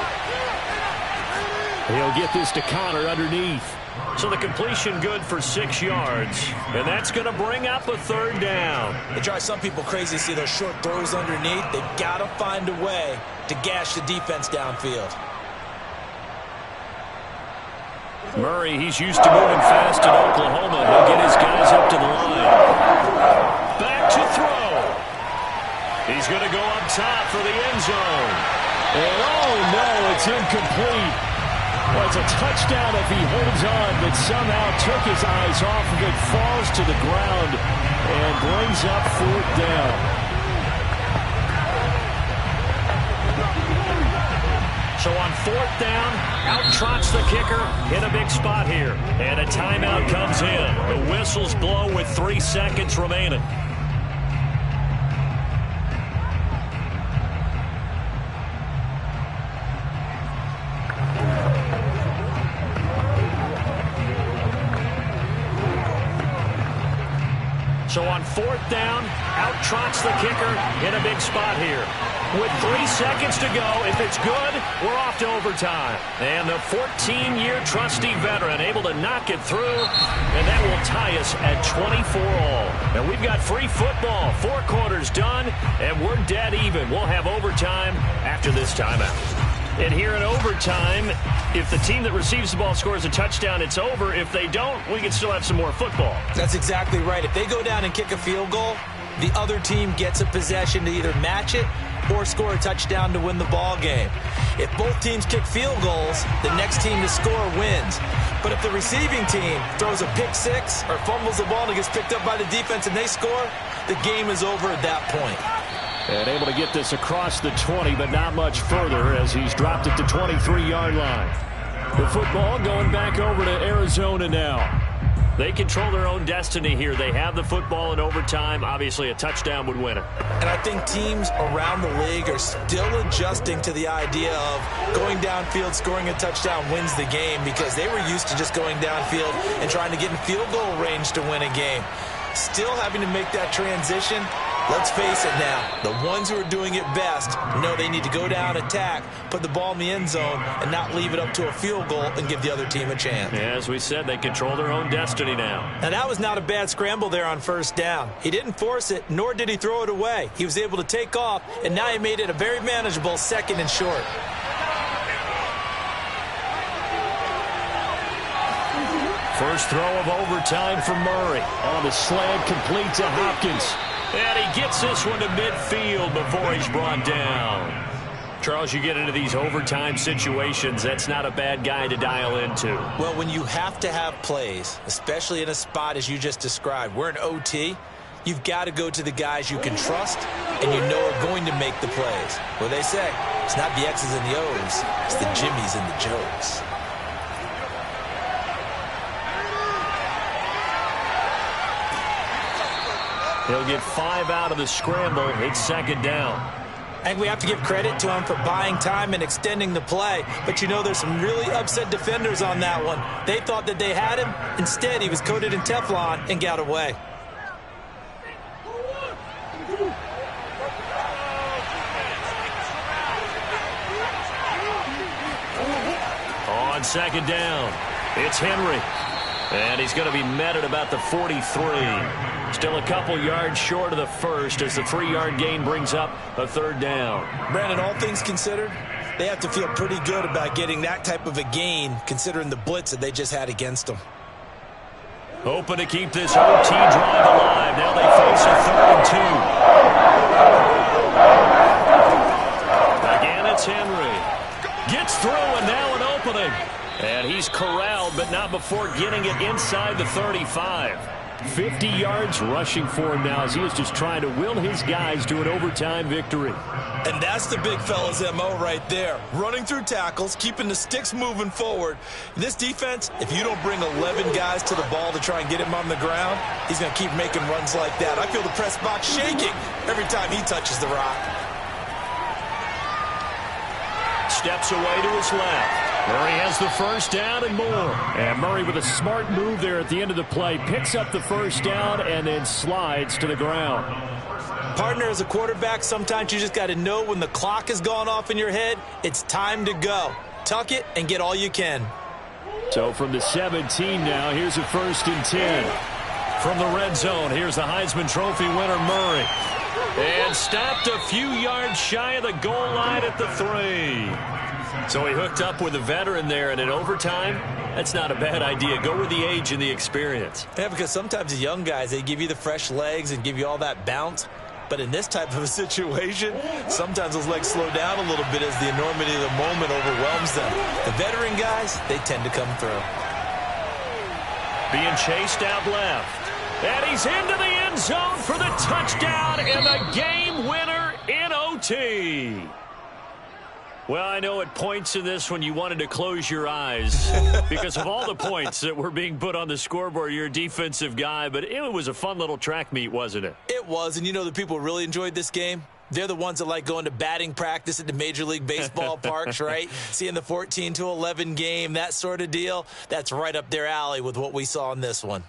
He'll get this to Connor underneath. So the completion good for 6 yards, and that's going to bring up a 3rd down. They drive some people crazy to see those short throws underneath. They've got to find a way to gash the defense downfield. Murray, he's used to moving fast in Oklahoma. He'll get his guys up to the line. Back to throw. He's going to go up top for the end zone. And oh no, it's incomplete. Well, it's a touchdown if he holds on, but somehow took his eyes off of it, falls to the ground, and brings up 4th down. So on 4th down, out trots the kicker in a big spot here. And a timeout comes in. The whistles blow with 3 seconds remaining. So on 4th down, out trots the kicker in a big spot here. With 3 seconds to go, if it's good, we're off to overtime. And the 14-year trusty veteran able to knock it through, and that will tie us at 24 all. And we've got free football, 4 quarters done, and we're dead even. We'll have overtime after this timeout. And here in overtime, if the team that receives the ball scores a touchdown, it's over. If they don't, we can still have some more football. That's exactly right. If they go down and kick a field goal, the other team gets a possession to either match it or score a touchdown to win the ball game. If both teams kick field goals, the next team to score wins. But if the receiving team throws a pick six or fumbles the ball and it gets picked up by the defense and they score, the game is over at that point. And able to get this across the 20, but not much further as he's dropped it to 23-yard line. The football going back over to Arizona now. They control their own destiny here. They have the football in overtime. Obviously, a touchdown would win it. And I think teams around the league are still adjusting to the idea of going downfield, scoring a touchdown wins the game, because they were used to just going downfield and trying to get in field goal range to win a game. Still having to make that transition. Let's face it now, the ones who are doing it best know they need to go down, attack, put the ball in the end zone, and not leave it up to a field goal and give the other team a chance. As we said, they control their own destiny now. And that was not a bad scramble there on 1st down. He didn't force it, nor did he throw it away. He was able to take off, and now he made it a very manageable 2nd and short. First throw of overtime for Murray. On the slant, complete to Hopkins. And he gets this one to midfield before he's brought down. Charles, you get into these overtime situations, that's not a bad guy to dial into. Well, when you have to have plays, especially in a spot as you just described, we're in OT, you've got to go to the guys you can trust and you know are going to make the plays. Well, they say it's not the X's and the O's, it's the Jimmies and the Joes. He'll get 5 out of the scramble. It's second down. I think we have to give credit to him for buying time and extending the play. But, you know, there's some really upset defenders on that one. They thought that they had him. Instead, he was coated in Teflon and got away. On second down, it's Henry. And he's going to be met at about the 43. Still a couple yards short of the first as the 3-yard gain brings up a third down. Brandon, all things considered, they have to feel pretty good about getting that type of a gain considering the blitz that they just had against them. Hoping to keep this OT drive alive. Now they face a 3rd and 2. Again, it's Henry. Gets through and now an opening. And he's corralled, but not before getting it inside the 35. 50 yards rushing for him now as he is just trying to will his guys to an overtime victory. And that's the big fella's MO right there. Running through tackles, keeping the sticks moving forward. This defense, if you don't bring 11 guys to the ball to try and get him on the ground, he's going to keep making runs like that. I feel the press box shaking every time he touches the rock. Steps away to his left. Murray has the first down and more. And Murray with a smart move there at the end of the play. Picks up the first down and then slides to the ground. Partner, as a quarterback, sometimes you just got to know when the clock has gone off in your head, it's time to go. Tuck it and get all you can. So from the 17 now, here's a 1st and 10. From the red zone, here's the Heisman Trophy winner, Murray. And stopped a few yards shy of the goal line at the 3. So he hooked up with a veteran there, and in overtime, that's not a bad idea. Go with the age and the experience. Yeah, because sometimes the young guys, they give you the fresh legs and give you all that bounce. But in this type of a situation, sometimes those legs slow down a little bit as the enormity of the moment overwhelms them. The veteran guys, they tend to come through. Being chased out left. And he's into the end zone for the touchdown and the game winner in OT. Well, I know at points in this when you wanted to close your eyes because of all the points that were being put on the scoreboard. You're a defensive guy, but it was a fun little track meet, wasn't it? It was, and you know the people really enjoyed this game? They're the ones that like going to batting practice at the Major League Baseball parks, right? Seeing the 14-11 game, that sort of deal. That's right up their alley with what we saw in this one.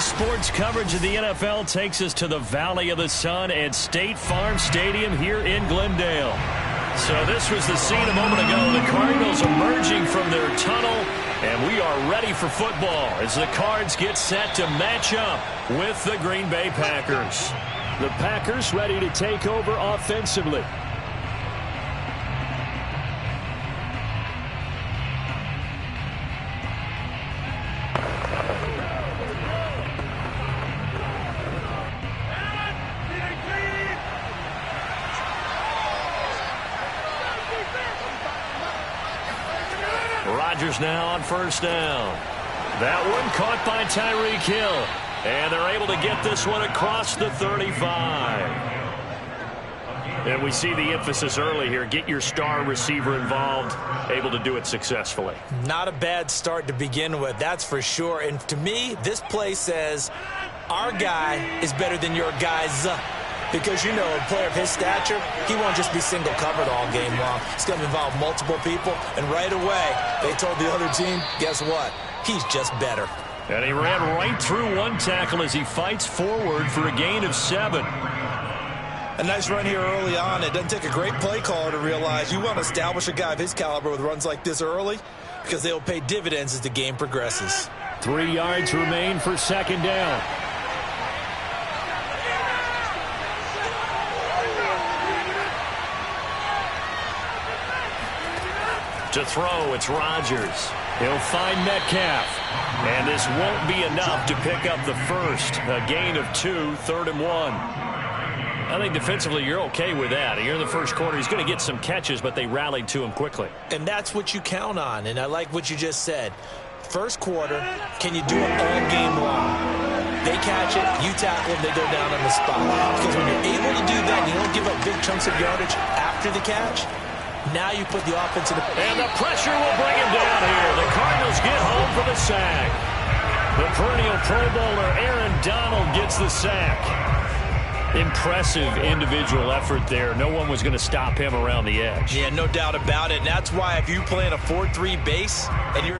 Sports coverage of the NFL takes us to the Valley of the Sun at State Farm Stadium here in Glendale. So this was the scene a moment ago. The Cardinals emerging from their tunnel, and we are ready for football as the Cards get set to match up with the Green Bay Packers. The Packers ready to take over offensively. Rodgers now on first down. That one caught by Tyreek Hill. And they're able to get this one across the 35. And we see the emphasis early here. Get your star receiver involved. Able to do it successfully. Not a bad start to begin with, that's for sure. And to me, this play says our guy is better than your guys. Because, you know, a player of his stature, he won't just be single covered all game long. It's going to involve multiple people. And right away, they told the other team, guess what? He's just better. And he ran right through one tackle as he fights forward for a gain of 7. A nice run here early on. It doesn't take a great play caller to realize you want to establish a guy of his caliber with runs like this early because they will pay dividends as the game progresses. 3 yards remain for second down. To throw, it's Rodgers. He'll find Metcalf. And this won't be enough to pick up the first. A gain of 2, 3rd and 1. I think defensively you're okay with that. Here in the first quarter, he's going to get some catches, but they rallied to him quickly. And that's what you count on, and I like what you just said. First quarter, can you do it all game long? They catch it, you tackle them, they go down on the spot. Because when you're able to do that, you don't give up big chunks of yardage after the catch. Now you put the offense in the... And the pressure will bring him down here. The Cardinals get home for the sack. The perennial Pro Bowler Aaron Donald gets the sack. Impressive individual effort there. No one was going to stop him around the edge. Yeah, no doubt about it. And that's why if you play in a 4-3 base and you're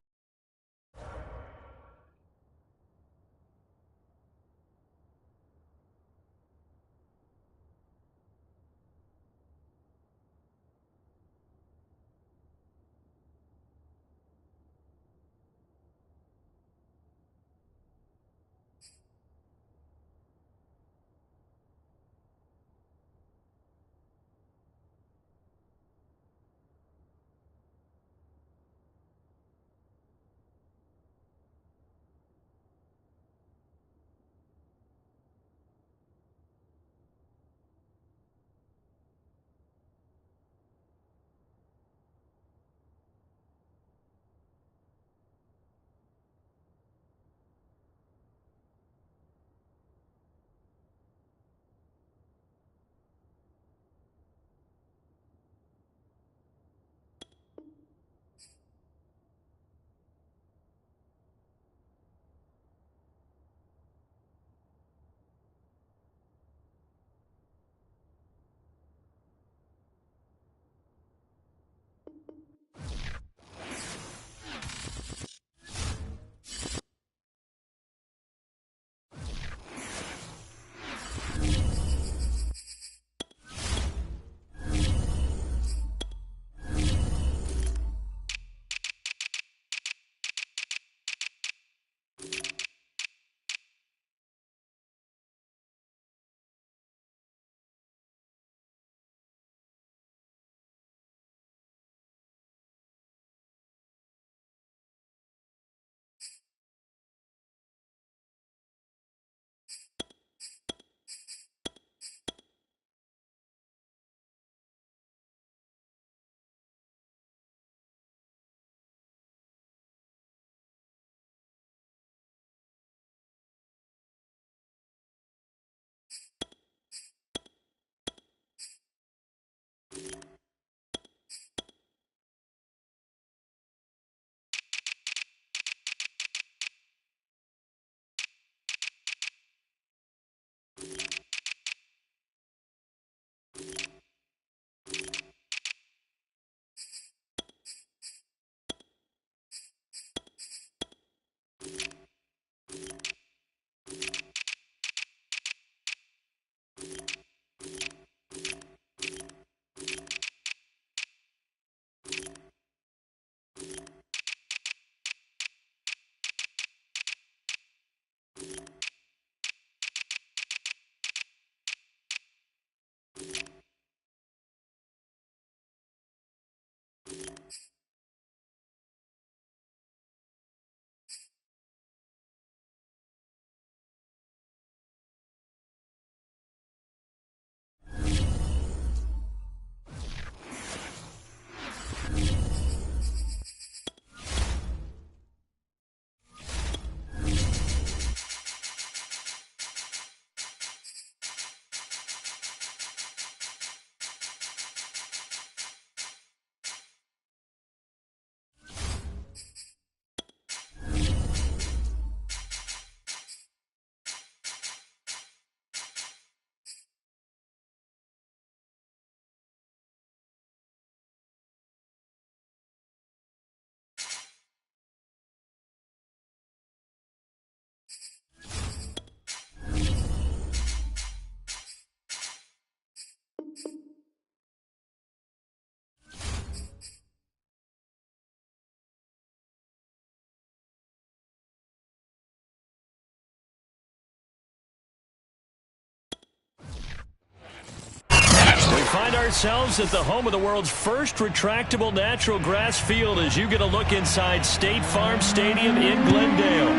find ourselves at the home of the world's first retractable natural grass field as you get a look inside State Farm Stadium in Glendale.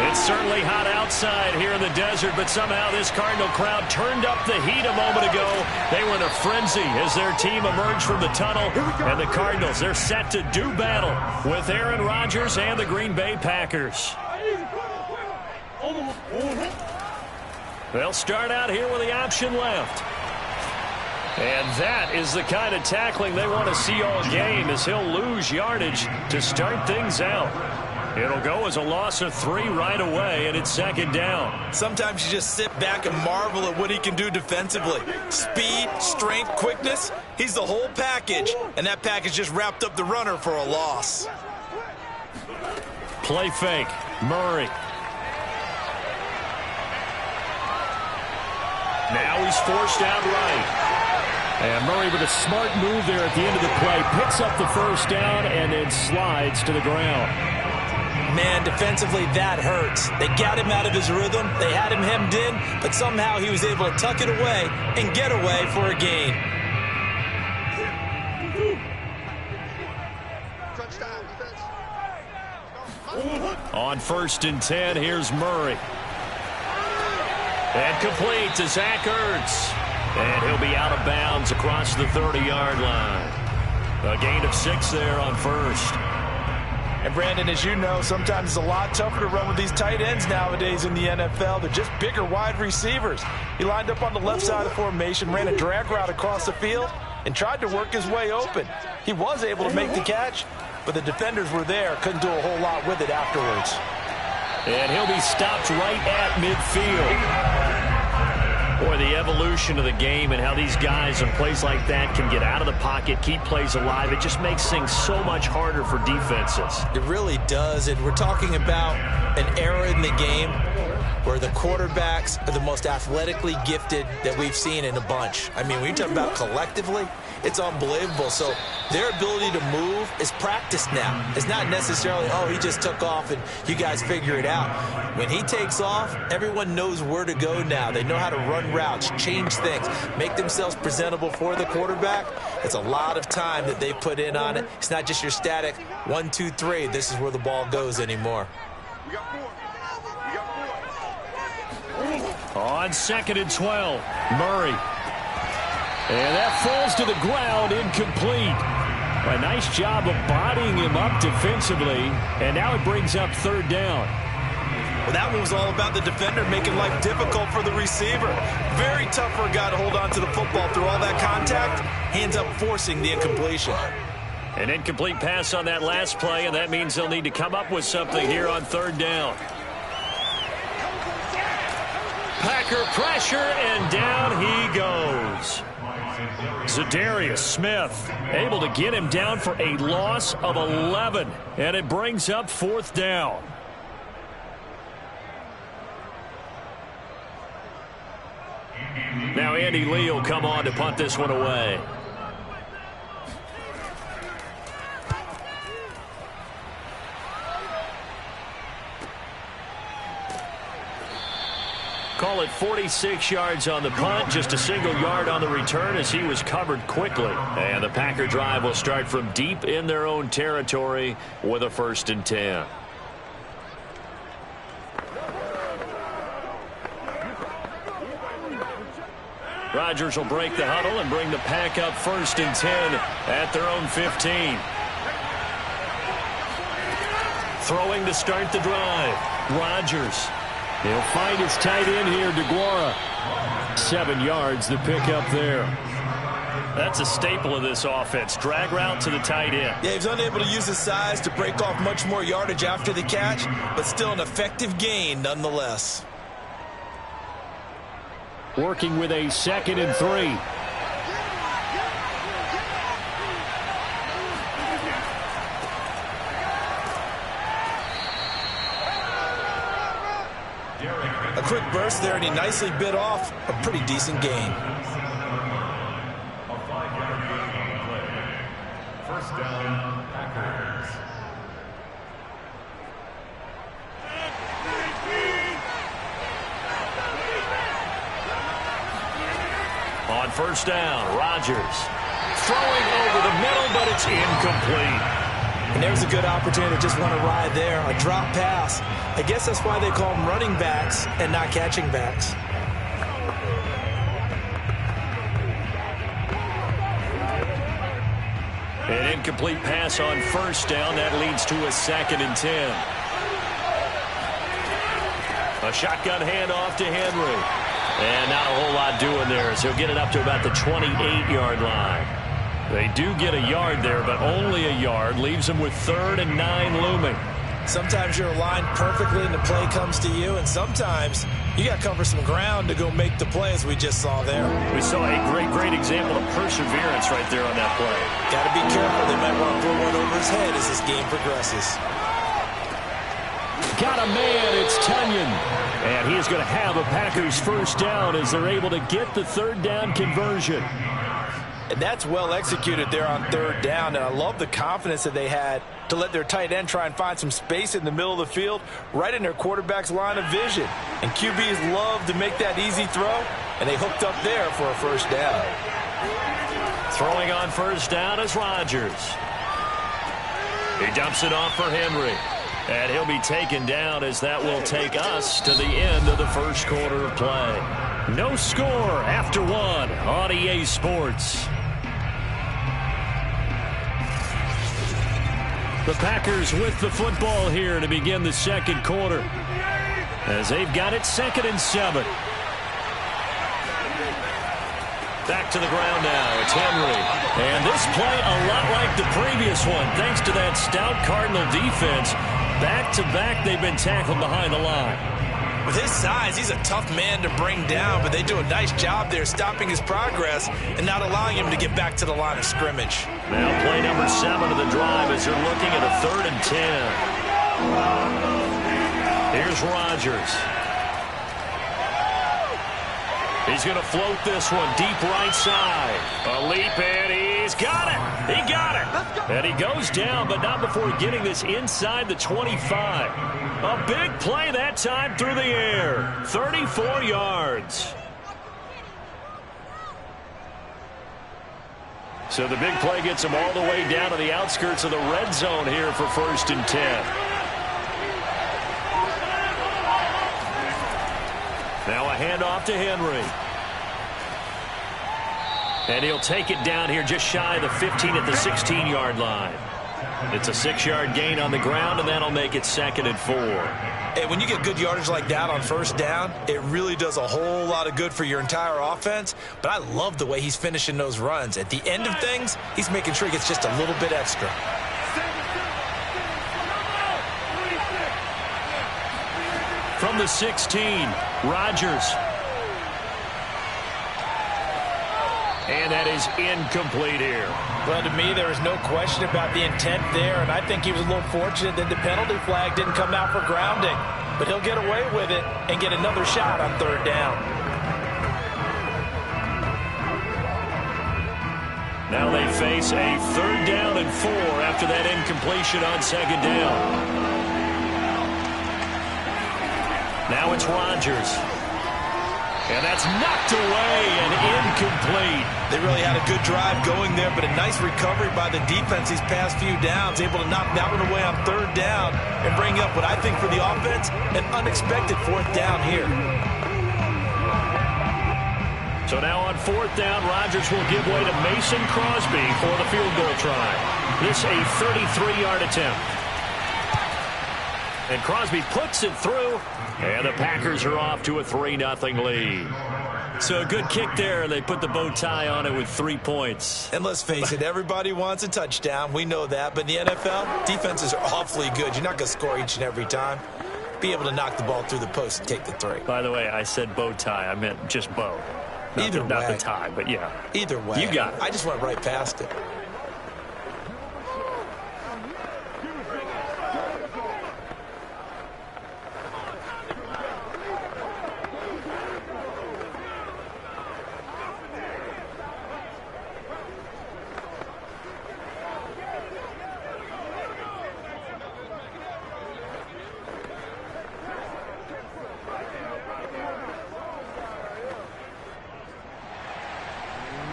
It's certainly hot outside here in the desert, but somehow this Cardinal crowd turned up the heat a moment ago. They were in a frenzy as their team emerged from the tunnel, and the Cardinals, they're set to do battle with Aaron Rodgers and the Green Bay Packers. They'll start out here with the option left. And that is the kind of tackling they want to see all game as he'll lose yardage to start things out. It'll go as a loss of 3 right away, and it's second down. Sometimes you just sit back and marvel at what he can do defensively. Speed, strength, quickness, he's the whole package. And that package just wrapped up the runner for a loss. Play fake. Murray. Now he's forced out right. And Murray with a smart move there at the end of the play. Picks up the first down and then slides to the ground. Man, defensively, that hurts. They got him out of his rhythm. They had him hemmed in, but somehow he was able to tuck it away and get away for a gain. On 1st and 10, here's Murray. And complete to Zach Ertz. And he'll be out of bounds across the 30-yard line. A gain of 6 there on 1st. And Brandon, as you know, sometimes it's a lot tougher to run with these tight ends nowadays in the NFL. They're just bigger wide receivers. He lined up on the left side of the formation, ran a drag route across the field, and tried to work his way open. He was able to make the catch, but the defenders were there, couldn't do a whole lot with it afterwards. And he'll be stopped right at midfield. Boy, the evolution of the game and how these guys in plays like that can get out of the pocket, keep plays alive, it just makes things so much harder for defenses. It really does, and we're talking about an era in the game where the quarterbacks are the most athletically gifted that we've seen in a bunch. I mean, when you talk about collectively, it's unbelievable. So their ability to move is practiced now. It's not necessarily, oh, he just took off and you guys figure it out. When he takes off, everyone knows where to go now. They know how to run routes, change things, make themselves presentable for the quarterback. It's a lot of time that they put in on it. It's not just your static 1, 2, 3. This is where the ball goes anymore. On 2nd and 12, Murray. And that falls to the ground, incomplete. A nice job of bodying him up defensively, and now it brings up 3rd down. Well, that one was all about the defender making life difficult for the receiver. Very tough for a guy to hold on to the football through all that contact. Hands up forcing the incompletion. An incomplete pass on that last play, and that means they'll need to come up with something here on 3rd down. Packer pressure, and down he goes. Zadarius Smith able to get him down for a loss of 11, and it brings up 4th down. Now Andy Lee will come on to punt this one away. Call it 46 yards on the punt, just a single yard on the return as he was covered quickly. And the Packer drive will start from deep in their own territory with a 1st and 10. Rodgers will break the huddle and bring the Pack up 1st and 10 at their own 15. Throwing to start the drive. Rodgers. He'll find his tight end here, DeGuara. 7 yards, the pickup there. That's a staple of this offense. Drag route to the tight end. Yeah, he was unable to use his size to break off much more yardage after the catch, but still an effective gain nonetheless. Working with a 2nd and 3. A quick burst there, and he nicely bit off a pretty decent gain. A 5-yard gain on the play. 1st down, Packers. On 1st down, Rodgers throwing over the middle, but it's incomplete. And there's a good opportunity to just want to ride there, a drop pass. I guess that's why they call them running backs and not catching backs. An incomplete pass on 1st down. That leads to a 2nd and 10. A shotgun handoff to Henry. And not a whole lot doing there as he'll get it up to about the 28-yard line. They do get a yard there, but only a yard. Leaves them with 3rd and 9 looming. Sometimes you're aligned perfectly and the play comes to you, and sometimes you got to cover some ground to go make the play, as we just saw there. We saw a great example of perseverance right there on that play. Got to be careful. They might want to throw one over his head as this game progresses. Got a man, it's Tunyon. And he is going to have a Packers first down as they're able to get the third down conversion. And that's well executed there on third down. And I love the confidence that they had to let their tight end try and find some space in the middle of the field, right in their quarterback's line of vision. And QBs love to make that easy throw, and they hooked up there for a first down. Throwing on first down is Rodgers. He dumps it off for Henry. And he'll be taken down as that will take us to the end of the first quarter of play. No score after one on EA Sports. The Packers with the football here to begin the second quarter, as they've got it 2nd and 7. Back to the ground now. It's Henry. And this play a lot like the previous one, thanks to that stout Cardinal defense. Back-to-back, they've been tackled behind the line. With his size, he's a tough man to bring down, but they do a nice job there stopping his progress and not allowing him to get back to the line of scrimmage. Now play number 7 of the drive as they're looking at a 3rd and 10. Here's Rodgers. He's going to float this one deep right side. A leap, and he's got it. He got it. And he goes down, but not before getting this inside the 25. A big play that time through the air. 34 yards. So the big play gets him all the way down to the outskirts of the red zone here for 1st and 10. Now a handoff to Henry. And he'll take it down here just shy of the 15 at the 16-yard line. It's a 6-yard gain on the ground, and that'll make it 2nd and 4. And when you get good yardage like that on first down, it really does a whole lot of good for your entire offense. But I love the way he's finishing those runs. At the end of things, he's making sure he gets just a little bit extra. From the 16, Rodgers. And that is incomplete here. Well, to me, there is no question about the intent there, and I think he was a little fortunate that the penalty flag didn't come out for grounding. But he'll get away with it and get another shot on third down. Now they face a 3rd down and 4 after that incompletion on 2nd down. Now it's Rodgers. And that's knocked away and incomplete. They really had a good drive going there, but a nice recovery by the defense these past few downs, able to knock that one away on 3rd down and bring up what I think for the offense, an unexpected 4th down here. So now on 4th down, Rodgers will give way to Mason Crosby for the field goal try. This a 33-yard attempt. And Crosby puts it through. And the Packers are off to a 3-0 lead. So a good kick there. They put the bow tie on it with 3 points. And let's face it, everybody wants a touchdown. We know that. But in the NFL, defenses are awfully good. You're not going to score each and every time. Be able to knock the ball through the post and take the 3. By the way, I said bow tie. I meant just bow. Not the tie, but yeah. Either way. You got it. I just went right past it.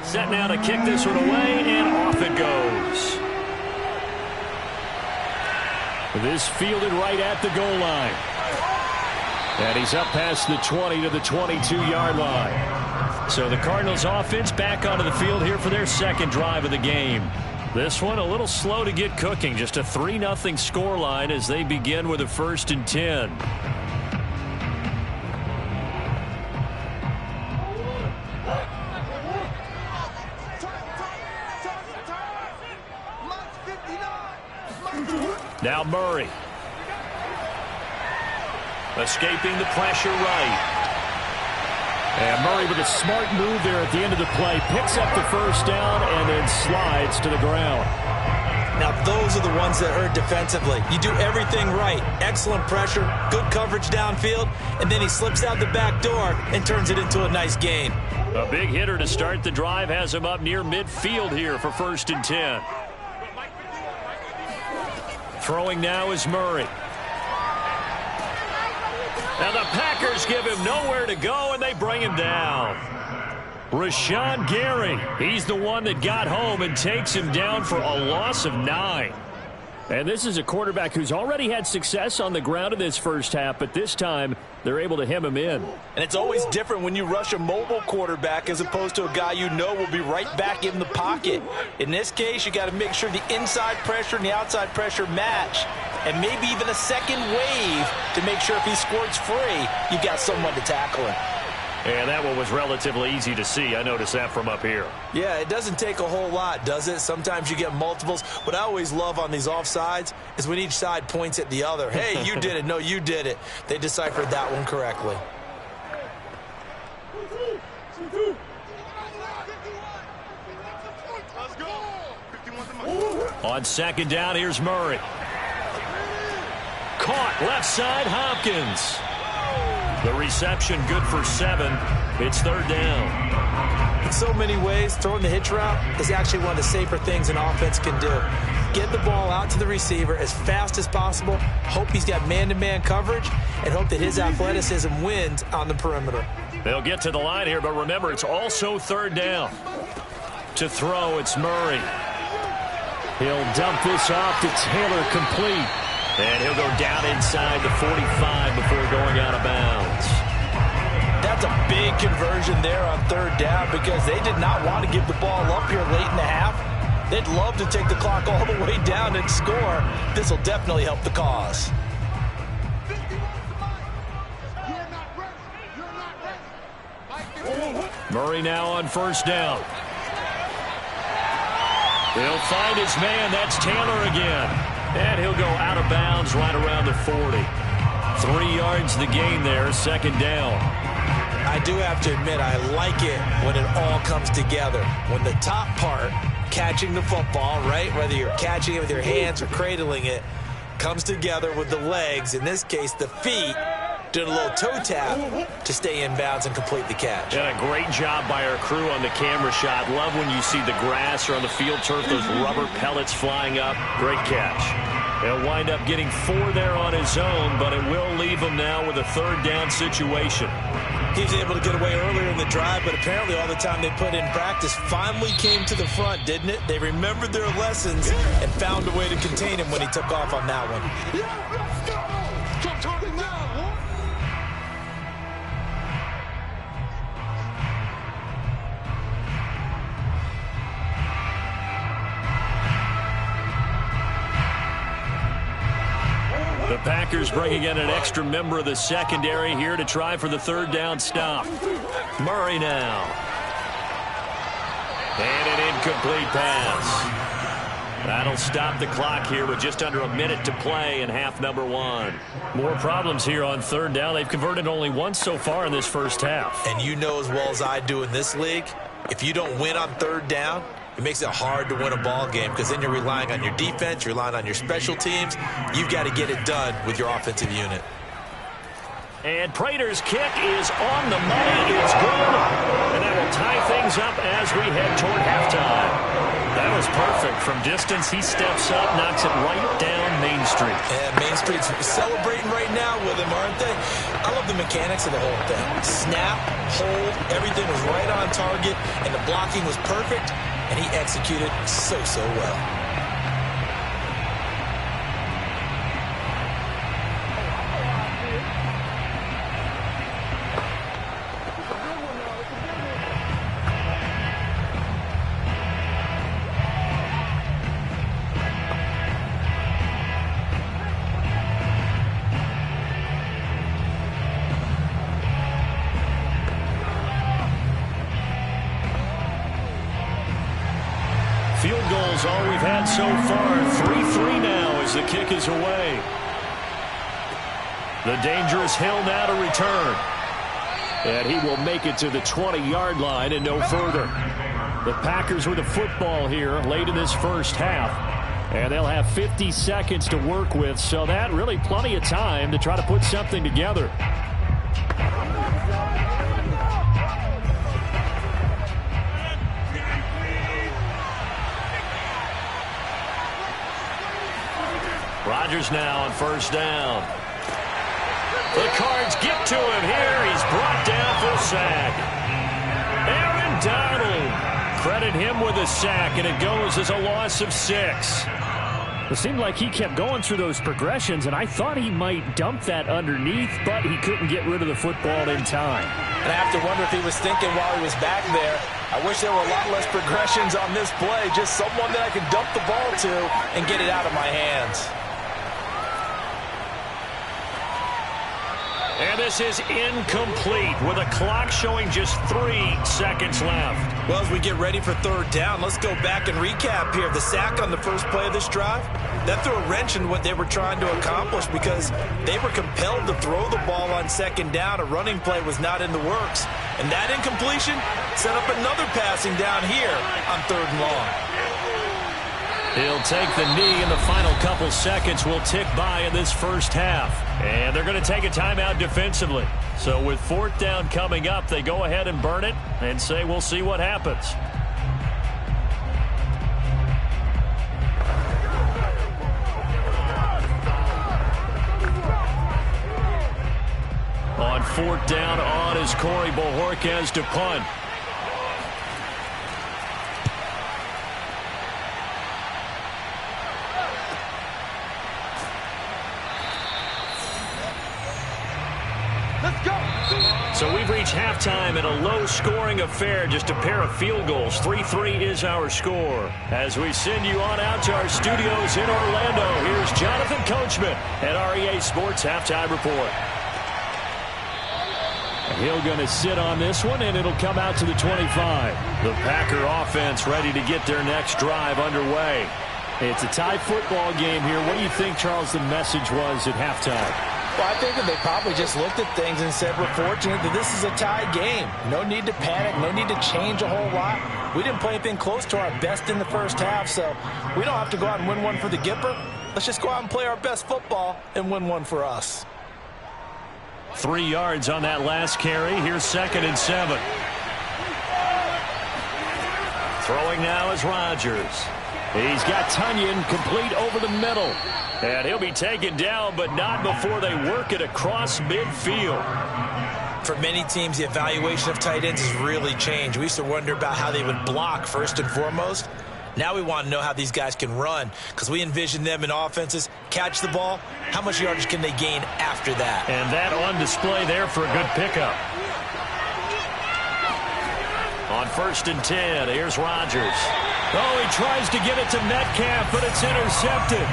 Set now to kick this one away, and off it goes. This fielded right at the goal line. And he's up past the 20 to the 22-yard line. So the Cardinals offense back onto the field here for their 2nd drive of the game. This one a little slow to get cooking. Just a 3-0 scoreline as they begin with a 1st and 10. Now Murray. Escaping the pressure right. And Murray with a smart move there at the end of the play. Picks up the first down and then slides to the ground. Now, those are the ones that hurt defensively. You do everything right. Excellent pressure, good coverage downfield, and then he slips out the back door and turns it into a nice gain. A big hitter to start the drive has him up near midfield here for 1st and 10. Throwing now is Murray. Now the Packers give him nowhere to go, and they bring him down. Rashawn Gary, he's the one that got home and takes him down for a loss of 9. And this is a quarterback who's already had success on the ground in this first half, but this time they're able to hem him in. And it's always different when you rush a mobile quarterback as opposed to a guy you know will be right back in the pocket. In this case, you got to make sure the inside pressure and the outside pressure match, and maybe even a second wave to make sure if he squirts free, you've got someone to tackle him. And that one was relatively easy to see. I noticed that from up here. Yeah, it doesn't take a whole lot, does it? Sometimes you get multiples. What I always love on these offsides is when each side points at the other. Hey, you did it. No, you did it. They deciphered that one correctly. On 2nd down, here's Murray. Caught left side, Hopkins. The reception good for 7. It's 3rd down. In so many ways, throwing the hitch route is actually one of the safer things an offense can do. Get the ball out to the receiver as fast as possible, hope he's got man-to-man coverage, and hope that his athleticism wins on the perimeter. They'll get to the line here, but remember, it's also 3rd down. To throw, it's Murray. He'll dump this off to Taylor, complete. And he'll go down inside the 45 before going out of bounds. That's a big conversion there on 3rd down because they did not want to give the ball up here late in the half. They'd love to take the clock all the way down and score. This will definitely help the cause. Murray now on 1st down. He'll find his man. That's Taylor again. And he'll go out of bounds right around the 40. 3 yards the gain there, 2nd down. I do have to admit, I like it when it all comes together. When the top part, catching the football, right, whether you're catching it with your hands or cradling it, comes together with the legs, in this case the feet, doing a little toe tap to stay in bounds and complete the catch. And a great job by our crew on the camera shot. Love when you see the grass or on the field turf, those rubber pellets flying up. Great catch. He'll wind up getting 4 there on his own, but it will leave him now with a 3rd down situation. He was able to get away earlier in the drive, but apparently all the time they put in practice finally came to the front, didn't it? They remembered their lessons and found a way to contain him when he took off on that one. The Packers bringing in an extra member of the secondary here to try for the 3rd down stop. Murray now. And an incomplete pass. That'll stop the clock here with just under a minute to play in half number 1. More problems here on 3rd down. They've converted only once so far in this first half. And you know as well as I do in this league, if you don't win on 3rd down, it makes it hard to win a ball game because then you're relying on your defense, you're relying on your special teams. You've got to get it done with your offensive unit. And Prater's kick is on the money. It's good. And that will tie things up as we head toward halftime. That was perfect. From distance, he steps up, knocks it right down Main Street. And Main Street's celebrating right now with him, aren't they? I love the mechanics of the whole thing. Snap, hold, everything was right on target, and the blocking was perfect. And he executed so well. Field goals all we've had so far. 3-3 now as the kick is away. The dangerous Hill now to return. And he will make it to the 20-yard line and no further. The Packers with the football here late in this first half. And they'll have 50 seconds to work with, so that really plenty of time to try to put something together. Rodgers now on first down. The Cards get to him here. He's brought down for a sack. Aaron Donald. Credit him with a sack, and it goes as a loss of 6. It seemed like he kept going through those progressions, and I thought he might dump that underneath, but he couldn't get rid of the football in time. And I have to wonder if he was thinking while he was back there, I wish there were a lot less progressions on this play, just someone that I can dump the ball to and get it out of my hands. And this is incomplete with a clock showing just 3 seconds left. Well, as we get ready for third down, let's go back and recap here. The sack on the first play of this drive, that threw a wrench in what they were trying to accomplish because they were compelled to throw the ball on second down. A running play was not in the works. And that incompletion set up another passing down here on third and long. He'll take the knee, and the final couple seconds will tick by in this first half. And they're going to take a timeout defensively. So with fourth down coming up, they go ahead and burn it and say we'll see what happens. On fourth down, on is Corey Bojorquez to punt. So we've reached halftime in a low-scoring affair, just a pair of field goals. 3-3 is our score. As we send you on out to our studios in Orlando, here's Jonathan Coachman at REA Sports Halftime Report. Hill going to sit on this one, and it'll come out to the 25. The Packer offense ready to get their next drive underway. It's a tie football game here. What do you think, Charles, the message was at halftime? Well, I think that they probably just looked at things and said, we're fortunate that this is a tie game. No need to panic, no need to change a whole lot. We didn't play anything close to our best in the first half, so we don't have to go out and win one for the Gipper. Let's just go out and play our best football and win one for us. 3 yards on that last carry. Here's 2nd and 7. Throwing now is Rodgers. He's got Tunyon complete over the middle. And he'll be taken down, but not before they work it across midfield. For many teams, the evaluation of tight ends has really changed. We used to wonder about how they would block first and foremost. Now we want to know how these guys can run, because we envision them in offenses catch the ball. How much yardage can they gain after that? And that on display there for a good pickup. On 1st and 10, here's Rodgers. Oh, he tries to get it to Metcalf, but it's intercepted.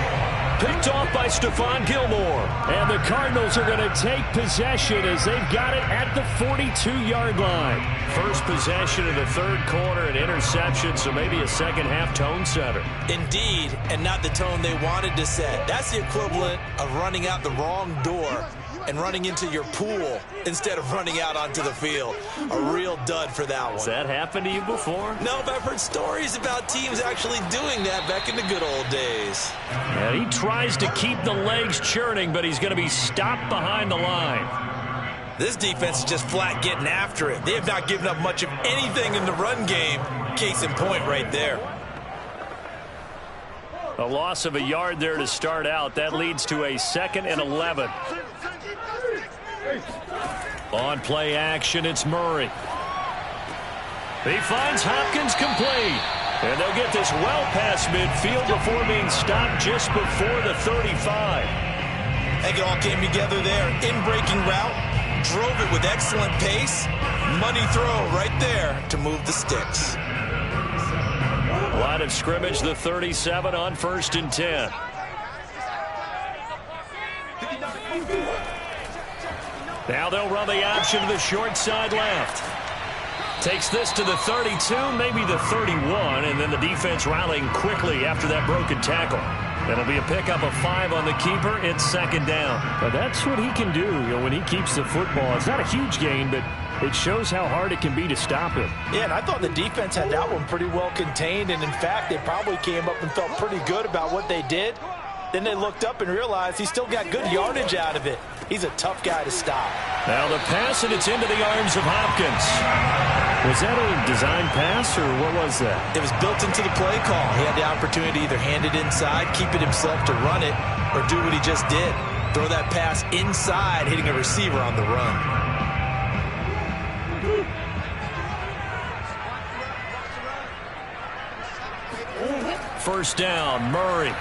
Picked off by Stephon Gilmore. And the Cardinals are going to take possession as they've got it at the 42-yard line. First possession of the third quarter, an interception, so maybe a second-half tone setter. Indeed, and not the tone they wanted to set. That's the equivalent of running out the wrong door and running into your pool instead of running out onto the field. A real dud for that one. Has that happened to you before? No, but I've heard stories about teams actually doing that back in the good old days. And he tries to keep the legs churning, but he's going to be stopped behind the line. This defense is just flat getting after it. They have not given up much of anything in the run game. Case in point right there. A loss of a yard there to start out. That leads to a 2nd and 11. On play action, it's Murray. He finds Hopkins complete. And they'll get this well past midfield before being stopped just before the 35. I think it all came together there. In-breaking route. Drove it with excellent pace. Money throw right there to move the sticks. Line of scrimmage, the 37 on 1st and 10. Now they'll run the option to the short side left. Takes this to the 32, maybe the 31, and then the defense rallying quickly after that broken tackle. It'll be a pickup of 5 on the keeper. It's second down. But that's what he can do, when he keeps the football. It's not a huge gain, but it shows how hard it can be to stop him. Yeah, and I thought the defense had that one pretty well contained, and in fact, they probably came up and felt pretty good about what they did. Then they looked up and realized he still got good yardage out of it. He's a tough guy to stop. Now the pass, and it's into the arms of Hopkins. Was that a design pass, or what was that? It was built into the play call. He had the opportunity to either hand it inside, keep it himself to run it, or do what he just did. Throw that pass inside, hitting a receiver on the run. First down, Murray.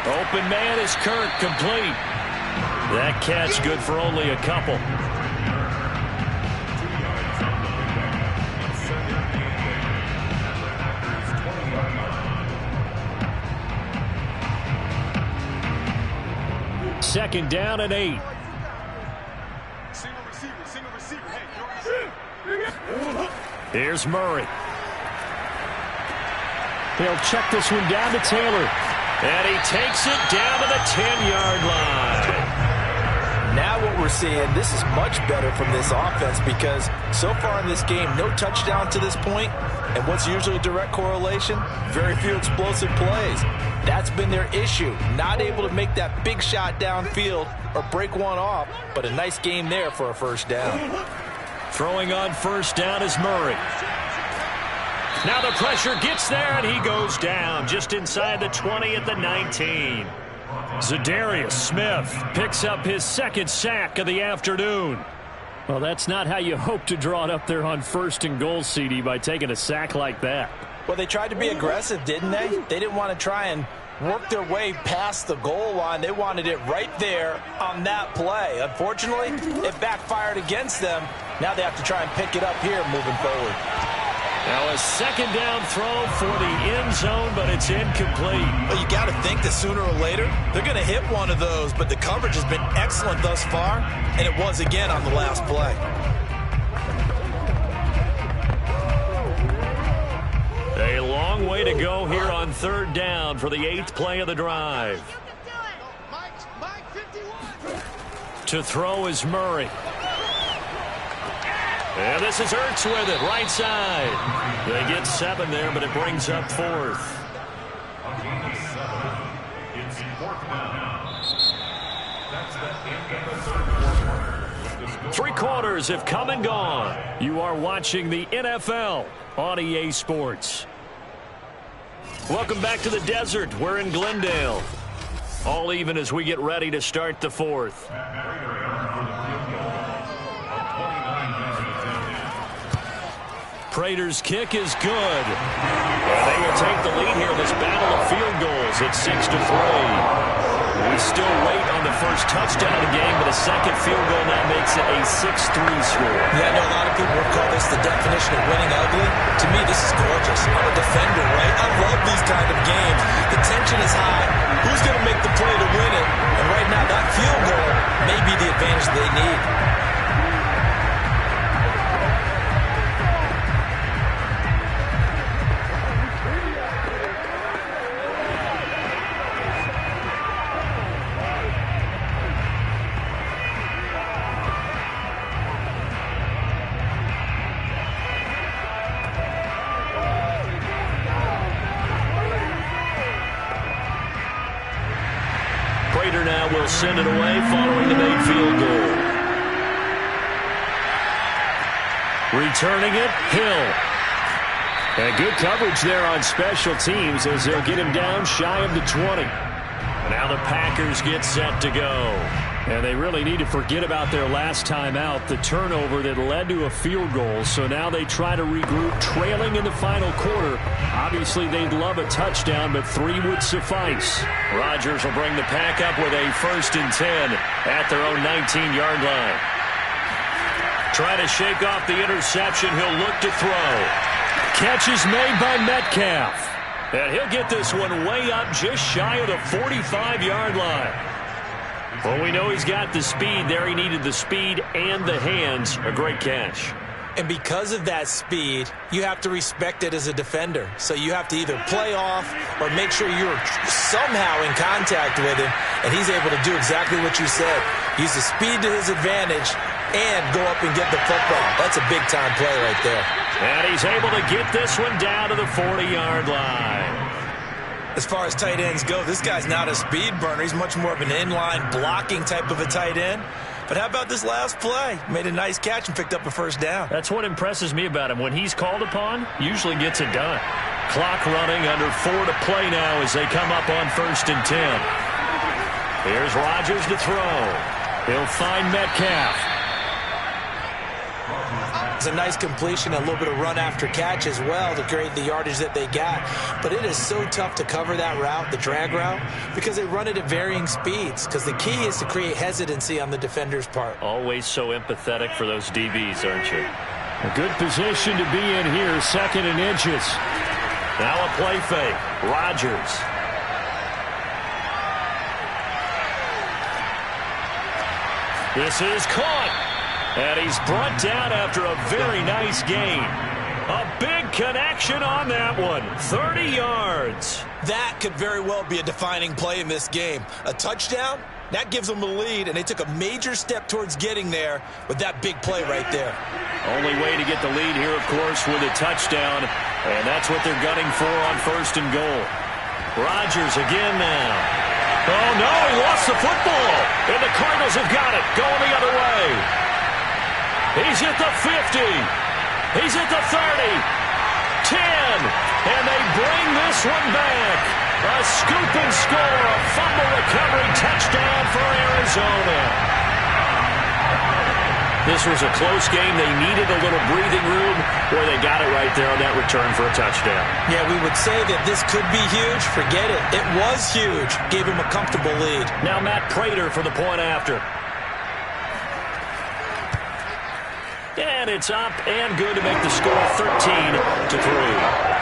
Open man is Kirk, complete. That catch good for only a couple. Second down and 8. Single receiver. Hey, Here's Murray. They'll check this one down to Taylor. And he takes it down to the 10-yard line. Now what we're seeing, this is much better from this offense because so far in this game, no touchdown to this point. And what's usually a direct correlation? Very few explosive plays. That's been their issue. Not able to make that big shot downfield or break one off, but a nice game there for a first down. Throwing on first down is Murray. Now the pressure gets there, and he goes down just inside the 20 at the 19. Zadarius Smith picks up his second sack of the afternoon. Well, that's not how you hope to draw it up there on first and goal, CD, by taking a sack like that. Well, they tried to be aggressive, didn't they? They didn't want to try and work their way past the goal line. They wanted it right there on that play. Unfortunately, it backfired against them. Now they have to try and pick it up here moving forward. Now a second down throw for the end zone, but it's incomplete. Well, you got to think that sooner or later they're going to hit one of those, but the coverage has been excellent thus far, and it was again on the last play. A long way to go here on third down for the 8th play of the drive. To throw is Murray. And this is Ertz with it, right side. They get 7 there, but it brings up 4th. A gain of 7. It's 4th down. That's the end of the third quarter. 3 quarters have come and gone. You are watching the NFL on EA Sports. Welcome back to the desert. We're in Glendale. All even as we get ready to start the 4th. Prater's kick is good. And they will take the lead here in this battle of field goals at 6-3. We still wait on the first touchdown of the game, but a second field goal now makes it a 6-3 score. Yeah, I know a lot of people would call this the definition of winning ugly. To me, this is gorgeous. I'm a defender, right? I love these kind of games. The tension is high. Who's going to make the play to win it? And right now, that field goal may be the advantage they need. Prater now will send it away following the made field goal. Returning it, Hill. And good coverage there on special teams as they'll get him down shy of the 20. Now the Packers get set to go. And they really need to forget about their last time out, the turnover that led to a field goal. So now they try to regroup, trailing in the final quarter. Obviously, they'd love a touchdown, but 3 would suffice. Rodgers will bring the Pack up with a 1st and 10 at their own 19-yard line. Trying to shake off the interception, he'll look to throw. Catch is made by Metcalf. And he'll get this one way up just shy of the 45-yard line. Well, we know he's got the speed there. He needed the speed and the hands. A great catch. And because of that speed, you have to respect it as a defender. So you have to either play off or make sure you're somehow in contact with him, and he's able to do exactly what you said. Use the speed to his advantage and go up and get the football. That's a big-time play right there. And he's able to get this one down to the 40-yard line. As far as tight ends go, this guy's not a speed burner. He's much more of an inline blocking type of a tight end. But how about this last play? Made a nice catch and picked up a first down. That's what impresses me about him. When he's called upon, usually gets it done. Clock running, under 4 to play now as they come up on 1st and 10. Here's Rodgers to throw. He'll find Metcalf. It's a nice completion, a little bit of run after catch as well to create the yardage that they got. But it is so tough to cover that route, the drag route, because they run it at varying speeds. Because the key is to create hesitancy on the defender's part. Always so empathetic for those DBs, aren't you? A good position to be in here, 2nd and inches. Now a play fake. Rodgers. This is caught. And he's brought down after a very nice gain. A big connection on that one. 30 yards. That could very well be a defining play in this game. A touchdown, that gives them the lead, and they took a major step towards getting there with that big play right there. Only way to get the lead here, of course, with a touchdown. And that's what they're gunning for on 1st and goal. Rodgers again now. Oh, no, he lost the football. And the Cardinals have got it. Going the other way. He's at the 50. He's at the 30. 10. And they bring this one back. A scoop and score. A fumble recovery touchdown for Arizona. This was a close game. They needed a little breathing room. Boy, they got it right there on that return for a touchdown. Yeah, we would say that this could be huge. Forget it. It was huge. Gave him a comfortable lead. Now Matt Prater for the point after. And it's up and good to make the score 13-3.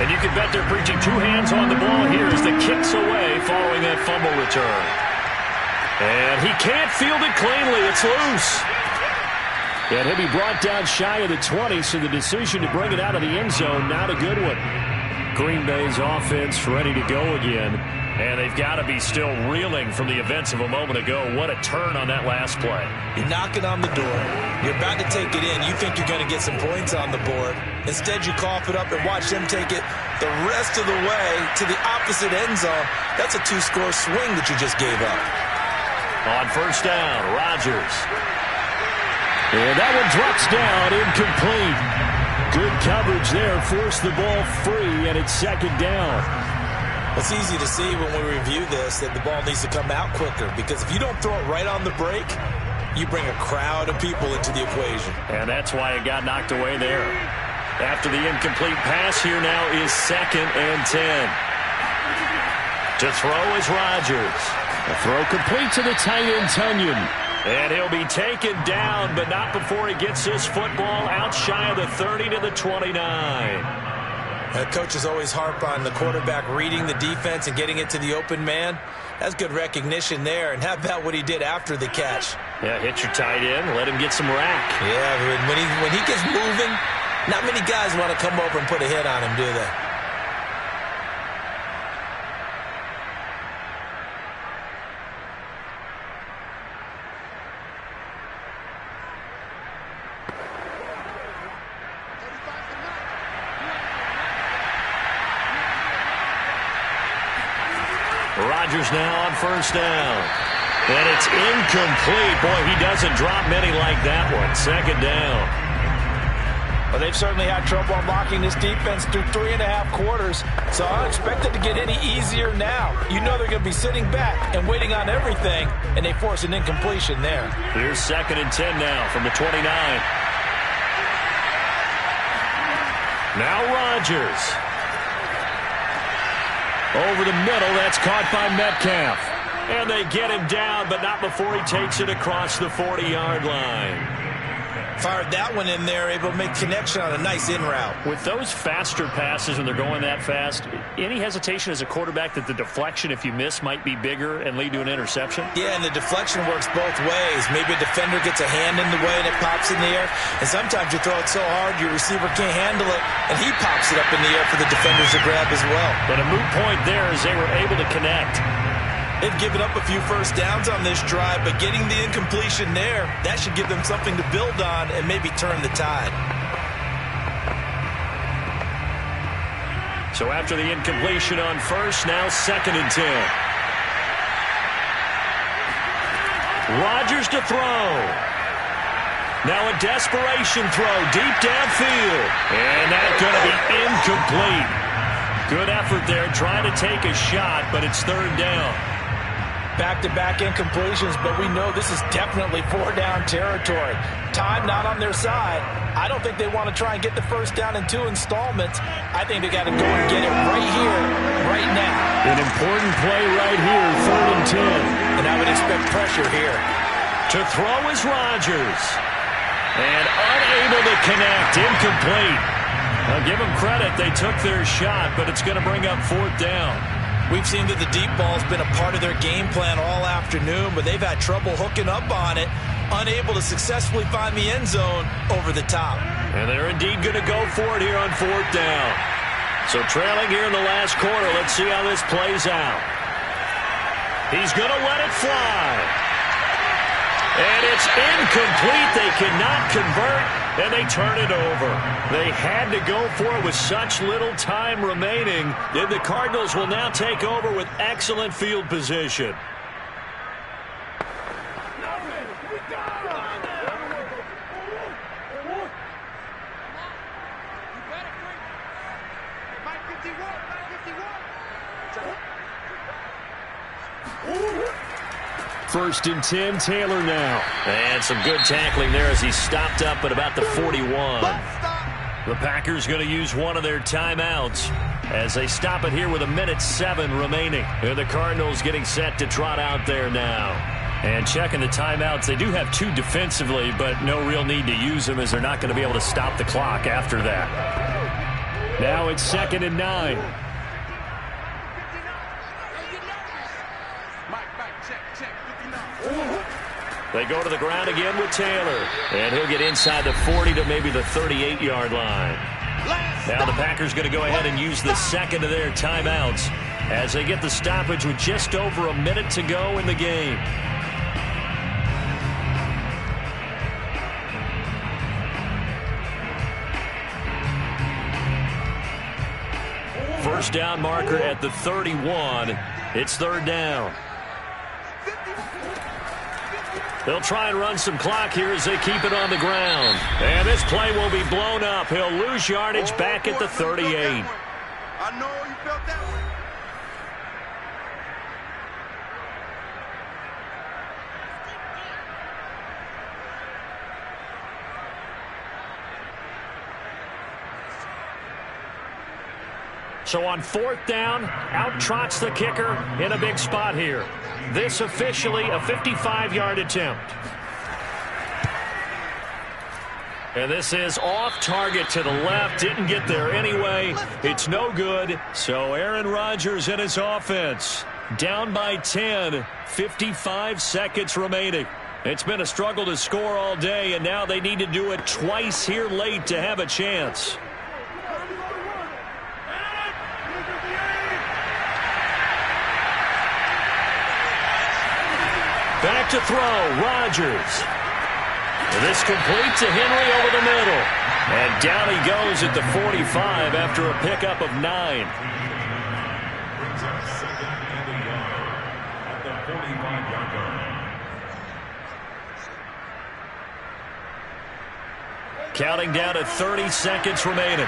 And you can bet they're preaching 2 hands on the ball here as the kick's away following that fumble return. And he can't field it cleanly. It's loose. And he'll be brought down shy of the 20, so the decision to bring it out of the end zone, not a good one. Green Bay's offense ready to go again. And they've got to be still reeling from the events of a moment ago. What a turn on that last play. You're knocking on the door. You're about to take it in. You think you're going to get some points on the board. Instead, you cough it up and watch them take it the rest of the way to the opposite end zone. That's a 2-score swing that you just gave up. On 1st down, Rodgers. And that one drops down, incomplete. Good coverage there, forced the ball free, and it's 2nd down. It's easy to see when we review this that the ball needs to come out quicker, because if you don't throw it right on the break, you bring a crowd of people into the equation. And that's why it got knocked away there. After the incomplete pass, here now is 2nd and 10. To throw is Rodgers. A throw complete to the tight end, Tunyon. And he'll be taken down, but not before he gets this football out shy of the 30 to the 29. Coaches always harp on the quarterback reading the defense and getting it to the open man. That's good recognition there. And how about what he did after the catch? Yeah, hit your tight end, let him get some rack. Yeah, when he gets moving, not many guys want to come over and put a hit on him, do they? Rodgers now on 1st down. And it's incomplete. Boy, he doesn't drop many like that one. Second down. Well, they've certainly had trouble unlocking this defense through 3.5 quarters, so I don't expect it to get any easier now. You know they're going to be sitting back and waiting on everything, and they force an incompletion there. Here's 2nd and 10 now from the 29. Now Rodgers. Over the middle, that's caught by Metcalf. And they get him down, but not before he takes it across the 40-yard line. Fired that one in there, able to make connection on a nice in route. With those faster passes when they're going that fast, any hesitation as a quarterback that the deflection, if you miss, might be bigger and lead to an interception? Yeah, and the deflection works both ways. Maybe a defender gets a hand in the way and it pops in the air. And sometimes you throw it so hard your receiver can't handle it, and he pops it up in the air for the defenders to grab as well. But a moot point there is they were able to connect. They've given up a few first downs on this drive, but getting the incompletion there, that should give them something to build on and maybe turn the tide. So after the incompletion on first, now 2nd and 10. Rodgers to throw. Now a desperation throw deep downfield. And that's going to be incomplete. Good effort there, trying to take a shot, but it's 3rd down. Back-to-back incompletions, but we know this is definitely 4-down territory. Time not on their side. I don't think they want to try and get the first down in 2 installments. I think they got to go and get it right here, right now. An important play right here, 3rd and 10. And I would expect pressure here. To throw is Rodgers. And unable to connect, incomplete. Now give them credit, they took their shot, but it's going to bring up 4th down. We've seen that the deep ball's been a part of their game plan all afternoon, but they've had trouble hooking up on it, unable to successfully find the end zone over the top. And they're indeed going to go for it here on 4th down. So trailing here in the last quarter, let's see how this plays out. He's going to let it fly. And it's incomplete. They cannot convert, and they turn it over. They had to go for it with such little time remaining. And the Cardinals will now take over with excellent field position. First and 10, Taylor now. And some good tackling there as he stopped up at about the 41. The Packers going to use one of their timeouts as they stop it here with 1:07 remaining. And the Cardinals getting set to trot out there now. And checking the timeouts, they do have 2 defensively, but no real need to use them as they're not going to be able to stop the clock after that. Now it's 2nd and 9. They go to the ground again with Taylor. And he'll get inside the 40 to maybe the 38-yard line. Now the Packers going to go ahead and use the 2nd of their timeouts as they get the stoppage with just over a minute to go in the game. First down marker at the 31. It's 3rd down. They'll try and run some clock here as they keep it on the ground. And this play will be blown up. He'll lose yardage back at the 38. I know you felt that one. So on 4th down, out trots the kicker in a big spot here. This officially a 55-yard attempt. And this is off target to the left. Didn't get there anyway. It's no good. So Aaron Rodgers and his offense down by 10. 55 seconds remaining. It's been a struggle to score all day, and now they need to do it twice here late to have a chance. Back to throw, Rodgers. This complete to Henry over the middle. And down he goes at the 45 after a pickup of 9. Brings up 2nd and 1 at the the 45-yard line. Counting down to 30 seconds remaining.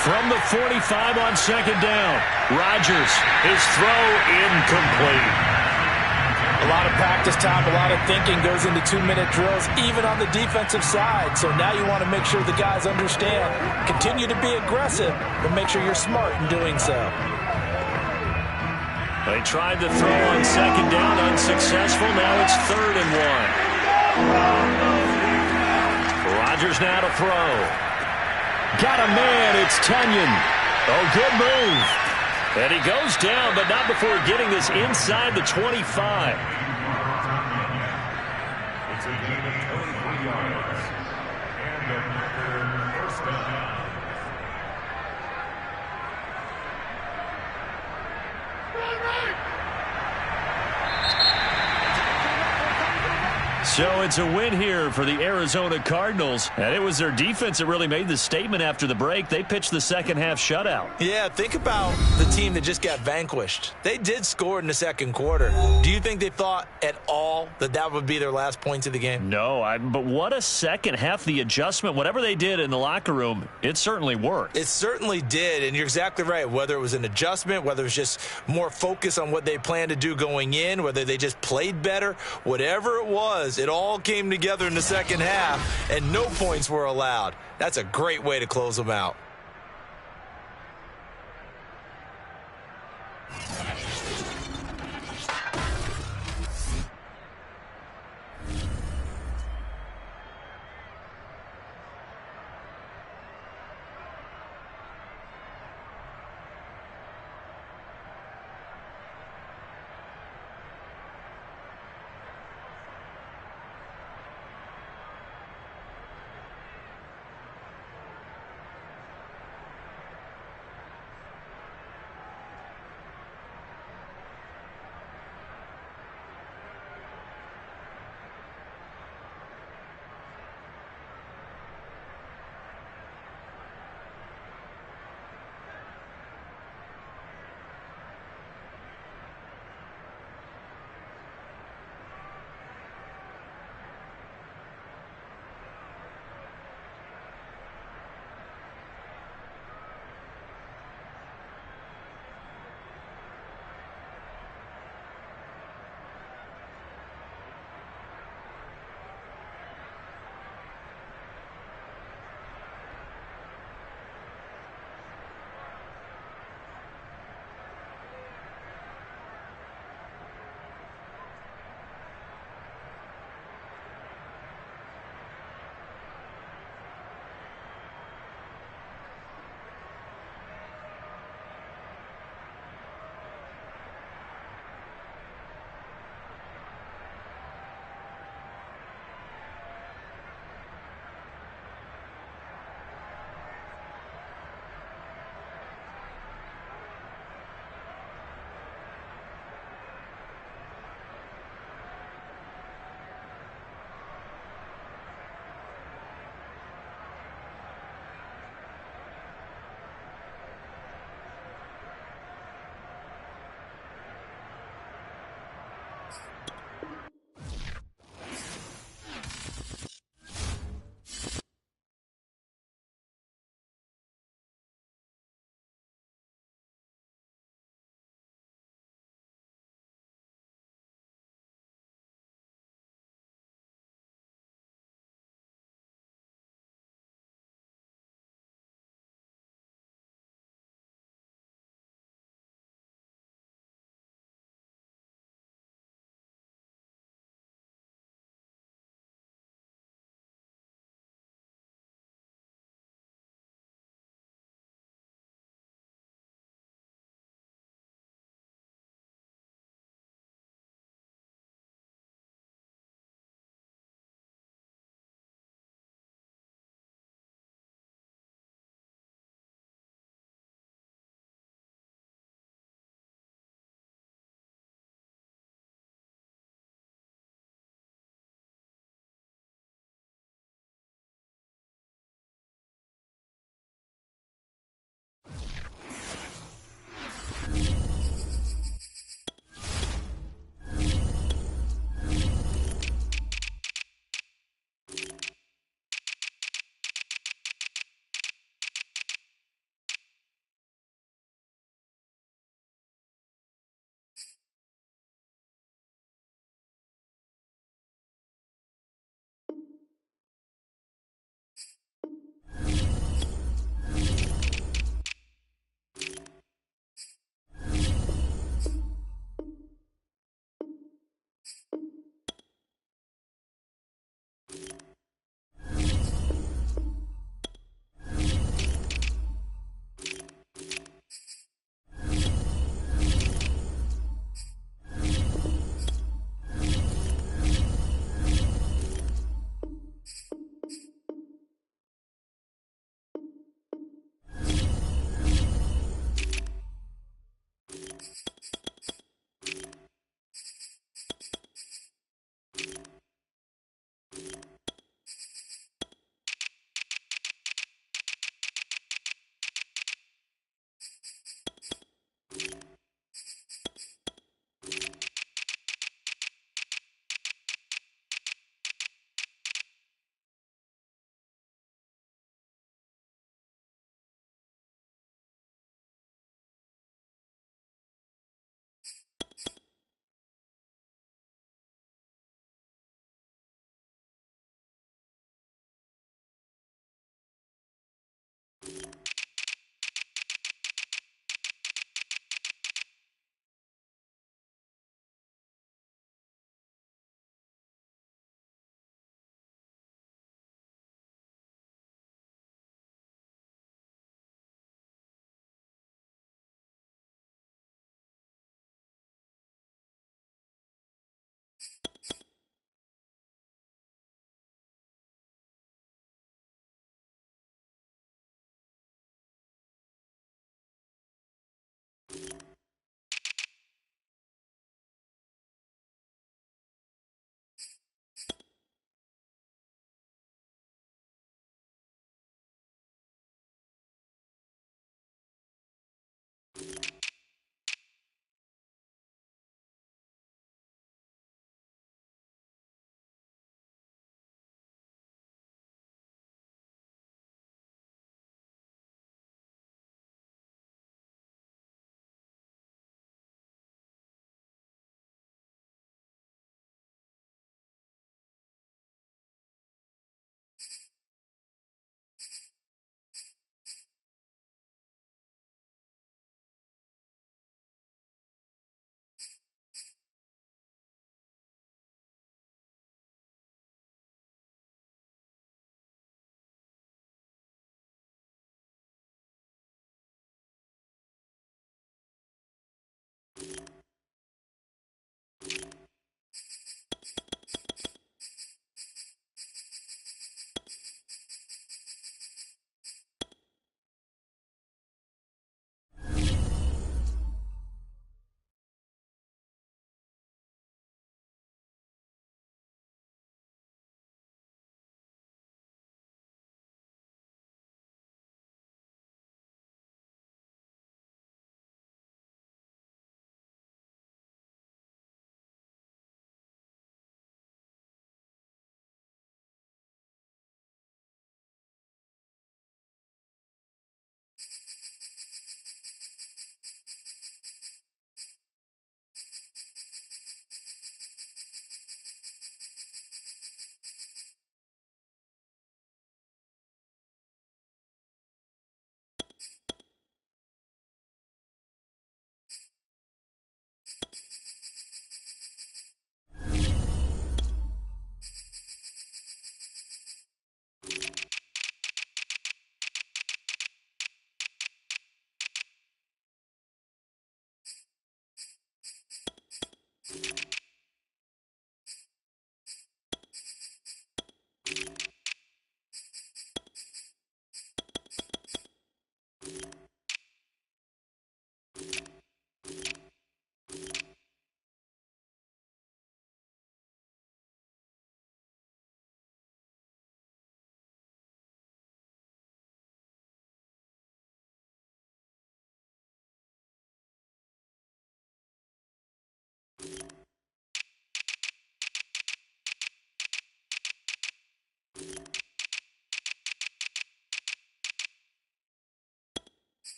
From the 45 on second down, Rodgers, his throw incomplete. A lot of practice time, a lot of thinking goes into 2-minute drills, even on the defensive side. So now you want to make sure the guys understand. Continue to be aggressive, but make sure you're smart in doing so. They tried to throw on second down, unsuccessful. Now it's 3rd and 1. Rodgers now to throw. Got a man, it's Tunyon. Oh, good move. And he goes down, but not before getting this inside the 25. It's a gain of 23 yards. And the Packer first down. So it's a win here for the Arizona Cardinals. And it was their defense that really made the statement after the break. They pitched the second half shutout. Yeah, think about the team that just got vanquished. They did score in the second quarter. Do you think they thought at all that that would be their last points of the game? No, but what a second half. The adjustment, whatever they did in the locker room, it certainly worked. It certainly did, and you're exactly right. Whether it was an adjustment, whether it was just more focus on what they planned to do going in, whether they just played better, whatever it was, it all came together in the second half, and no points were allowed. That's a great way to close them out.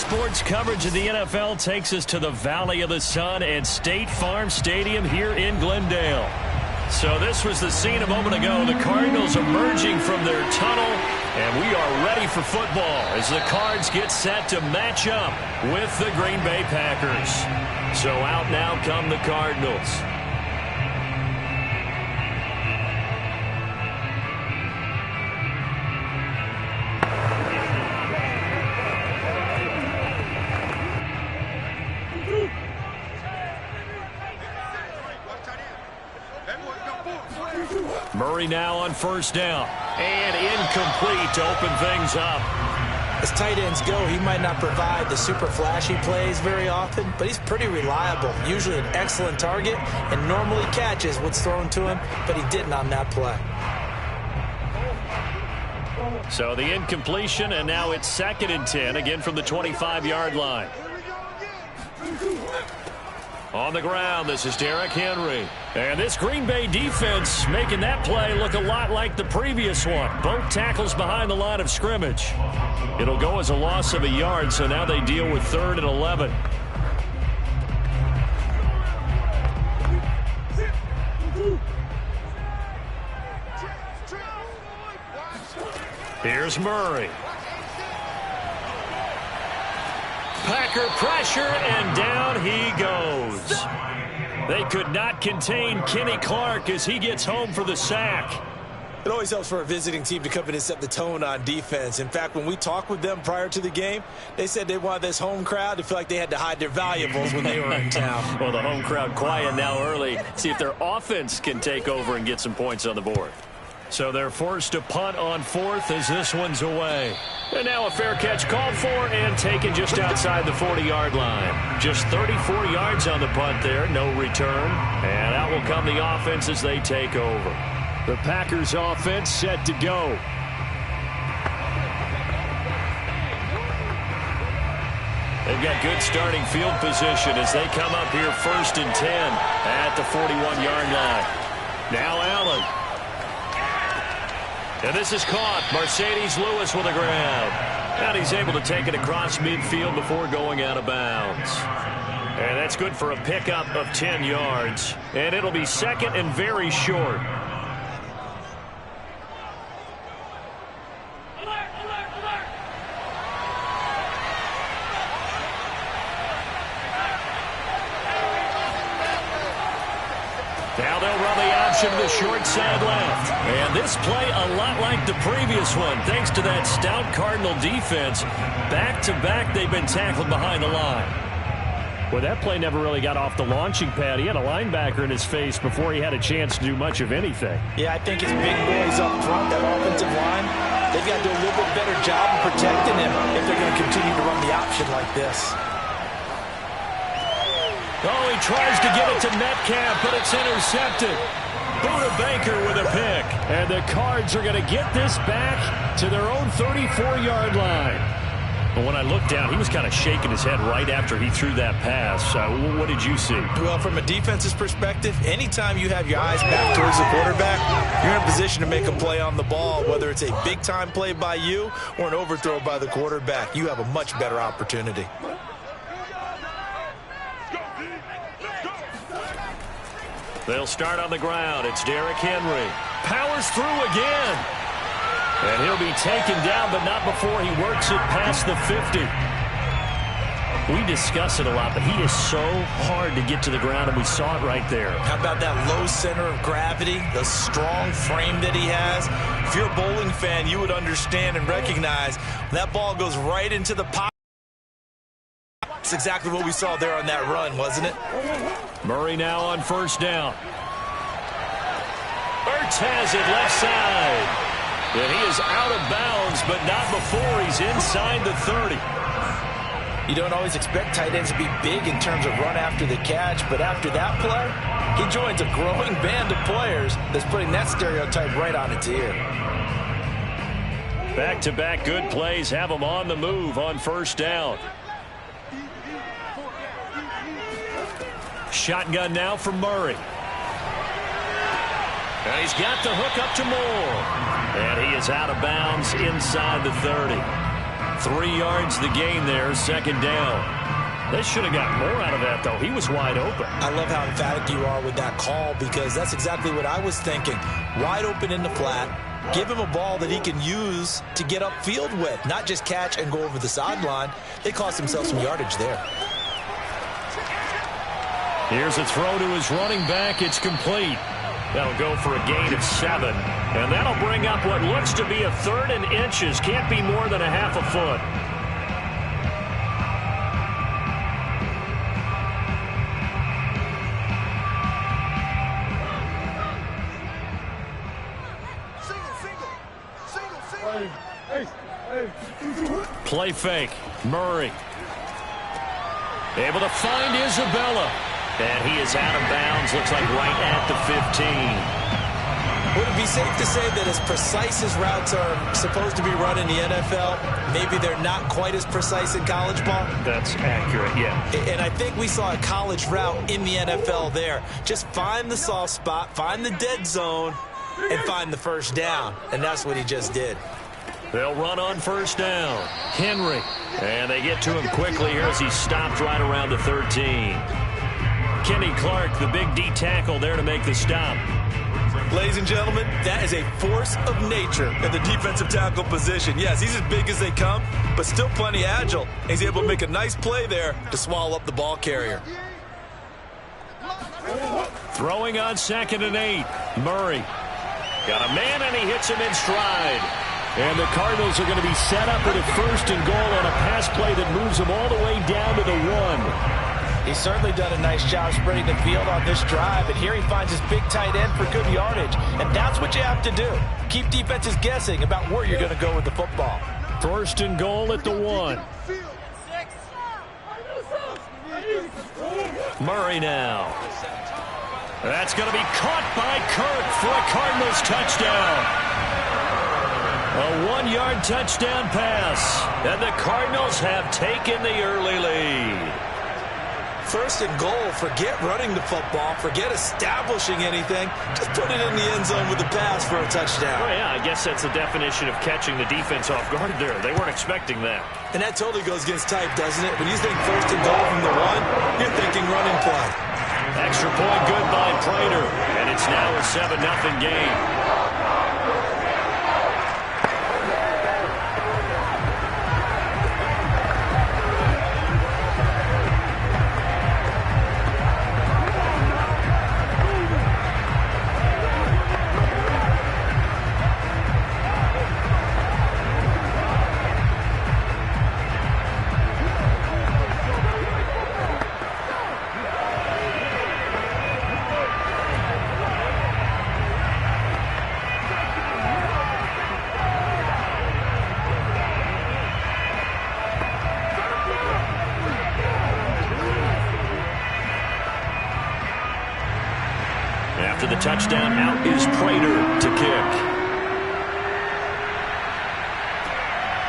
sports coverage of the NFL takes us to the Valley of the Sun and State Farm Stadium here in Glendale. So this was the scene a moment ago. The Cardinals emerging from their tunnel, and we are ready for football as the Cards get set to match up with the Green Bay Packers. So out now come the Cardinals. Murray now on first down. And incomplete to open things up. As tight ends go, he might not provide the super flashy plays very often, but he's pretty reliable. Usually an excellent target and normally catches what's thrown to him, but he didn't on that play. So the incompletion, and now it's 2nd and 10, again from the 25-yard line. On the ground, this is Derrick Henry. And this Green Bay defense making that play look a lot like the previous one. Both tackles behind the line of scrimmage. It'll go as a loss of a yard, so now they deal with 3rd and 11. Here's Murray. Packer pressure, and down he goes. They could not contain Kenny Clark as he gets home for the sack. It always helps for a visiting team to come in and set the tone on defense. In fact, when we talked with them prior to the game, they said they wanted this home crowd to feel like they had to hide their valuables when they were in town. Well, the home crowd quiet now early. See if their offense can take over and get some points on the board. So they're forced to punt on 4th as this one's away. And now a fair catch called for and taken just outside the 40-yard line. Just 34 yards on the punt there, no return. And out will come the offense as they take over. The Packers offense set to go. They've got good starting field position as they come up here 1st and 10 at the 41-yard line. Now Allen. And this is caught. Mercedes Lewis with a grab. And he's able to take it across midfield before going out of bounds. And that's good for a pickup of 10 yards. And it'll be 2nd and very short. Now they'll run the option to the short side left. And this play a lot like the previous one, thanks to that stout Cardinal defense. Back-to-back, they've been tackled behind the line. Well, that play never really got off the launching pad. He had a linebacker in his face before he had a chance to do much of anything. Yeah, I think his big boys up front, that offensive line, they've got to do a little bit better job of protecting him if they're going to continue to run the option like this. Oh, he tries to get it to Metcalf, but it's intercepted. Buda Baker with a pick. And the Cards are going to get this back to their own 34-yard line. But when I looked down, he was kind of shaking his head right after he threw that pass. What did you see? Well, from a defense's perspective, anytime you have your eyes back towards the quarterback, you're in a position to make a play on the ball, whether it's a big-time play by you or an overthrow by the quarterback. You have a much better opportunity. They'll start on the ground. It's Derrick Henry. Powers through again. And he'll be taken down, but not before he works it past the 50. We discuss it a lot, but he is so hard to get to the ground, and we saw it right there. How about that low center of gravity, the strong frame that he has? If you're a bowling fan, you would understand and recognize that ball goes right into the pocket. That's exactly what we saw there on that run, wasn't it? Murray now on first down. Ertz has it left side. And he is out of bounds, but not before he's inside the 30. You don't always expect tight ends to be big in terms of run after the catch, but after that play, he joins a growing band of players that's putting that stereotype right on its ear. Back-to-back good plays have him on the move on first down. Shotgun now for Murray. And he's got the hook up to Moore. And he is out of bounds inside the 30. 3 yards the gain there, second down. They should have got more out of that, though. He was wide open. I love how emphatic you are with that call, because that's exactly what I was thinking. Wide open in the flat. Give him a ball that he can use to get upfield with, not just catch and go over the sideline. They cost themselves some yardage there. Here's a throw to his running back. It's complete. That'll go for a gain of 7. And that'll bring up what looks to be a 3rd and inches. Can't be more than a half a foot. Play fake. Murray. Able to find Isabella. And he is out of bounds. Looks like right at the 15. Would it be safe to say that as precise as routes are supposed to be run in the NFL, maybe they're not quite as precise in college ball? That's accurate, yeah. And I think we saw a college route in the NFL there. Just find the soft spot, find the dead zone, and find the first down. And that's what he just did. They'll run on first down. Henry. And they get to him quickly here as he stopped right around the 13. Kenny Clark, the big D tackle there to make the stop. Ladies and gentlemen, that is a force of nature in the defensive tackle position. Yes, he's as big as they come, but still plenty agile. And he's able to make a nice play there to swallow up the ball carrier. Throwing on 2nd and 8. Murray. Got a man, and he hits him in stride. And the Cardinals are going to be set up with a 1st and goal on a pass play that moves them all the way down to the 1. He's certainly done a nice job spreading the field on this drive, and here he finds his big tight end for good yardage. And that's what you have to do. Keep defenses guessing about where you're going to go with the football. 1st and goal at the 1. Murray now. That's going to be caught by Kirk for a Cardinals touchdown. A 1-yard touchdown pass. And the Cardinals have taken the early lead. 1st and goal. Forget running the football. Forget establishing anything. Just put it in the end zone with the pass for a touchdown. Oh, yeah, I guess that's the definition of catching the defense off guard there. They weren't expecting that. And that totally goes against type, doesn't it? When you think 1st and goal from the 1, you're thinking running play. Extra point good by Prater. And it's now a 7-0 game. After the touchdown, out is Prater to kick.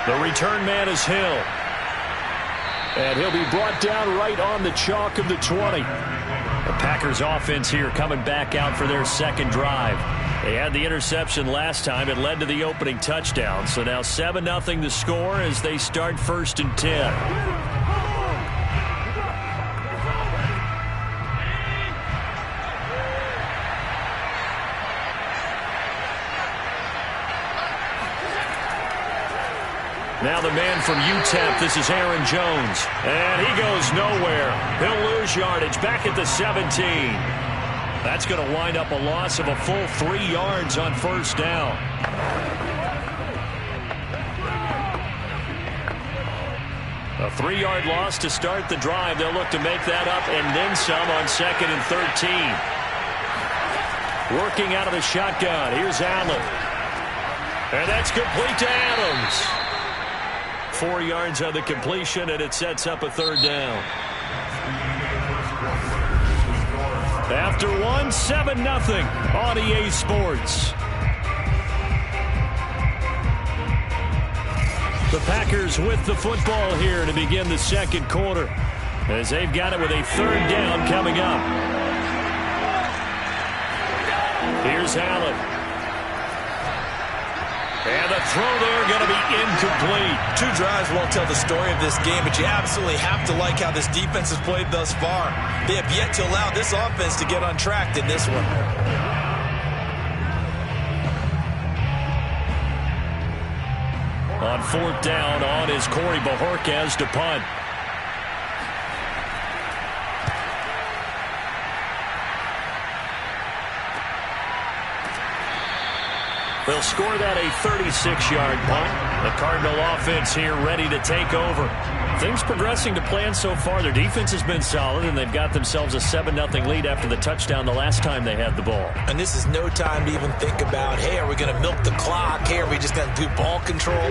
The return man is Hill. And he'll be brought down right on the chalk of the 20. The Packers offense here coming back out for their 2nd drive. They had the interception last time. It led to the opening touchdown. So now 7-0 the score as they start 1st and 10. Now the man from UTEP, this is Aaron Jones. And he goes nowhere. He'll lose yardage back at the 17. That's going to wind up a loss of a full 3 yards on first down. A 3-yard loss to start the drive. They'll look to make that up and then some on 2nd and 13. Working out of the shotgun. Here's Allen. And that's complete to Adams. 4 yards on the completion, and it sets up a 3rd down. After 7-0 on EA Sports. The Packers with the football here to begin the 2nd quarter, as they've got it with a 3rd down coming up. Here's Allen. And the throw there going to be incomplete. 2 drives won't tell the story of this game, but you absolutely have to like how this defense has played thus far. They have yet to allow this offense to get untracked in this one. On 4th down, on is Corey Bojorquez to punt. They'll score that a 36-yard punt. The Cardinal offense here ready to take over. Things progressing to plan so far. Their defense has been solid, and they've got themselves a 7-0 lead after the touchdown the last time they had the ball. And this is no time to even think about, hey, are we going to milk the clock? Hey, are we just going to do ball control?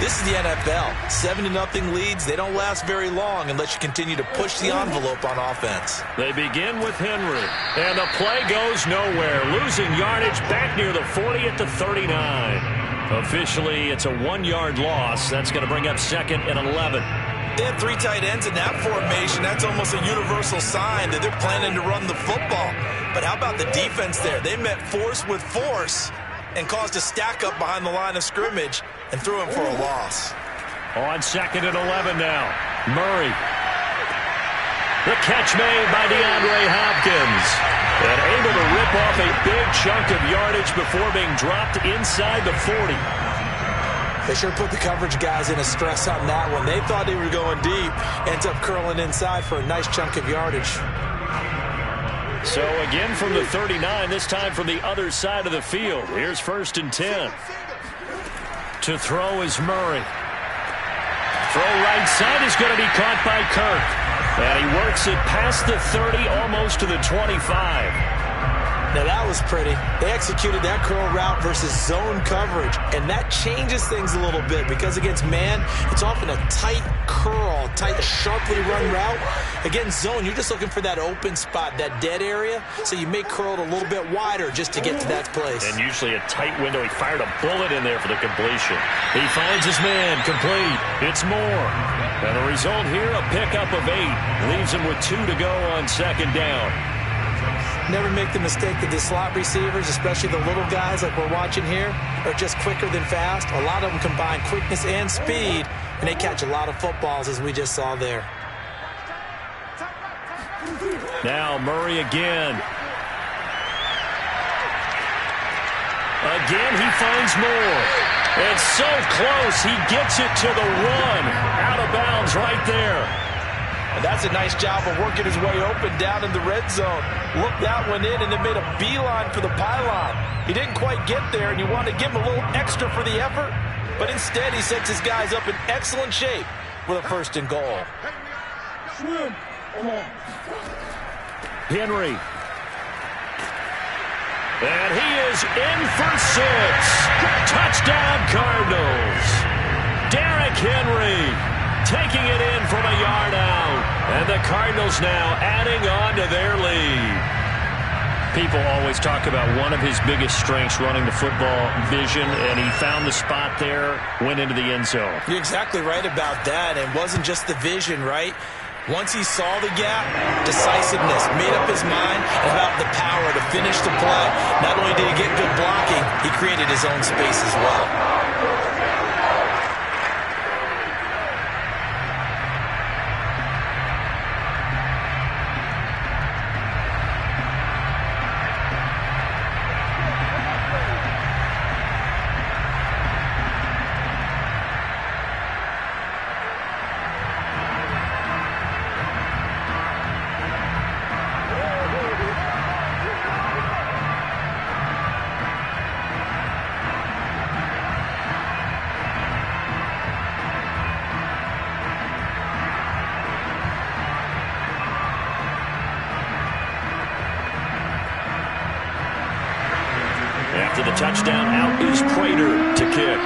This is the NFL. 7-0 leads, they don't last very long unless you continue to push the envelope on offense. They begin with Henry, and the play goes nowhere. Losing yardage back near the 40 at the 39. Officially, it's a 1-yard loss. That's going to bring up 2nd and 11. They had 3 tight ends in that formation. That's almost a universal sign that they're planning to run the football. But how about the defense there? They met force with force and caused a stack up behind the line of scrimmage and threw him for a loss. On 2nd and 11 now. Murray. The catch made by DeAndre Hopkins. And able to rip off a big chunk of yardage before being dropped inside the 40. They sure put the coverage guys in a stress on that one. They thought they were going deep. Ends up curling inside for a nice chunk of yardage. So again from the 39, this time from the other side of the field. Here's 1st and 10. To throw is Murray. Throw right side is going to be caught by Kirk. And he works it past the 30, almost to the 25. Now that was pretty. They executed that curl route versus zone coverage, and that changes things a little bit because against man, it's often a tight curl, tight, sharply run route. Against zone, you're just looking for that open spot, that dead area, so you may curl it a little bit wider just to get to that place. And usually a tight window. He fired a bullet in there for the completion. He finds his man, complete. It's Moore. And the result here, a pickup of 8. Leaves him with 2 to go on 2nd down. Never make the mistake that the slot receivers, especially the little guys like we're watching here, are just quicker than fast. A lot of them combine quickness and speed, and they catch a lot of footballs, as we just saw there. Now Murray again. Again, he finds Moore. And so close, he gets it to the 1. Out of bounds right there. And that's a nice job of working his way open down in the red zone. Looked that one in and then made a beeline for the pylon. He didn't quite get there, and you want to give him a little extra for the effort. But instead, he sets his guys up in excellent shape with a 1st and goal. Henry. And he is in for 6. Touchdown, Cardinals. Derrick Henry taking it in from a yard out. And the Cardinals now adding on to their lead. People always talk about one of his biggest strengths, running the football, vision, and he found the spot there, went into the end zone. You're exactly right about that. It wasn't just the vision, right? Once he saw the gap, decisiveness, made up his mind about the power to finish the play. Not only did he get good blocking, he created his own space as well. After the touchdown, out is Prater to kick.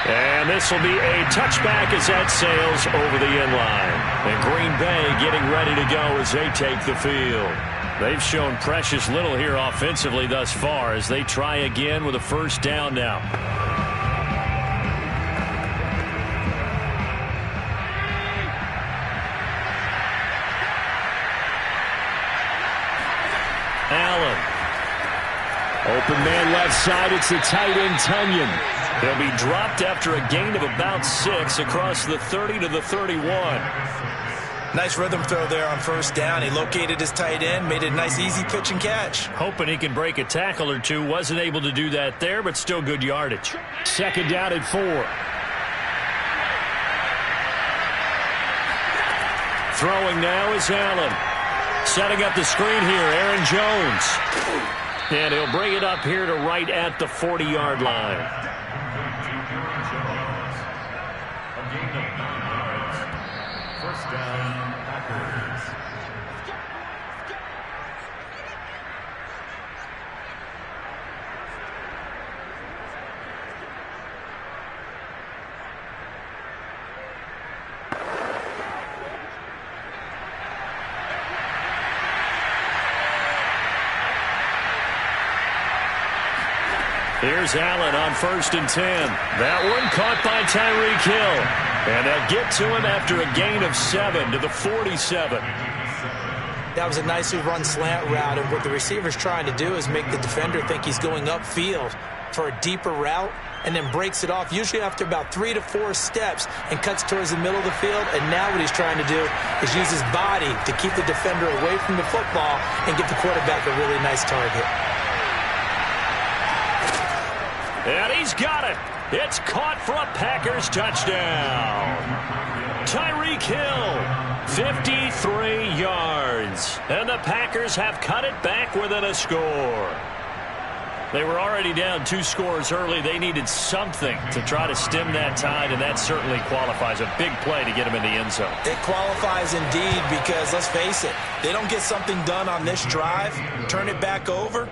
And this will be a touchback as that sails over the end line. And Green Bay getting ready to go as they take the field. They've shown precious little here offensively thus far as they try again with a 1st down now. Allen. Open man left side. It's the tight end, Tunyon. He'll be dropped after a gain of about 6 across the 30 to the 31. Nice rhythm throw there on first down. He located his tight end, made it a nice easy pitch and catch. Hoping he can break a tackle or two. Wasn't able to do that there, but still good yardage. Second down at 4. Throwing now is Allen. Setting up the screen here, Aaron Jones. And he'll bring it up here to right at the 40-yard line. A gain of 9 yards. First down, Packers. Here's Allen on 1st and 10. That one caught by Tyreek Hill. And they'll get to him after a gain of 7 to the 47. That was a nicely run slant route, and what the receiver's trying to do is make the defender think he's going upfield for a deeper route and then breaks it off, usually after about 3 to 4 steps, and cuts towards the middle of the field. And now what he's trying to do is use his body to keep the defender away from the football and get the quarterback a really nice target. And he's got it. It's caught for a Packers touchdown. Tyreek Hill, 53 yards. And the Packers have cut it back within a score. They were already down 2 scores early. They needed something to try to stem that tide, and that certainly qualifies. A big play to get him in the end zone. It qualifies indeed because, let's face it, they don't get something done on this drive, turn it back over.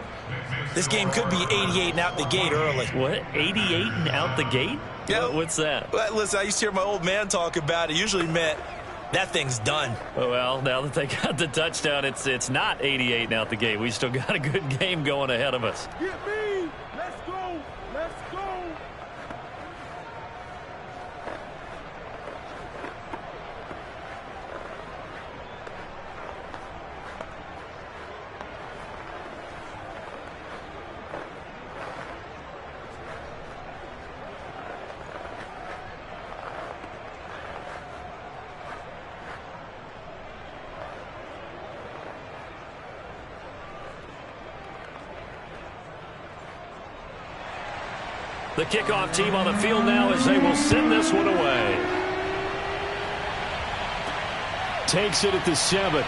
This game could be 88 and out the gate early. What? 88 and out the gate? Yeah. What's that? Well, listen, I used to hear my old man talk about it. Usually meant that thing's done. Well, now that they got the touchdown, it's not 88 and out the gate. We still got a good game going ahead of us. Get me! Let's go! Let's go! The kickoff team on the field now as they will send this one away. Takes it at the 7.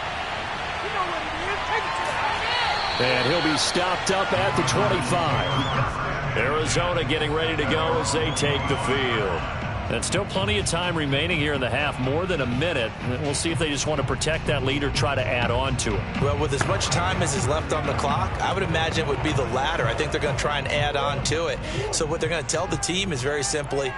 And he'll be stopped up at the 25. Arizona getting ready to go as they take the field. And still plenty of time remaining here in the half, more than a minute. And we'll see if they just want to protect that lead or try to add on to it. Well, with as much time as is left on the clock, I would imagine it would be the latter. I think they're going to try and add on to it. So what they're going to tell the team is very simply,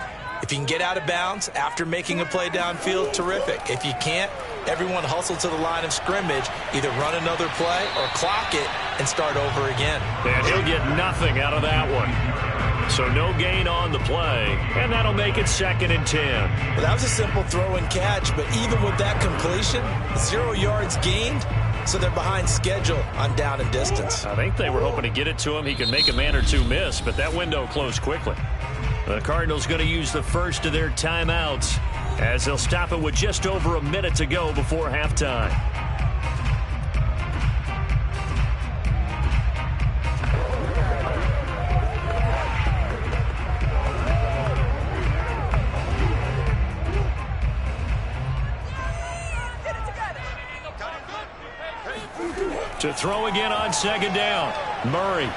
if you can get out of bounds after making a play downfield, terrific. If you can't, everyone hustle to the line of scrimmage, either run another play or clock it and start over again. And he'll get nothing out of that one. So no gain on the play, and that'll make it 2nd and 10. Well, that was a simple throw and catch, but even with that completion, 0 yards gained, so they're behind schedule on down and distance. I think they were hoping to get it to him. He could make a man or two miss, but that window closed quickly. The Cardinals going to use the first of their timeouts as they'll stop it with just over a minute to go before halftime. To throw again on 2nd down. Murray.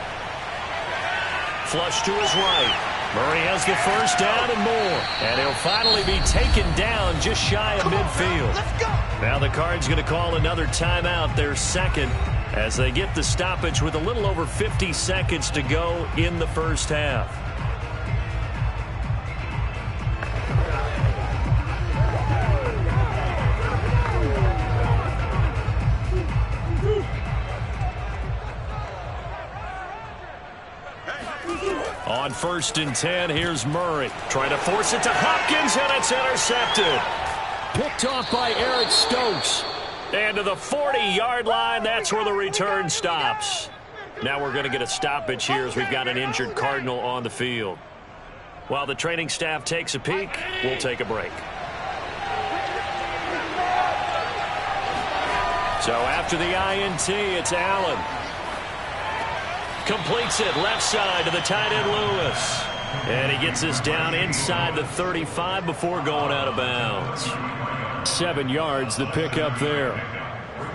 Flush to his right. Murray has the first down and more. And he'll finally be taken down just shy of midfield. Let's go! Now the Cards going to call another timeout, their 2nd, as they get the stoppage with a little over 50 seconds to go in the first half. On 1st and 10, here's Murray. Trying to force it to Hopkins, and it's intercepted. Picked off by Eric Stokes. And to the 40-yard line, that's where the return stops. Now we're going to get a stoppage here as we've got an injured Cardinal on the field. While the training staff takes a peek, we'll take a break. So after the INT, it's Allen. Completes it left side to the tight end Lewis. And he gets this down inside the 35 before going out of bounds. 7 yards, the pickup there.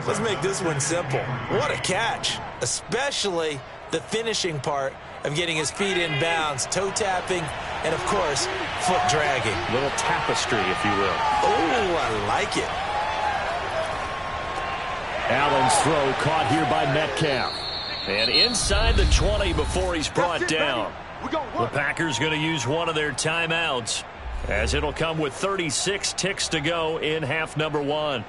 Let's make this one simple. What a catch, especially the finishing part of getting his feet in bounds, toe tapping, and, of course, foot dragging. Little tapestry, if you will. Oh, I like it. Allen's throw caught here by Metcalf. And inside the 20 before he's brought down. The Packers going to use one of their timeouts, as it'll come with 36 ticks to go in half number 1.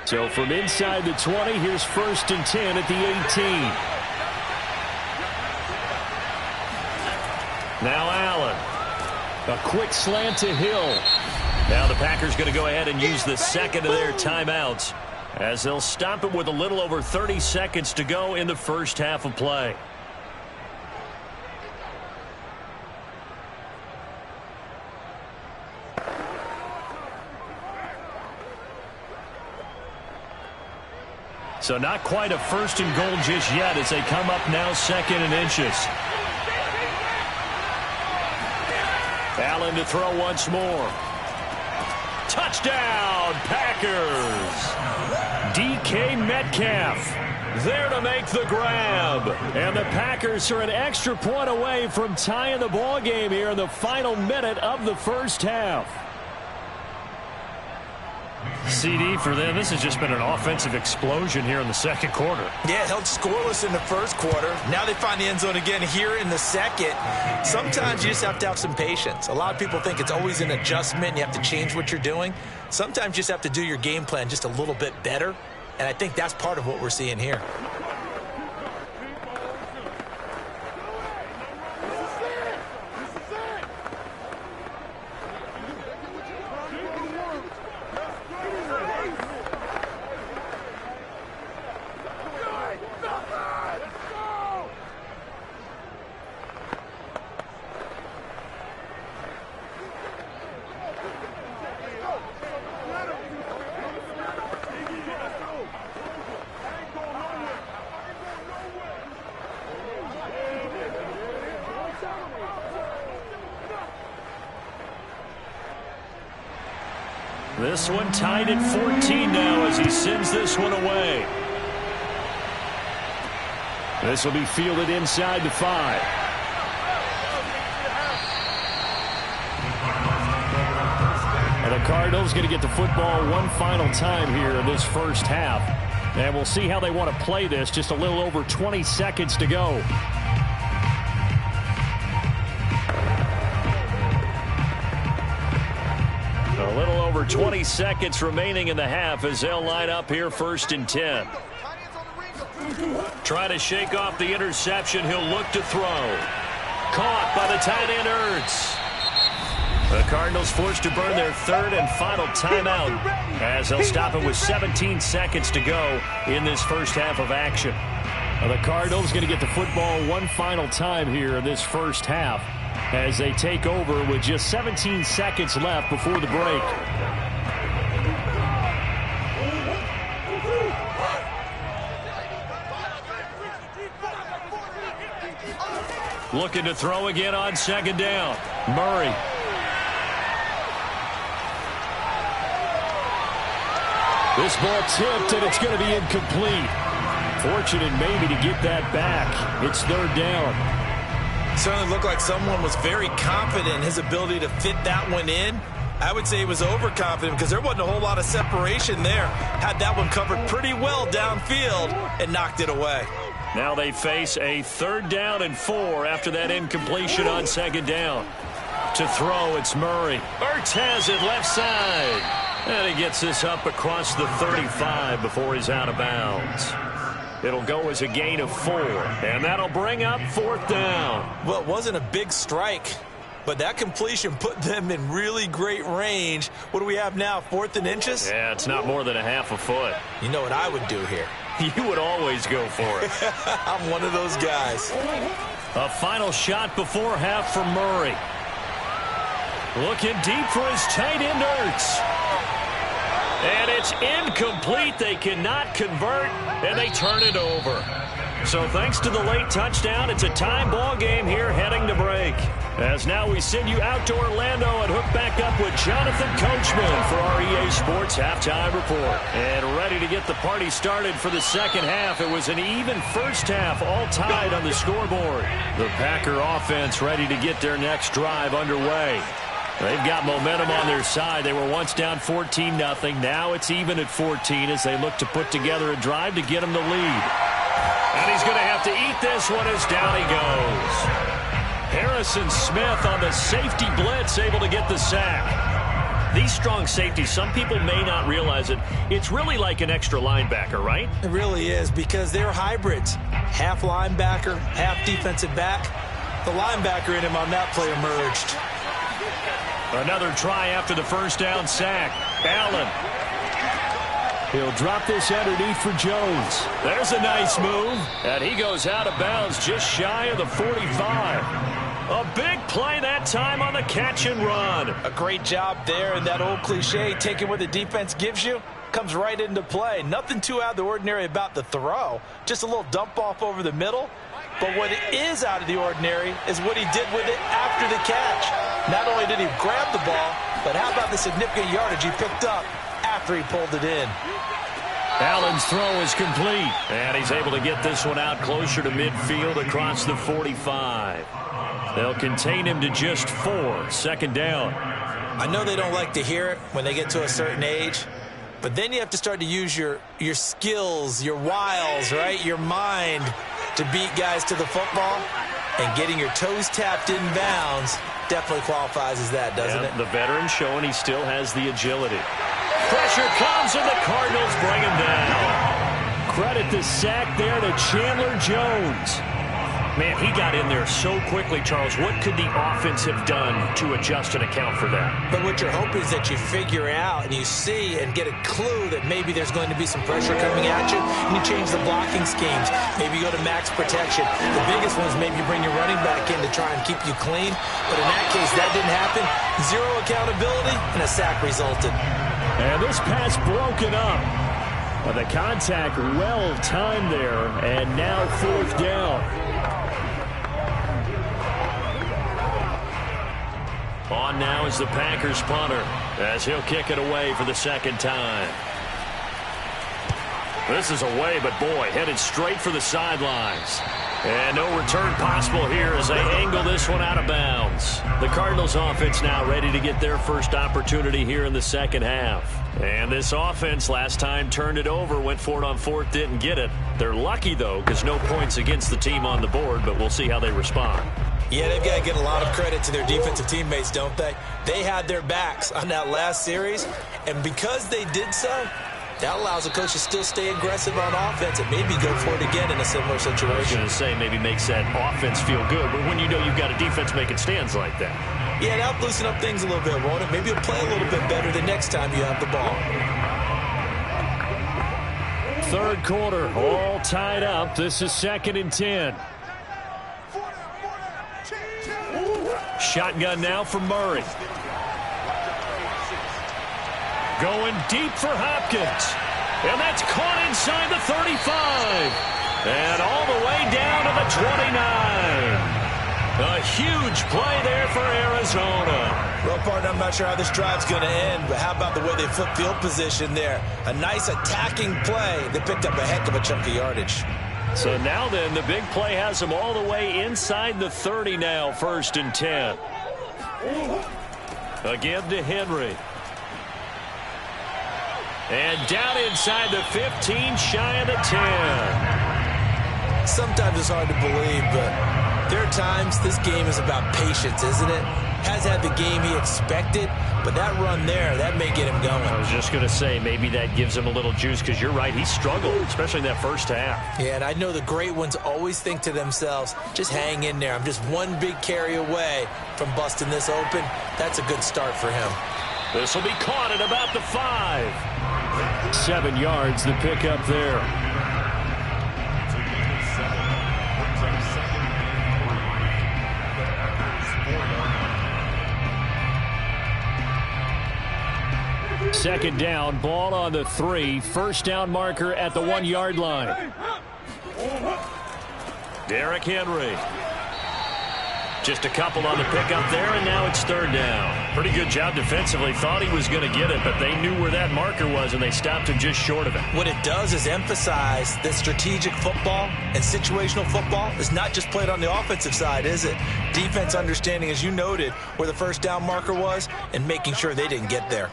So from inside the 20, here's 1st and 10 at the 18. Now Allen. A quick slant to Hill. Now the Packers going to go ahead and use the second of their timeouts, as they'll stop it with a little over 30 seconds to go in the first half of play. So not quite a 1st and goal just yet as they come up now 2nd and inches. Allen to throw once more. Touchdown, Packers. DK Metcalf there to make the grab. And the Packers are an extra point away from tying the ball game here in the final minute of the first half. CD for them, this has just been an offensive explosion here in the second quarter. Yeah, held scoreless in the first quarter. Now they find the end zone again here in the second. Sometimes you just have to have some patience. A lot of people think it's always an adjustment. You have to change what you're doing. Sometimes you just have to do your game plan just a little bit better. And I think that's part of what we're seeing here. This one tied at 14 now as he sends this one away. This will be fielded inside the 5. And the Cardinals going to get the football one final time here in this first half. And we'll see how they want to play this. Just a little over 20 seconds to go. A little over 20 seconds remaining in the half as they'll line up here 1st and 10. Try to shake off the interception. He'll look to throw. Caught by the tight end Ertz. The Cardinals forced to burn their 3rd and final timeout as they'll stop it with 17 seconds to go in this first half of action. The Cardinals going to get the football one final time here in this first half as they take over with just 17 seconds left before the break. Looking to throw again on 2nd down. Murray. This ball tipped, and it's going to be incomplete. Fortunate maybe to get that back. It's 3rd down. Certainly looked like someone was very confident in his ability to fit that one in. I would say he was overconfident because there wasn't a whole lot of separation there. Had that one covered pretty well downfield and knocked it away. Now they face a 3rd down and 4 after that incompletion on 2nd down. To throw, it's Murray. Ertz has it left side. And he gets this up across the 35 before he's out of bounds. It'll go as a gain of 4, and that'll bring up 4th down. Well, it wasn't a big strike, But that completion put them in really great range. What do we have now, 4th and inches? Yeah, it's not more than a half a foot. You know what I would do here? You would always go for it. I'm one of those guys. A final shot before half for Murray. Looking deep for his tight end, Ertz. And it's incomplete. They cannot convert, and they turn it over. So thanks to the late touchdown, it's a tie ball game here heading to break. As now we send you out to Orlando and hook back up with Jonathan Coachman for our EA Sports Halftime Report. And ready to get the party started for the second half. It was an even first half, all tied on the scoreboard. The Packer offense ready to get their next drive underway. They've got momentum on their side. They were once down 14-0. Now it's even at 14 as they look to put together a drive to get them the lead. And he's going to have to eat this one as down he goes. Harrison Smith on the safety blitz, able to get the sack. These strong safeties, some people may not realize it. It's really like an extra linebacker, right? It really is, because they're hybrids. Half linebacker, half defensive back. The linebacker in him on that play emerged. Another try after the first down sack. Allen. He'll drop this underneath for Jones. There's a nice move. And he goes out of bounds just shy of the 45. A big play that time on the catch and run. A great job there, and that old cliche, taking what the defense gives you, comes right into play. Nothing too out of the ordinary about the throw. Just a little dump off over the middle. But what is out of the ordinary is what he did with it after the catch. Not only did he grab the ball, but how about the significant yardage he picked up after he pulled it in. Allen's throw is complete. And he's able to get this one out closer to midfield across the 45. They'll contain him to just 4. Second down. I know they don't like to hear it when they get to a certain age, but then you have to start to use your skills, your wiles, right? Your mind to beat guys to the football. And getting your toes tapped in bounds definitely qualifies as that, doesn't it? The veteran showing he still has the agility. Pressure comes, and the Cardinals bring him down. Credit the sack there to Chandler Jones. Man, he got in there so quickly, Charles. What could the offense have done to adjust and account for that? But what you're hoping is that you figure out and you see and get a clue that maybe there's going to be some pressure coming at you, and you change the blocking schemes. Maybe you go to max protection. The biggest one is maybe you bring your running back in to try and keep you clean. But in that case, that didn't happen. Zero accountability, and a sack resulted. And this pass broken up. The contact well timed there, and now 4th down. On now is the Packers punter as he'll kick it away for the second time. This is away, but boy, headed straight for the sidelines. And no return possible here as they angle this one out of bounds. The Cardinals offense now ready to get their first opportunity here in the second half. And this offense last time turned it over, went for it on 4th, didn't get it. They're lucky, though, because no points against the team on the board, but we'll see how they respond. Yeah, they've got to give a lot of credit to their defensive teammates, don't they? They had their backs on that last series, and because they did so, that allows the coach to still stay aggressive on offense and maybe go for it again in a similar situation. I was going to say, maybe makes that offense feel good, but when you know you've got a defense making stands like that. Yeah, that'll loosen up things a little bit, won't it? Maybe you'll play a little bit better the next time you have the ball. Third quarter, all tied up. This is 2nd and 10. Shotgun now for Murray. Going deep for Hopkins. And that's caught inside the 35. And all the way down to the 29. A huge play there for Arizona. Well, partner, I'm not sure how this drive's going to end, but how about the way they flip field position there? A nice attacking play. They picked up a heck of a chunk of yardage. So now then, the big play has them all the way inside the 30 now, 1st and 10. Again to Henry. And down inside the 15, shy of the 10. Sometimes it's hard to believe, but there are times this game is about patience, isn't it? Has had the game he expected, but that run there, that may get him going. I was just going to say, maybe that gives him a little juice, because you're right, he struggled, especially in that first half. Yeah, and I know the great ones always think to themselves, just hang in there. I'm just one big carry away from busting this open. That's a good start for him. This will be caught at about the 5. 7 yards, the pickup there. Second down, ball on the 3. First down marker at the 1-yard line. Derrick Henry. Just a couple on the pickup there, and now it's third down. Pretty good job defensively. Thought he was going to get it, but they knew where that marker was, and they stopped him just short of it. What it does is emphasize that strategic football and situational football is not just played on the offensive side, is it? Defense understanding, as you noted, where the first down marker was and making sure they didn't get there.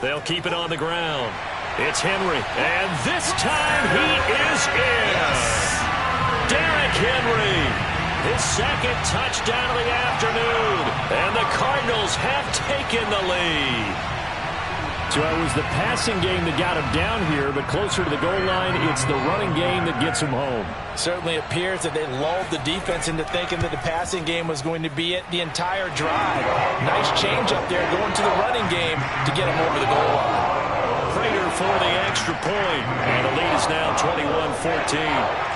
They'll keep it on the ground. It's Henry, and this time he is in. Yes. Derrick Henry. His second touchdown of the afternoon, and the Cardinals have taken the lead. So it was the passing game that got him down here, but closer to the goal line, it's the running game that gets him home. Certainly appears that they lulled the defense into thinking that the passing game was going to be it the entire drive. Nice change up there going to the running game to get him over the goal line. Prater for the extra point, and the lead is now 21-14.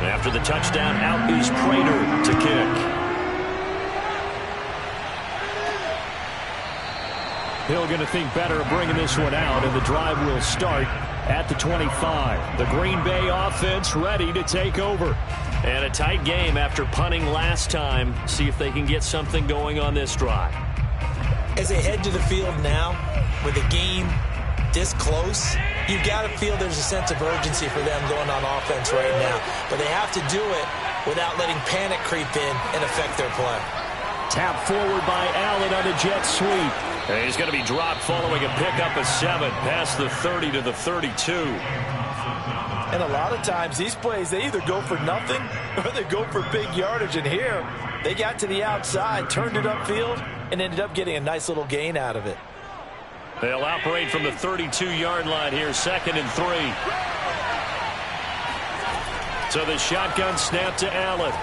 After the touchdown, out is Prater to kick. Hill going to think better of bringing this one out, and the drive will start at the 25. The Green Bay offense ready to take over. And a tight game after punting last time. See if they can get something going on this drive. As they head to the field now, with the game this close, you've got to feel there's a sense of urgency for them going on offense right now. But they have to do it without letting panic creep in and affect their play. Tap forward by Allen on the jet sweep. And he's going to be dropped following a pickup of 7 past the 30 to the 32. And a lot of times these plays, they either go for nothing or they go for big yardage. And here, they got to the outside, turned it upfield, and ended up getting a nice little gain out of it. They'll operate from the 32-yard line here, 2nd and 3. So the shotgun snap to Allen.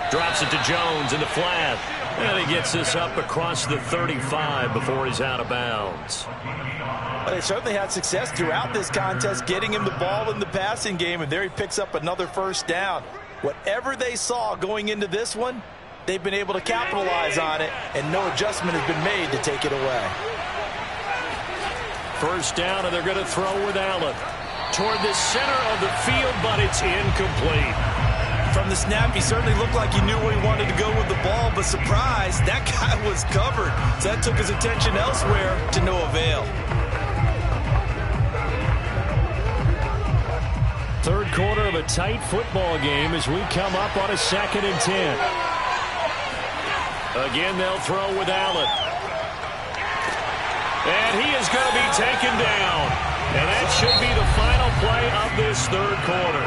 Drops it to Jones in the flat. And he gets this up across the 35 before he's out of bounds. Well, they certainly had success throughout this contest getting him the ball in the passing game, and there he picks up another first down. Whatever they saw going into this one, they've been able to capitalize on it, and no adjustment has been made to take it away. First down, and they're going to throw with Allen. Toward the center of the field, but it's incomplete. From the snap, he certainly looked like he knew where he wanted to go with the ball, but surprise, that guy was covered. So that took his attention elsewhere to no avail. Third quarter of a tight football game as we come up on a 2nd and 10. Again, they'll throw with Allen. And he is going to be taken down. And that should be the final play of this third quarter.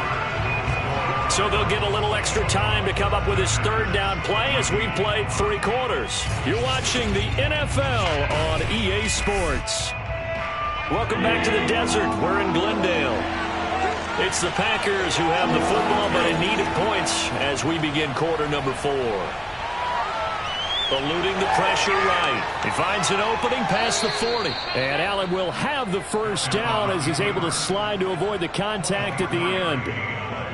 So they'll get a little extra time to come up with his third down play as we played 3 quarters. You're watching the NFL on EA Sports. Welcome back to the desert. We're in Glendale. It's the Packers who have the football but in need of points as we begin quarter number 4. Eluding the pressure right. He finds an opening past the 40. And Allen will have the first down as he's able to slide to avoid the contact at the end.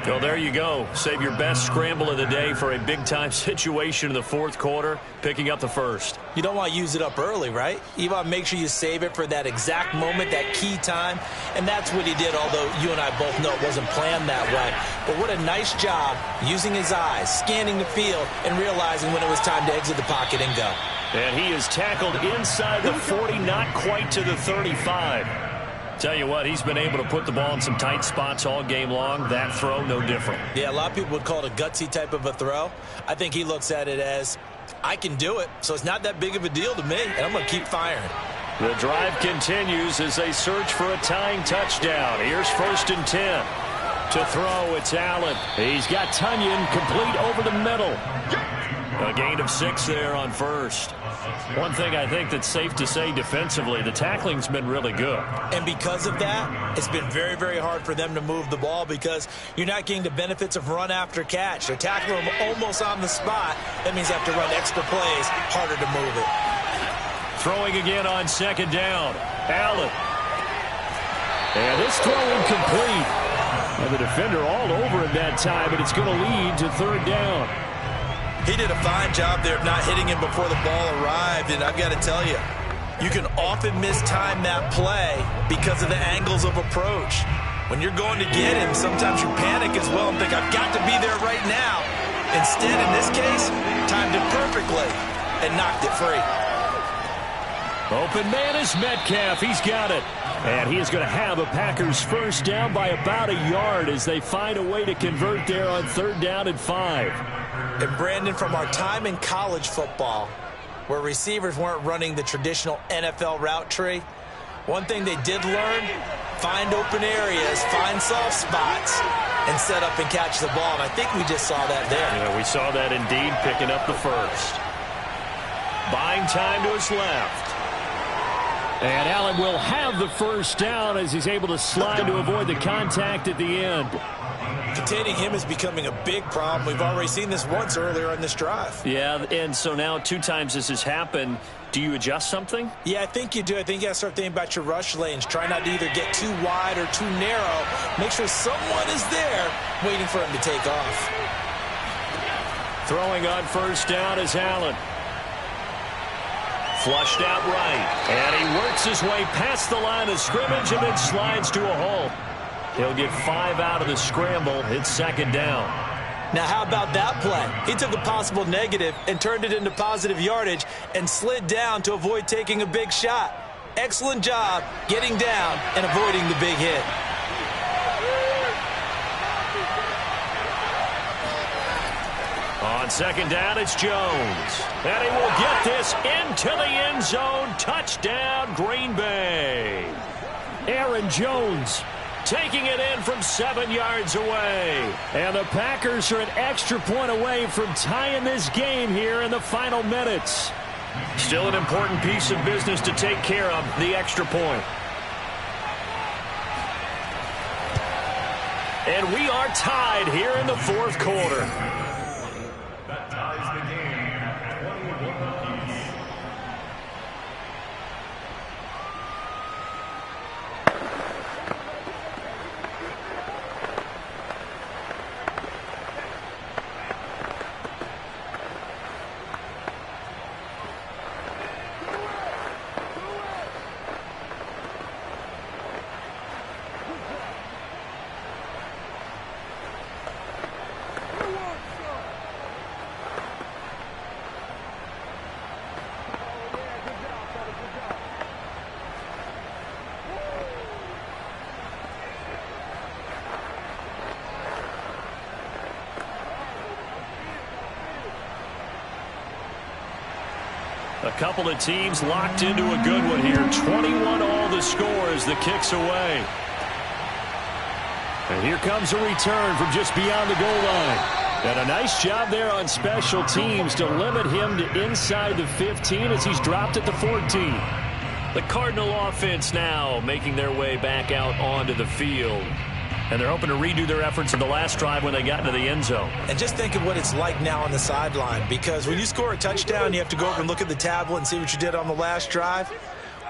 Well, there you go. Save your best scramble of the day for a big-time situation in the fourth quarter, picking up the first. You don't want to use it up early, right? You want to make sure you save it for that exact moment, that key time, and that's what he did, although you and I both know it wasn't planned that way. But what a nice job using his eyes, scanning the field, and realizing when it was time to exit the pocket and go. And he is tackled inside the 40, not quite to the 35. Tell you what, he's been able to put the ball in some tight spots all game long. That throw, no different. Yeah, a lot of people would call it a gutsy type of a throw. I think he looks at it as, I can do it, so it's not that big of a deal to me, and I'm going to keep firing. The drive continues as they search for a tying touchdown. Here's 1st and 10. To throw, it's Allen. He's got Tunyon complete over the middle. A gain of 6 there on first. One thing I think that's safe to say defensively, the tackling's been really good. And because of that, it's been very, very hard for them to move the ball because you're not getting the benefits of run after catch. They're tackling them almost on the spot. That means they have to run extra plays, harder to move it. Throwing again on 2nd down. Allen. And this throw incomplete. And the defender all over him that time, and it's going to lead to 3rd down. He did a fine job there of not hitting him before the ball arrived, and I've got to tell you, you can often mistime that play because of the angles of approach. When you're going to get him, sometimes you panic as well and think, I've got to be there right now. Instead, in this case, timed it perfectly and knocked it free. Open man is Metcalf. He's got it. And he is going to have a Packers 1st down by about a yard as they find a way to convert there on 3rd down and 5. And Brandon, from our time in college football, where receivers weren't running the traditional NFL route tree, one thing they did learn, find open areas, find soft spots, and set up and catch the ball. And I think we just saw that there. Yeah, we saw that indeed, picking up the first. Buying time to his left. And Allen will have the 1st down as he's able to slide to avoid the contact at the end. Containing him is becoming a big problem. We've already seen this once earlier in this drive. Yeah, and so now 2 times this has happened. Do you adjust something? Yeah, I think you do. I think you got to start thinking about your rush lanes. Try not to either get too wide or too narrow. Make sure someone is there waiting for him to take off. Throwing on 1st down is Allen. Flushed out right. And he works his way past the line of scrimmage and then slides to a hole. He'll get 5 out of the scramble. It's 2nd down. Now, how about that play? He took a possible negative and turned it into positive yardage and slid down to avoid taking a big shot. Excellent job getting down and avoiding the big hit. On 2nd down, it's Jones. And he will get this into the end zone. Touchdown, Green Bay. Aaron Jones taking it in from 7 yards away. And the Packers are an extra point away from tying this game here in the final minutes. Still an important piece of business to take care of, the extra point. And we are tied here in the 4th quarter. That ties the game at 21 apiece. A couple of teams locked into a good one here. 21 all the score as the kick's away. And here comes a return from just beyond the goal line. And a nice job there on special teams to limit him to inside the 15 as he's dropped at the 14. The Cardinal offense now making their way back out onto the field. And they're hoping to redo their efforts in the last drive when they got into the end zone. And just think of what it's like now on the sideline, because when you score a touchdown, you have to go over and look at the tablet and see what you did on the last drive.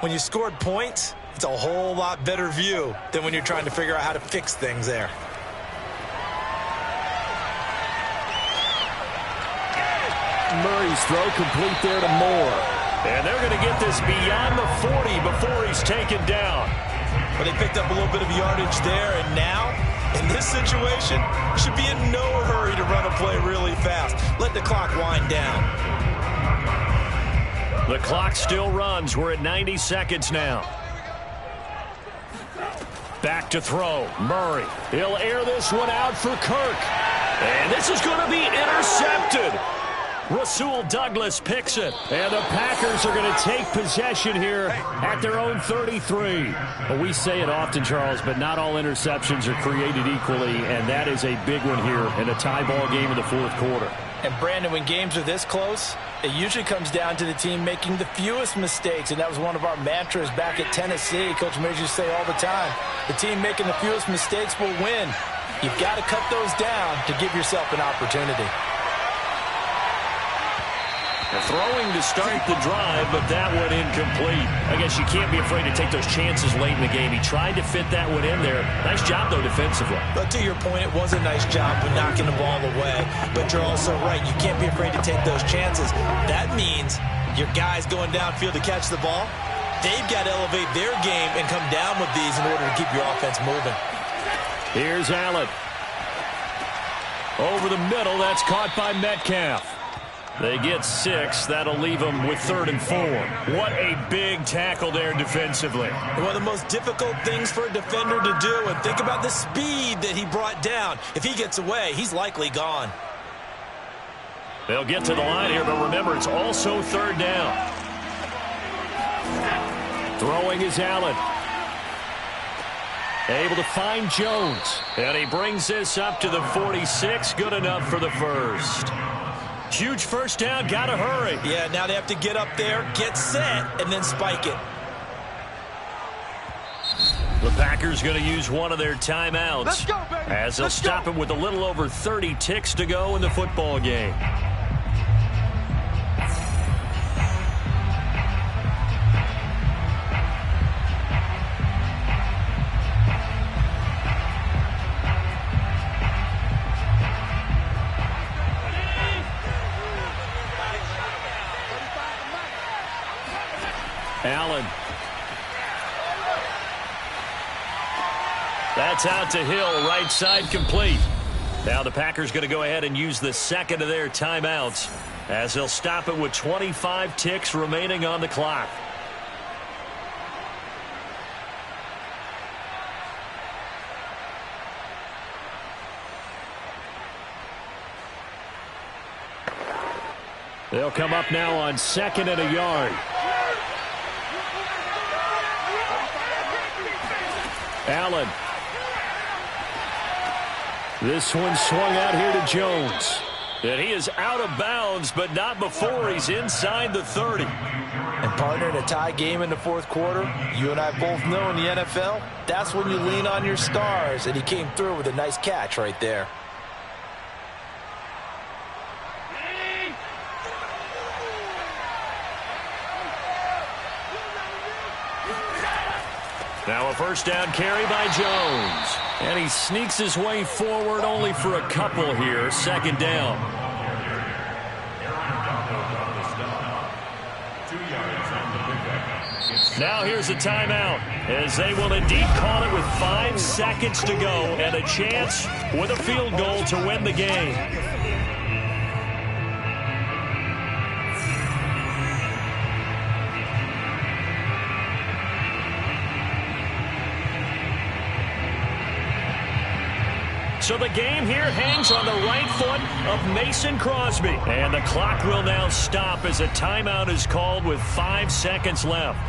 When you scored points, it's a whole lot better view than when you're trying to figure out how to fix things there. Murray's throw complete there to Moore. And they're going to get this beyond the 40 before he's taken down. But they picked up a little bit of yardage there, and now, in this situation, should be in no hurry to run a play really fast. Let the clock wind down. The clock still runs. We're at 90 seconds now. Back to throw. Murray. He'll air this one out for Kirk. And this is going to be intercepted. Rasul Douglas picks it. And the Packers are going to take possession here at their own 33. Well, we say it often, Charles, but not all interceptions are created equally, and that is a big one here in a tie ball game in the fourth quarter. And, Brandon, when games are this close, it usually comes down to the team making the fewest mistakes, and that was one of our mantras back at Tennessee. Coach Mays used to say all the time, the team making the fewest mistakes will win. You've got to cut those down to give yourself an opportunity. Throwing to start the drive, but that one incomplete. I guess you can't be afraid to take those chances late in the game. He tried to fit that one in there. Nice job, though, defensively. But to your point, it was a nice job of knocking the ball away. But you're also right. You can't be afraid to take those chances. That means your guys going downfield to catch the ball, they've got to elevate their game and come down with these in order to keep your offense moving. Here's Allen. Over the middle, that's caught by Metcalf. They get 6. That'll leave them with 3rd and 4. What a big tackle there defensively. One of the most difficult things for a defender to do, and think about the speed that he brought down. If he gets away, he's likely gone. They'll get to the line here, but remember, it's also 3rd down. Throwing is Allen. Able to find Jones. And he brings this up to the 46. Good enough for the first. Huge first down. Got to hurry. Yeah, now they have to get up there, get set, and then spike it. The Packers going to use one of their timeouts. Let's go, baby. As they'll stop it with a little over 30 ticks to go in the football game. Allen. That's out to Hill, right side complete. Now the Packers going to go ahead and use the second of their timeouts as they'll stop it with 25 ticks remaining on the clock. They'll come up now on 2nd and a yard. Allen. This one swung out here to Jones. And he is out of bounds, but not before he's inside the 30. And, partner, in a tie game in the fourth quarter, you and I both know in the NFL, that's when you lean on your stars. And he came through with a nice catch right there. Now a first down carry by Jones. And he sneaks his way forward only for a couple here. 2nd down. Now here's a timeout as they will indeed call it with 5 seconds to go and a chance with a field goal to win the game. So the game here hangs on the right foot of Mason Crosby. And the clock will now stop as a timeout is called with 5 seconds left.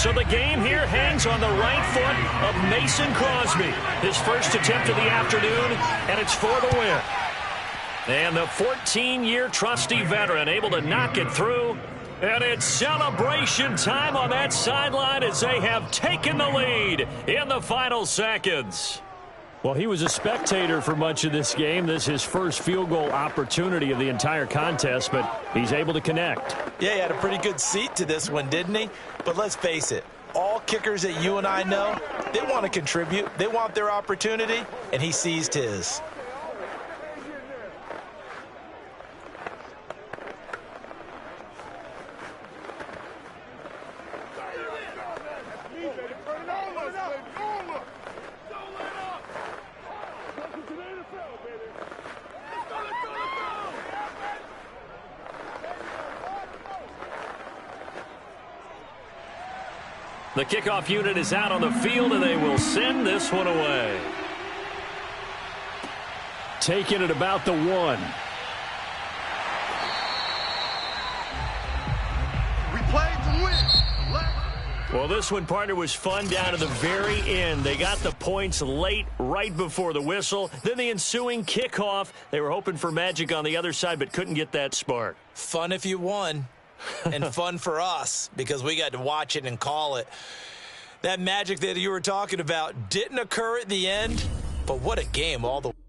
So the game here hangs on the right foot of Mason Crosby. His first attempt of the afternoon, and it's for the win. And the 14-year trusty veteran able to knock it through And it's celebration time on that sideline as they have taken the lead in the final seconds. Well, he was a spectator for much of this game. This is his first field goal opportunity of the entire contest, but he's able to connect. Yeah, he had a pretty good seat to this one, didn't he? But let's face it, all kickers that you and I know, they want to contribute. They want their opportunity, and he seized his. The kickoff unit is out on the field, and they will send this one away. Taking it about the 1. We played to win. Well, this one, partner, was fun down to the very end. They got the points late, right before the whistle. Then the ensuing kickoff. They were hoping for magic on the other side, but couldn't get that spark. Fun if you won. And fun for us because we got to watch it and call it. That magic that you were talking about didn't occur at the end, but what a game all the way.